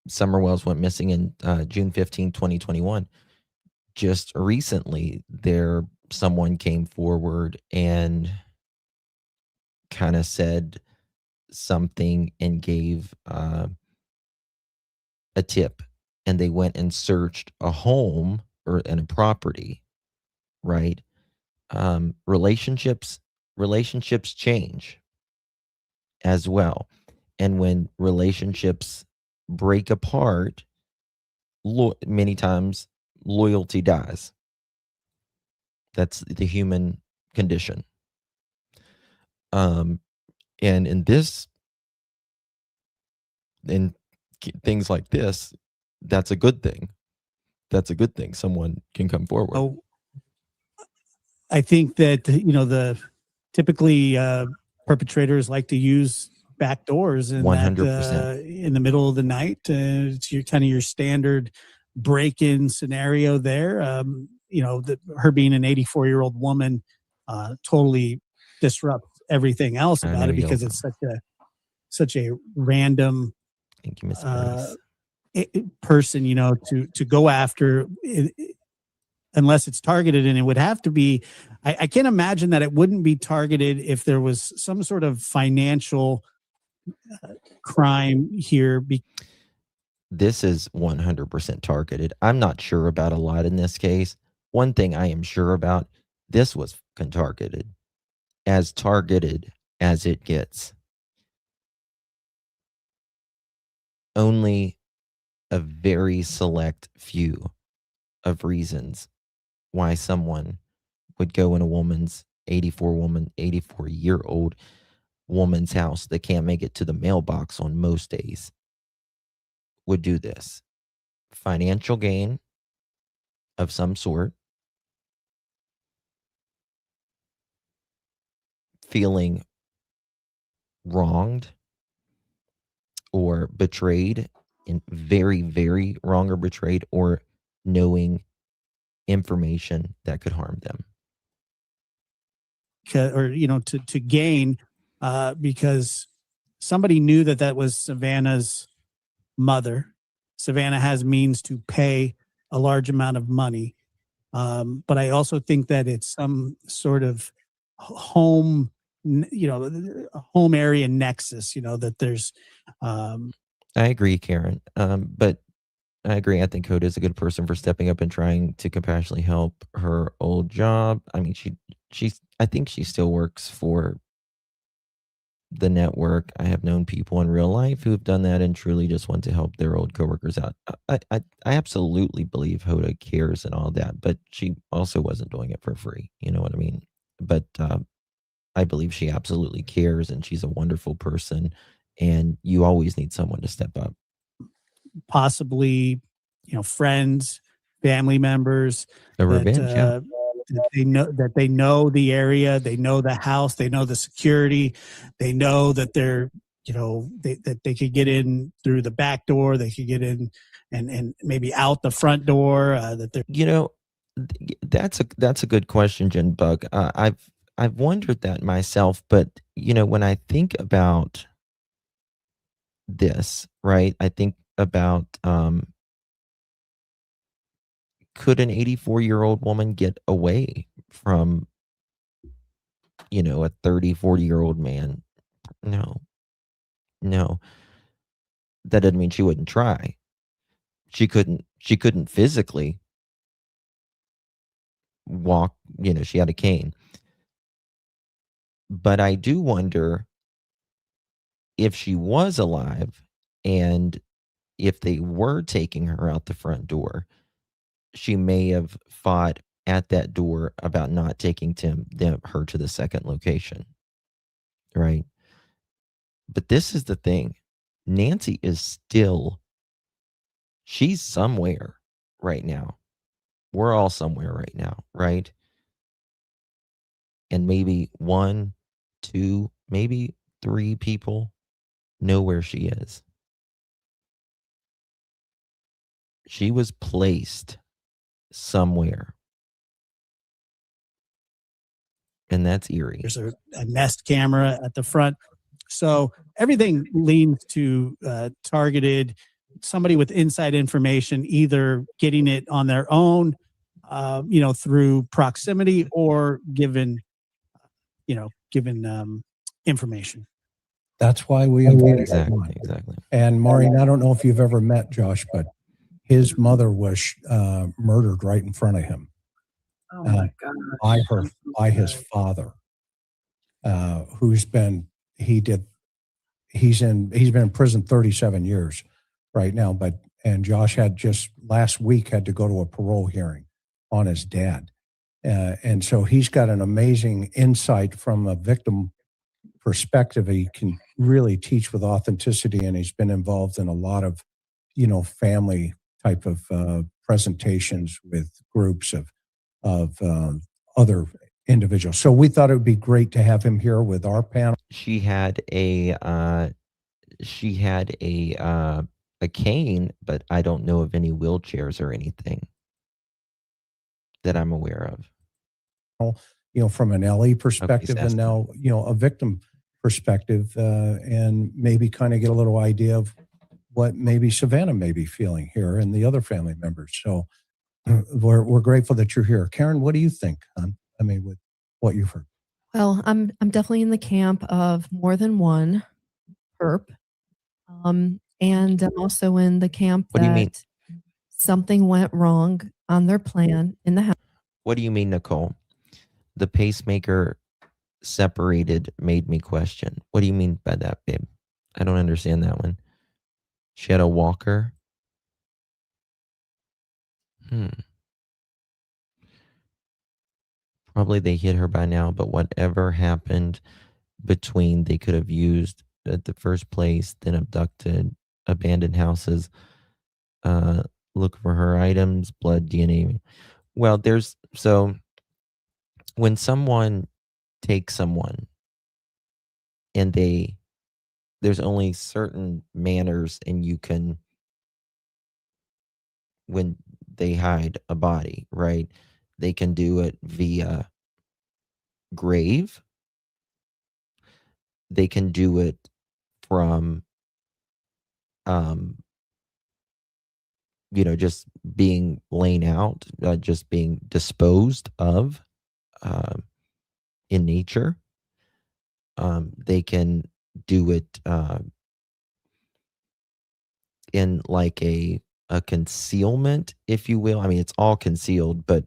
Summer Wells went missing in June 15, 2021. Just recently, someone came forward and kind of said something and gave a tip, and they went and searched a home and a property, right? Relationships change as well. And when relationships break apart, many times loyalty dies. That's the human condition. And in things like this, that's a good thing. That's a good thing. Someone can come forward. Oh, I think that typically perpetrators like to use back doors, and 100%. In the middle of the night. It's your standard break-in scenario there. Her being an 84-year-old woman totally disrupts everything else about it, because it's such a random Thank you, Miss Grace. person, to go after, unless it's targeted. And it would have to be, I can't imagine that it wouldn't be targeted if there was some sort of financial crime here. This is 100% targeted. I'm not sure about a lot in this case. One thing I am sure about, this was targeted as it gets. Only a very select few of reasons why someone would go in a 84-year-old woman's house that can't make it to the mailbox on most days would do this. Financial gain, of some sort, feeling wronged or betrayed, and very, very wrong or betrayed, or knowing information that could harm them. Or to gain, because somebody knew that was Savannah's mother. Savannah has means to pay a large amount of money, but I also think that it's some sort of home, home area nexus. That there's. I agree, Karen. But I agree. I think Hoda is a good person for stepping up and trying to compassionately help her old job. I mean, I think she still works for the network. I have known people in real life who have done that and truly just want to help their old coworkers out. I absolutely believe Hoda cares and all that, but she also wasn't doing it for free. You know what I mean? But I believe she absolutely cares, and she's a wonderful person, and you always need someone to step up. Possibly, friends, family members, A revenge, yeah. that they know the area, they know the house, they know the security, they know that they're, that they could get in through the back door, they could get in and maybe out the front door. That they're, that's a good question, Jen Bug. I've wondered that myself, but when I think about this, right? I think about could an 84-year-old woman get away from a 30, 40-year-old man? No. That doesn't mean she wouldn't try. She couldn't physically walk, she had a cane. But I do wonder if she was alive and if they were taking her out the front door, she may have fought at that door about not taking her to the second location. Right? But this is the thing. Nancy is she's somewhere right now. We're all somewhere right now, right? And maybe 1, 2, maybe 3 people know where she is. She was placed somewhere. And that's eerie. There's a Nest camera at the front. So everything leans to targeted, somebody with inside information, either getting it on their own, through proximity, or given information. That's why we invited him on. Exactly. And Maureen, I don't know if you've ever met Josh, but his mother was murdered right in front of him. Oh my God. By his father, who's been he's been in prison 37 years right now. And Josh had just last week had to go to a parole hearing on his dad, and so he's got an amazing insight from a victim perspective. He can really teach with authenticity, and he's been involved in a lot of family type of presentations with groups of other individuals. So we thought it would be great to have him here with our panel. She had a cane, but I don't know of any wheelchairs or anything that I'm aware of. From an LE perspective, and now a victim perspective, and maybe kind of get a little idea of what maybe Savannah may be feeling here and the other family members. So we're grateful that you're here. Karen, what do you think, hon? I mean, with what you've heard. Well, I'm definitely in the camp of more than one perp. And I'm also in the camp What do you mean? something went wrong on their plan in the house. What do you mean, Nicole? The pacemaker separated made me question. What do you mean by that, babe? I don't understand that one. She had a walker. Probably they hit her by now, but whatever happened between they could have used at the first place, then abducted, abandoned houses, look for her items, blood, DNA. Well, so when someone takes someone and there's only certain manners and when they hide a body, right? They can do it via grave. They can do it from, just being laid out, just being disposed of in nature. They can do it in like a concealment, if you will. I mean, it's all concealed, but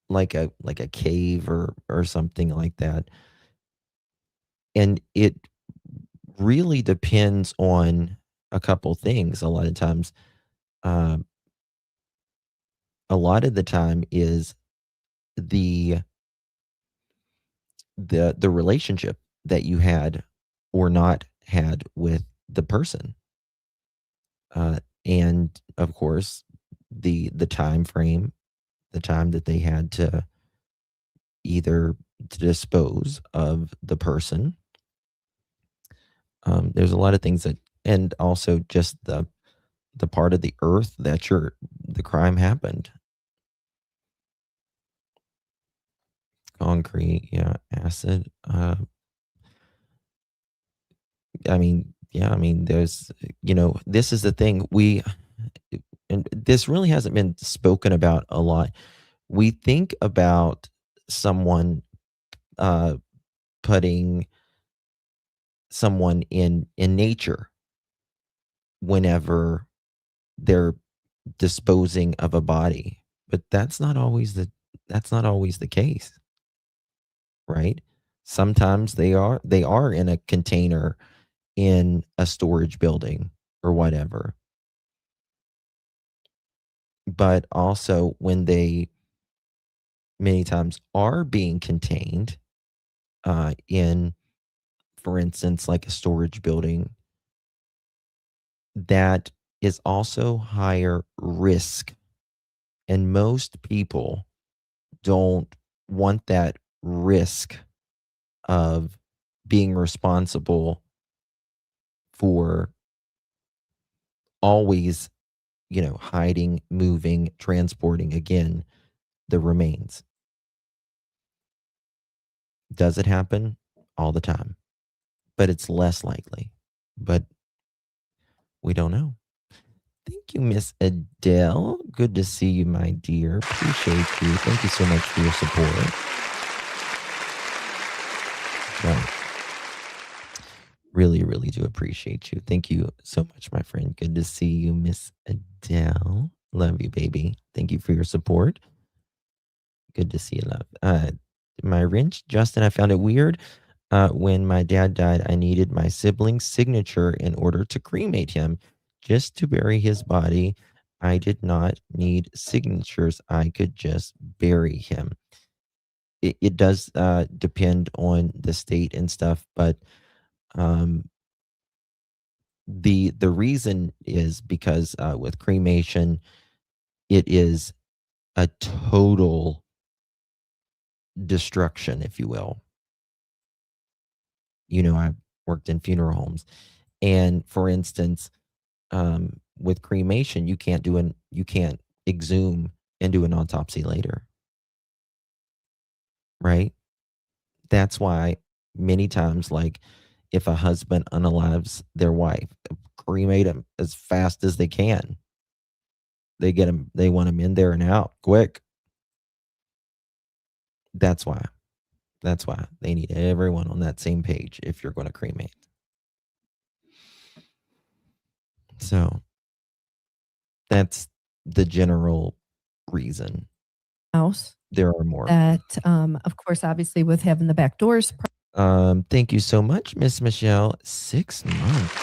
like a cave or something like that. And it really depends on a couple things. A lot of times, a lot of the time is the relationship that you had or not had with the person, and of course the time frame, the time that they had to either to dispose of the person. There's a lot of things and also just the part of the earth that the crime happened. Concrete, yeah, acid. I mean, yeah, I mean, there's, this is the thing and this really hasn't been spoken about a lot. We think about someone putting someone in nature whenever they're disposing of a body, but that's not always the case, right? Sometimes they are in a container in a storage building or whatever. But also when they many times are being contained in, for instance, like a storage building, that is also higher risk. And most people don't want that risk of being responsible for always, hiding, moving, transporting again the remains. Does it happen? All the time. But it's less likely. But we don't know. Thank you, Miss Adele. Good to see you, my dear. Appreciate you. Thank you so much for your support. Well, really, really do appreciate you. Thank you so much, my friend. Good to see you, Miss Adele. Love you, baby. Thank you for your support. Good to see you, love. My wrench, Justin, I found it weird. When my dad died, I needed my sibling's signature in order to cremate him. Just to bury his body, I did not need signatures. I could just bury him. It does depend on the state and stuff, but the reason is because with cremation, it is a total destruction, if you will. I've worked in funeral homes, and for instance, with cremation, you can't exhume and do an autopsy later, right? That's why many times, like if a husband unalives their wife, cremate them as fast as they can. They want them in there and out quick. That's why they need everyone on that same page if you're going to cremate. So that's the general reason. House. There are more. That, of course, obviously with having the back doors. Thank you so much, Miss Michelle. 6 months.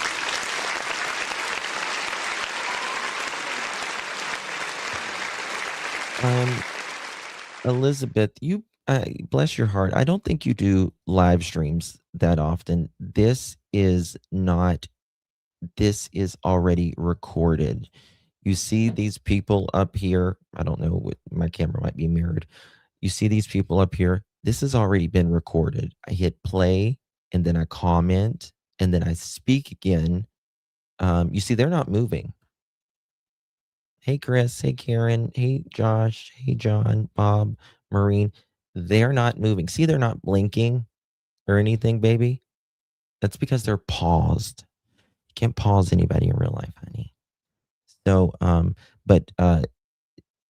Elizabeth, you bless your heart. I don't think you do live streams that often. This is already recorded. You see these people up here. I don't know what my camera might be mirrored. You see these people up here. This has already been recorded. I hit play and then I comment and then I speak again. You see, they're not moving. Hey, Chris. Hey, Karen. Hey, Josh. Hey, John, Bob, Maureen. They're not moving. See, they're not blinking or anything, baby. That's because they're paused. You can't pause anybody in real life, honey. So, but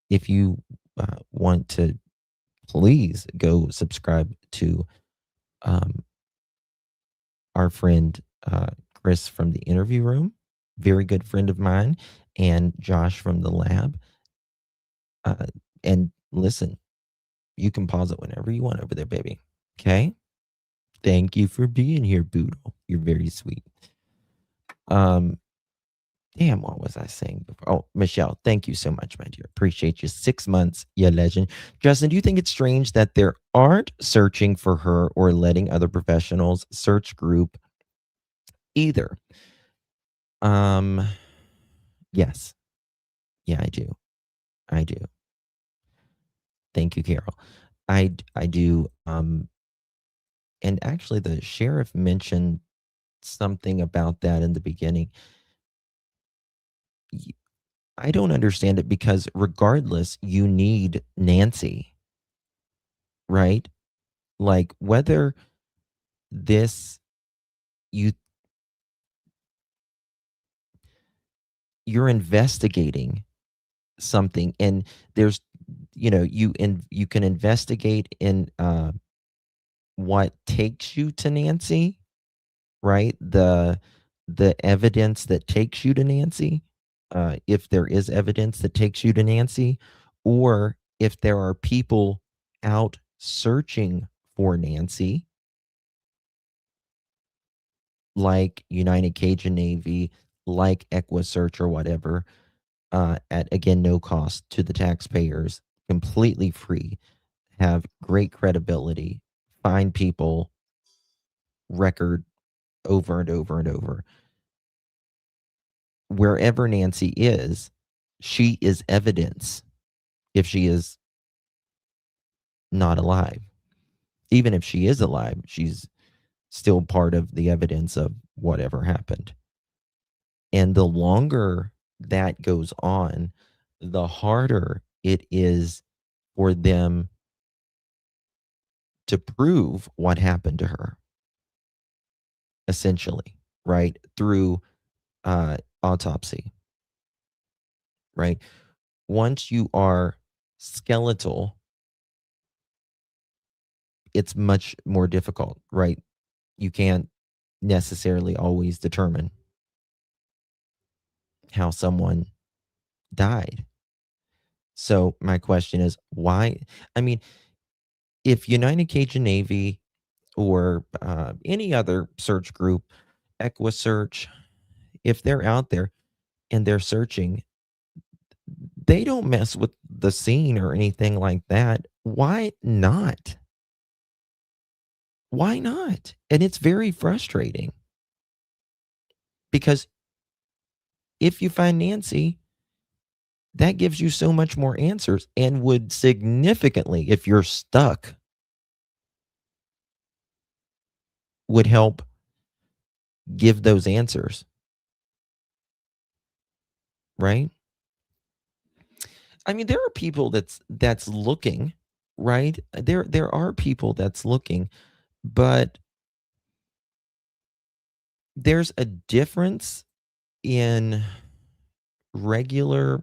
if you want to, please go subscribe to our friend Chris from the interview room, very good friend of mine, and Josh from the lab. And listen, you can pause it whenever you want over there, baby. Okay? Thank you for being here, Boodle. You're very sweet. Damn, what was I saying before? Oh, Michelle, thank you so much, my dear. Appreciate you. 6 months, you legend. Justin, do you think it's strange that there aren't searching for her or letting other professionals search group either? Yes. Yeah, I do. I do. Thank you, Carol. I do. And actually, the sheriff mentioned something about that in the beginning. I don't understand it because regardless, you need Nancy, right? Like whether this you're investigating something and there's you can investigate in what takes you to Nancy, right? The evidence that takes you to Nancy, if there is evidence that takes you to Nancy, or if there are people out searching for Nancy, like United Cajun Navy, like EquiSearch or whatever, at again no cost to the taxpayers, completely free, have great credibility, find people, record over and over and over. Wherever Nancy is, she is evidence if she is not alive. Even if she is alive, she's still part of the evidence of whatever happened. And the longer that goes on, the harder it is for them to prove what happened to her, essentially, right? Through autopsy, right? Once you are skeletal, it's much more difficult, right? You can't necessarily always determine how someone died. So my question is, why? I mean, if United Cajun Navy or any other search group, EquiSearch, if they're out there and they're searching, they don't mess with the scene or anything like that. Why not? Why not? And it's very frustrating because if you find Nancy, that gives you so much more answers and would significantly, if you're stuck, would help give those answers. Right? I mean, there are people that's looking, right? There are people that's looking, but there's a difference in regular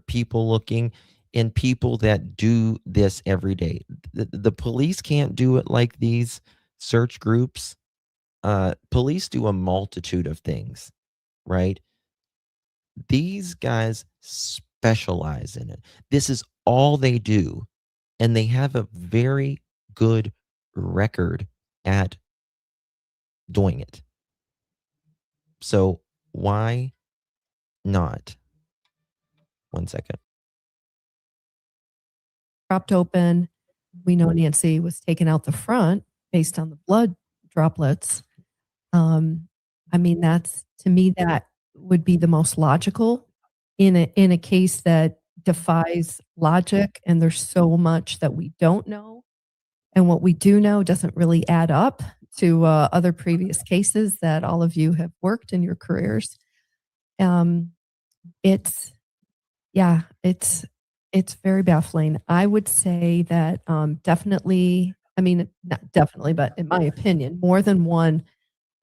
people looking and people that do this every day. The police can't do it like these search groups. Police do a multitude of things, right? These guys specialize in it. This is all they do, and they have a very good record at doing it. So why not? 1 second. Dropped open. We know Nancy was taken out the front based on the blood droplets. I mean, to me, that would be the most logical in a case that defies logic, and there's so much that we don't know, and what we do know doesn't really add up to other previous cases that all of you have worked in your careers. It's very baffling. I would say that definitely, I mean, not definitely, but in my opinion, more than one.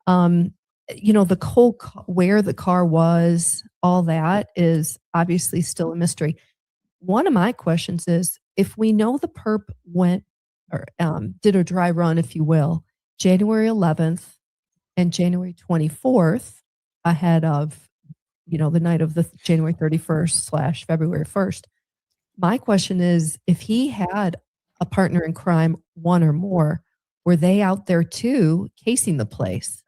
The whole where the car was, all that is obviously still a mystery. One of my questions is, if we know the perp went or did a dry run, if you will, January 11th and January 24th, ahead of, the night of the January 31st / February 1st. My question is, if he had a partner in crime, one or more, were they out there too, casing the place?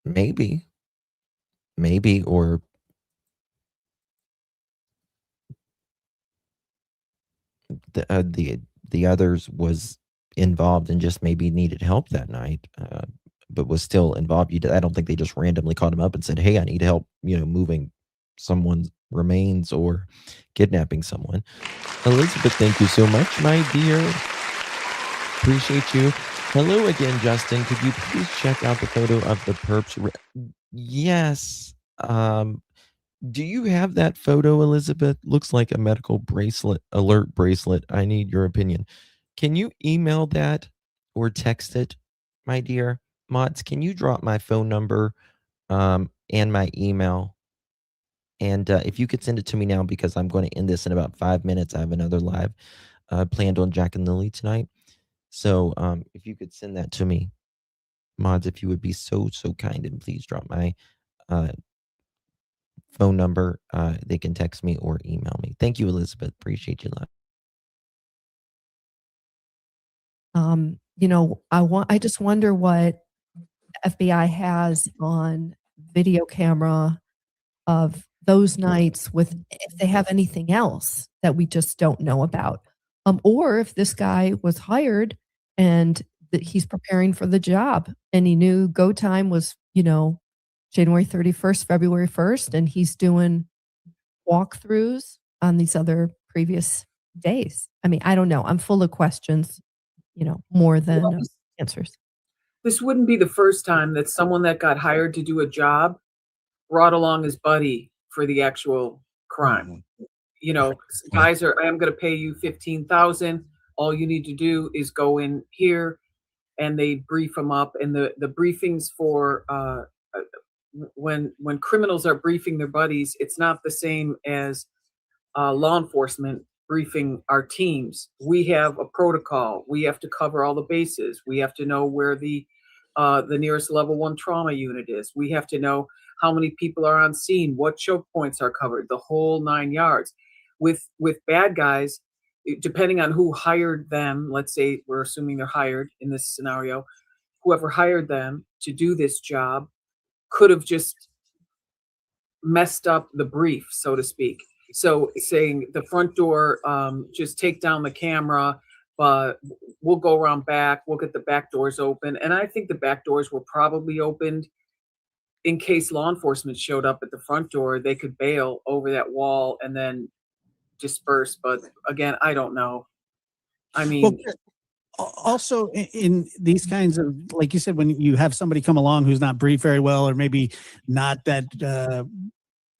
Maybe, or the others was involved and just maybe needed help that night, but was still involved. I don't think they just randomly called him up and said, "Hey, I need help," moving someone's remains or kidnapping someone. Elizabeth, thank you so much, my dear. Appreciate you. Hello again, Justin. Could you please check out the photo of the perps? Yes. Do you have that photo, Elizabeth? Looks like a medical alert bracelet. I need your opinion. Can you email that or text it, my dear? Mods, can you drop my phone number and my email? And if you could send it to me now, because I'm going to end this in about 5 minutes. I have another live planned on Jack and Lily tonight. So if you could send that to me, mods, if you would be so kind, and please drop my phone number. They can text me or email me. Thank you, Elizabeth. Appreciate you, love. I just wonder what FBI has on video camera of those nights, if they have anything else that we just don't know about, or if this guy was hired and that he's preparing for the job and he knew go time was, January 31st, February 1st, and he's doing walkthroughs on these other previous days. I mean, I don't know. I'm full of questions, more than answers. This wouldn't be the first time that someone that got hired to do a job brought along his buddy for the actual crime. Guys I'm going to pay you $15,000. All you need to do is go in here, and they brief them up. And the briefings for when criminals are briefing their buddies, it's not the same as law enforcement briefing our teams. We have a protocol. We have to cover all the bases. We have to know where the nearest level 1 trauma unit is. We have to know how many people are on scene, what choke points are covered, the whole 9 yards. With bad guys, depending on who hired them, let's say we're assuming they're hired in this scenario, whoever hired them to do this job could have just messed up the brief, so to speak. So saying the front door, just take down the camera, but we'll go around back, we'll get the back doors open. And I think the back doors were probably opened in case law enforcement showed up at the front door. They could bail over that wall and then disperse. But again, I don't know. I mean, also in these kinds of, like you said, when you have somebody come along who's not briefed very well, or maybe not that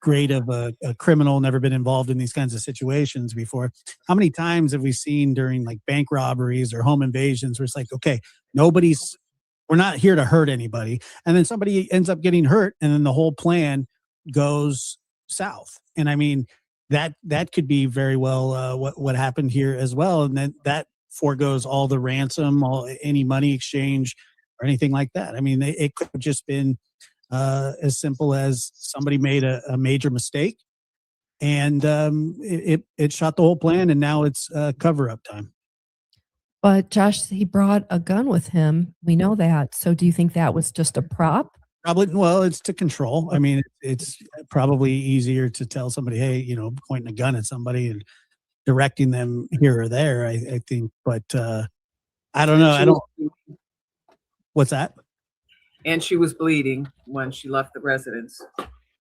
great of a criminal, never been involved in these kinds of situations before. How many times have we seen during like bank robberies or home invasions where it's like, okay, we're not here to hurt anybody, and then somebody ends up getting hurt, and then the whole plan goes south. And I mean, that could be very well what happened here as well, and then that foregoes all the ransom, any money exchange or anything like that. I mean, it could have just been as simple as somebody made a major mistake, and it shot the whole plan, and now it's cover-up time. But Josh, he brought a gun with him. We know that. So do you think that was just a prop? Probably. Well, it's to control. I mean, it's probably easier to tell somebody, hey, pointing a gun at somebody and directing them here or there, I think. But I don't know. What's that? And she was bleeding when she left the residence.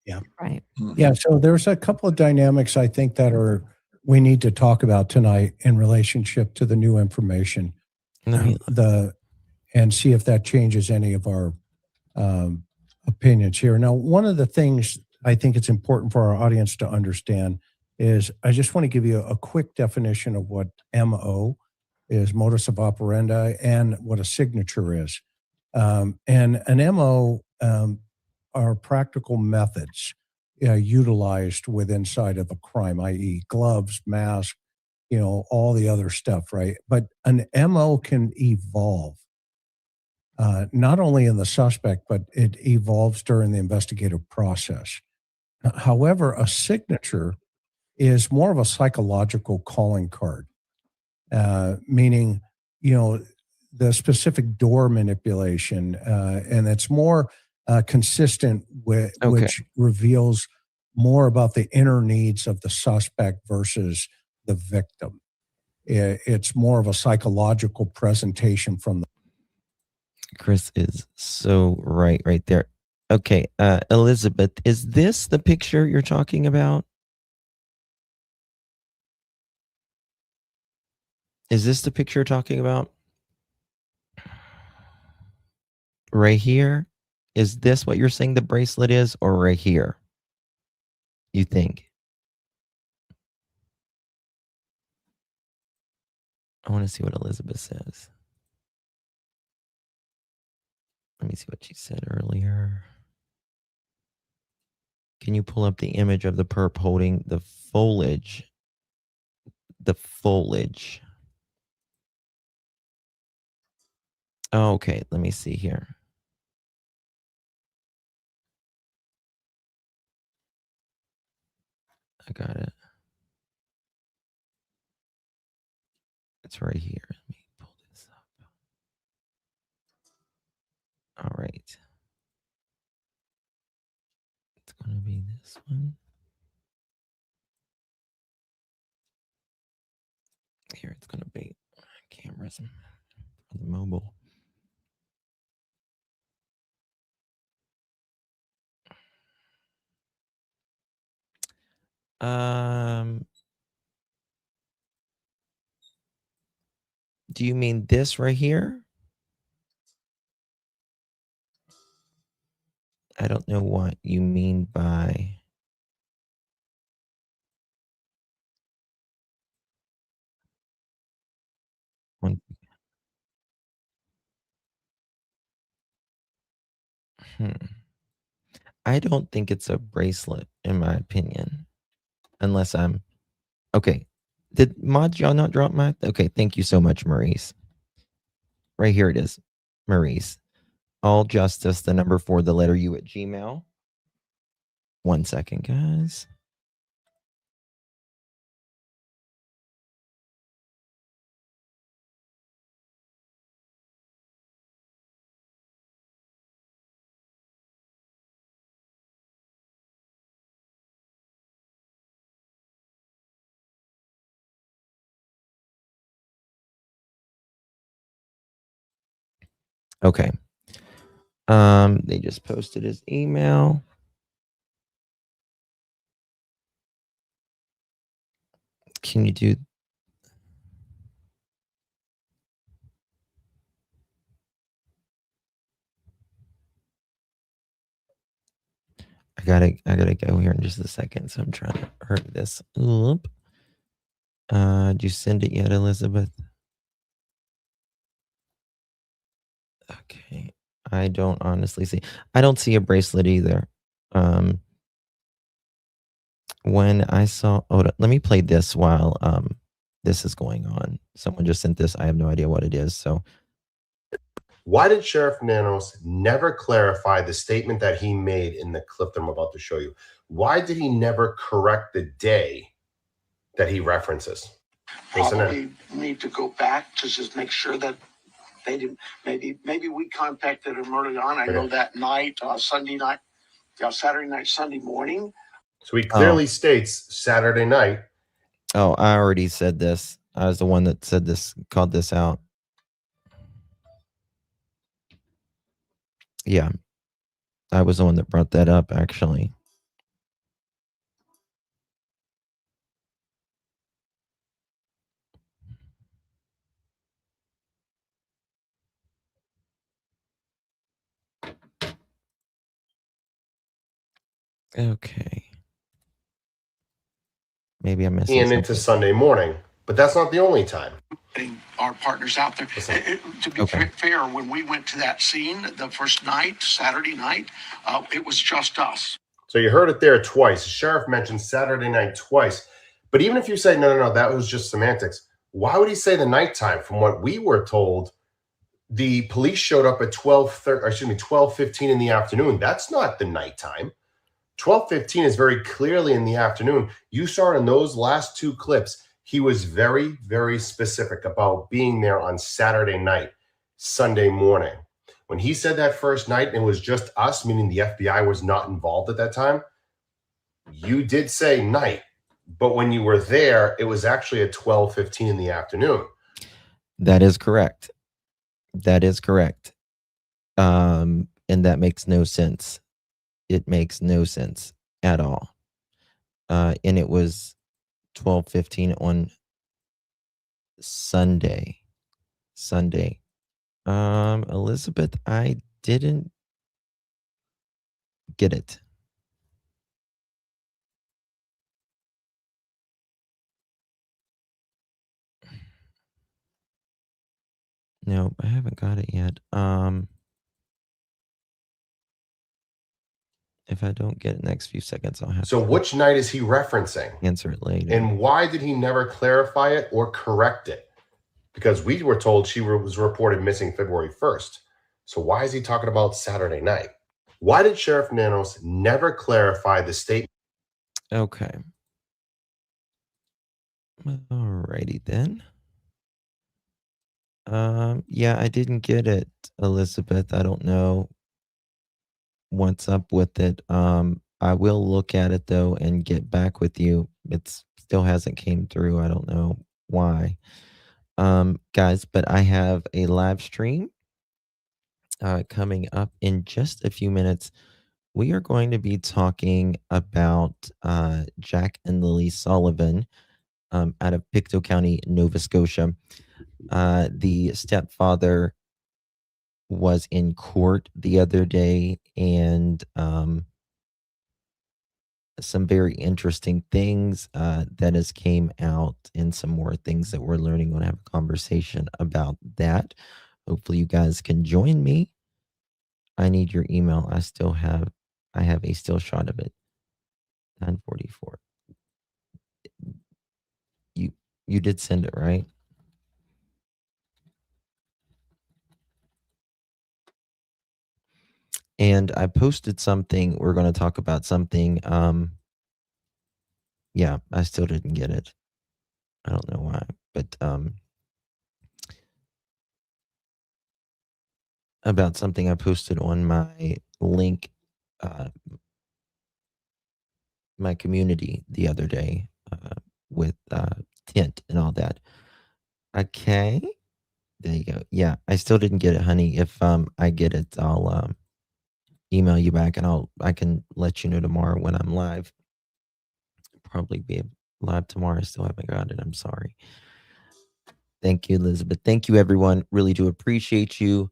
Yeah. Right. Yeah. So there's a couple of dynamics I think that we need to talk about tonight in relationship to the new information. And see if that changes any of our opinions here. Now, one of the things I think it's important for our audience to understand is I just want to give you a quick definition of what MO is, modus of operandi, and what a signature is. And an MO are practical methods utilized inside of a crime, i.e. gloves, mask, all the other stuff, right? But an MO can evolve. Not only in the suspect, but it evolves during the investigative process. However, a signature is more of a psychological calling card, meaning, the specific door manipulation, and it's more consistent with, which reveals more about the inner needs of the suspect versus the victim. It's more of a psychological presentation from the Chris is so right there. Okay, Elizabeth, is this the picture you're talking about? Is this the picture you're talking about? Right here? Is this what you're saying the bracelet is, or right here? You think? I want to see what Elizabeth says. Let me see what she said earlier. Can you pull up the image of the perp holding the foliage? The foliage. Oh, okay, let me see here. I got it. It's right here. Let me pull this up. All right. It's going to be this one. Here, it's going to be cameras on the mobile. Do you mean this right here? I don't know what you mean by one. I don't think it's a bracelet, in my opinion, unless I'm okay. Did Mod y'all not drop my? Okay, thank you so much, Maurice. Right here it is, Maurice. All justice, the number 4, the letter U at Gmail. 1 second, guys. Okay. They just posted his email. Can you do? I gotta go here in just a second. So I'm trying to hurry this up. Did you send it yet, Elizabeth? Okay. I don't honestly see. I don't see a bracelet either. When I saw, let me play this while this is going on. Someone just sent this. I have no idea what it is. So why did Sheriff Nanos never clarify the statement that he made in the clip that I'm about to show you? Why did he never correct the day that he references? Probably need to go back to just make sure that they didn't. Maybe we contacted him early on. I know that night, Sunday night, Saturday night, Sunday morning. So he clearly states Saturday night. Oh, I already said this. I was the one that said this, called this out. Yeah, I was the one that brought that up, actually. Okay. Maybe I'm missing And into something. Sunday morning, but that's not the only time. Our partners out there. To be fair, when we went to that scene the first night, Saturday night, it was just us. So you heard it there twice. The sheriff mentioned Saturday night twice. But even if you say, no, that was just semantics, why would he say the nighttime? From what we were told, the police showed up at 12:15 in the afternoon. That's not the nighttime. 12:15 is very clearly in the afternoon. You saw in those last two clips, he was very, very specific about being there on Saturday night, Sunday morning. When he said that first night, and it was just us, meaning the FBI was not involved at that time, you did say night. But when you were there, it was actually at 12:15 in the afternoon. That is correct. That is correct. And that makes no sense. It makes no sense at all. And it was 12:15 on Sunday. Elizabeth, I didn't get it. No, I haven't got it yet. If I don't get it next few seconds, I'll have So to which night is he referencing? answer it later. And why did he never clarify it or correct it? Because we were told she was reported missing February 1st. So why is he talking about Saturday night? Why did Sheriff Nanos never clarify the statement? Okay. Alrighty then. Yeah, I didn't get it, Elizabeth. I don't know what's up with it. I will look at it though and get back with you. It still hasn't came through. I don't know why. Guys, but I have a live stream coming up in just a few minutes. We are going to be talking about Jack and Lily Sullivan out of Pictou County, Nova Scotia. The stepfather was in court the other day, and some very interesting things that has came out, and some more things that we're learning. We're going to have a conversation about that. Hopefully you guys can join me. I need your email. I have a still shot of it. 944. You did send it, right? And I posted something. We're going to talk about something. Yeah, I still didn't get it. I don't know why, but about something I posted on my link, my community the other day with tint and all that. Okay, there you go. Yeah, I still didn't get it, honey. If I get it, I'll email you back, and I can let you know tomorrow when I'm live. Probably be live tomorrow. I still haven't got it. I'm sorry. Thank you, Elizabeth. Thank you, everyone. Really do appreciate you.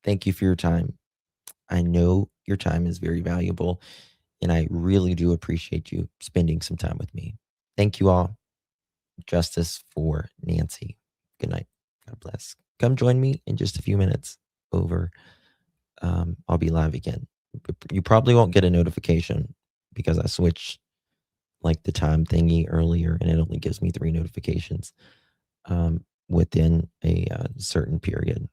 Thank you for your time. I know your time is very valuable, and I really do appreciate you spending some time with me. Thank you all. Justice for Nancy. Good night. God bless. Come join me in just a few minutes over. I'll be live again. You probably won't get a notification because I switched like the time thingy earlier, and it only gives me 3 notifications within a certain period.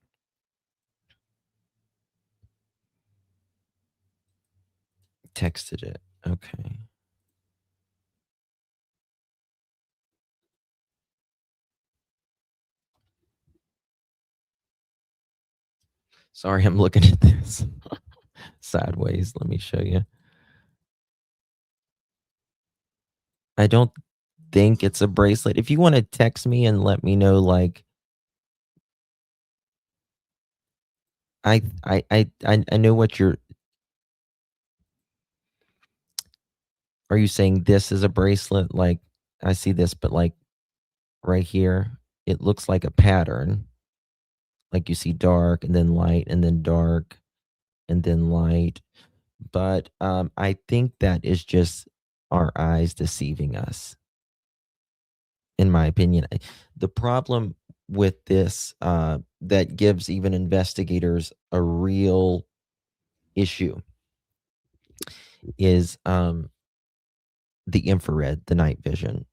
Texted it. Okay. Sorry, I'm looking at this sideways. Let me show you. I don't think it's a bracelet. If you want to text me and let me know, like, I know what you're. Are you saying this is a bracelet? Like I see this, but like right here, it looks like a pattern. Like you see dark and then light and then dark and then light. But I think that is just our eyes deceiving us, in my opinion. The problem with this that gives even investigators a real issue is the infrared, the night vision.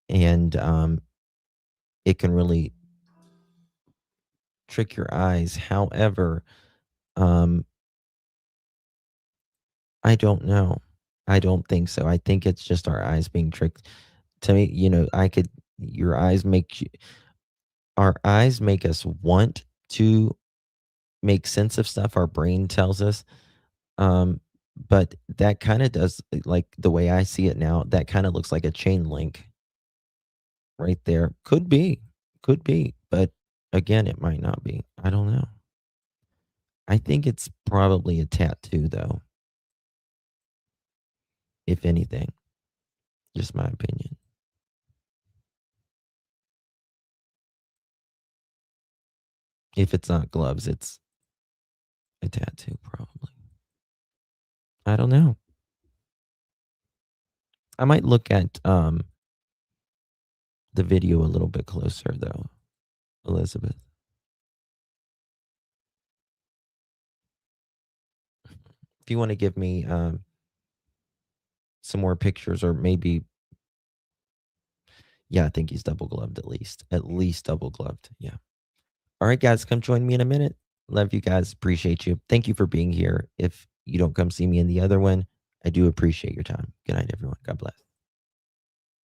And it can really trick your eyes. However, I don't know. I don't think so. I think it's just our eyes being tricked. To me, your eyes our eyes make us want to make sense of stuff our brain tells us. But that kind of does, like the way I see it now, that kind of looks like a chain link right there. Could be, but again, it might not be. I don't know. I think it's probably a tattoo, though. If anything, just my opinion. If it's not gloves, it's a tattoo, probably. I don't know. I might look at the video a little bit closer, though, Elizabeth. If you want to give me some more pictures, or maybe, yeah, I think he's double gloved at least double gloved. Yeah. All right, guys, come join me in a minute. Love you guys. Appreciate you. Thank you for being here. If you don't come see me in the other one, I do appreciate your time. Good night, everyone. God bless.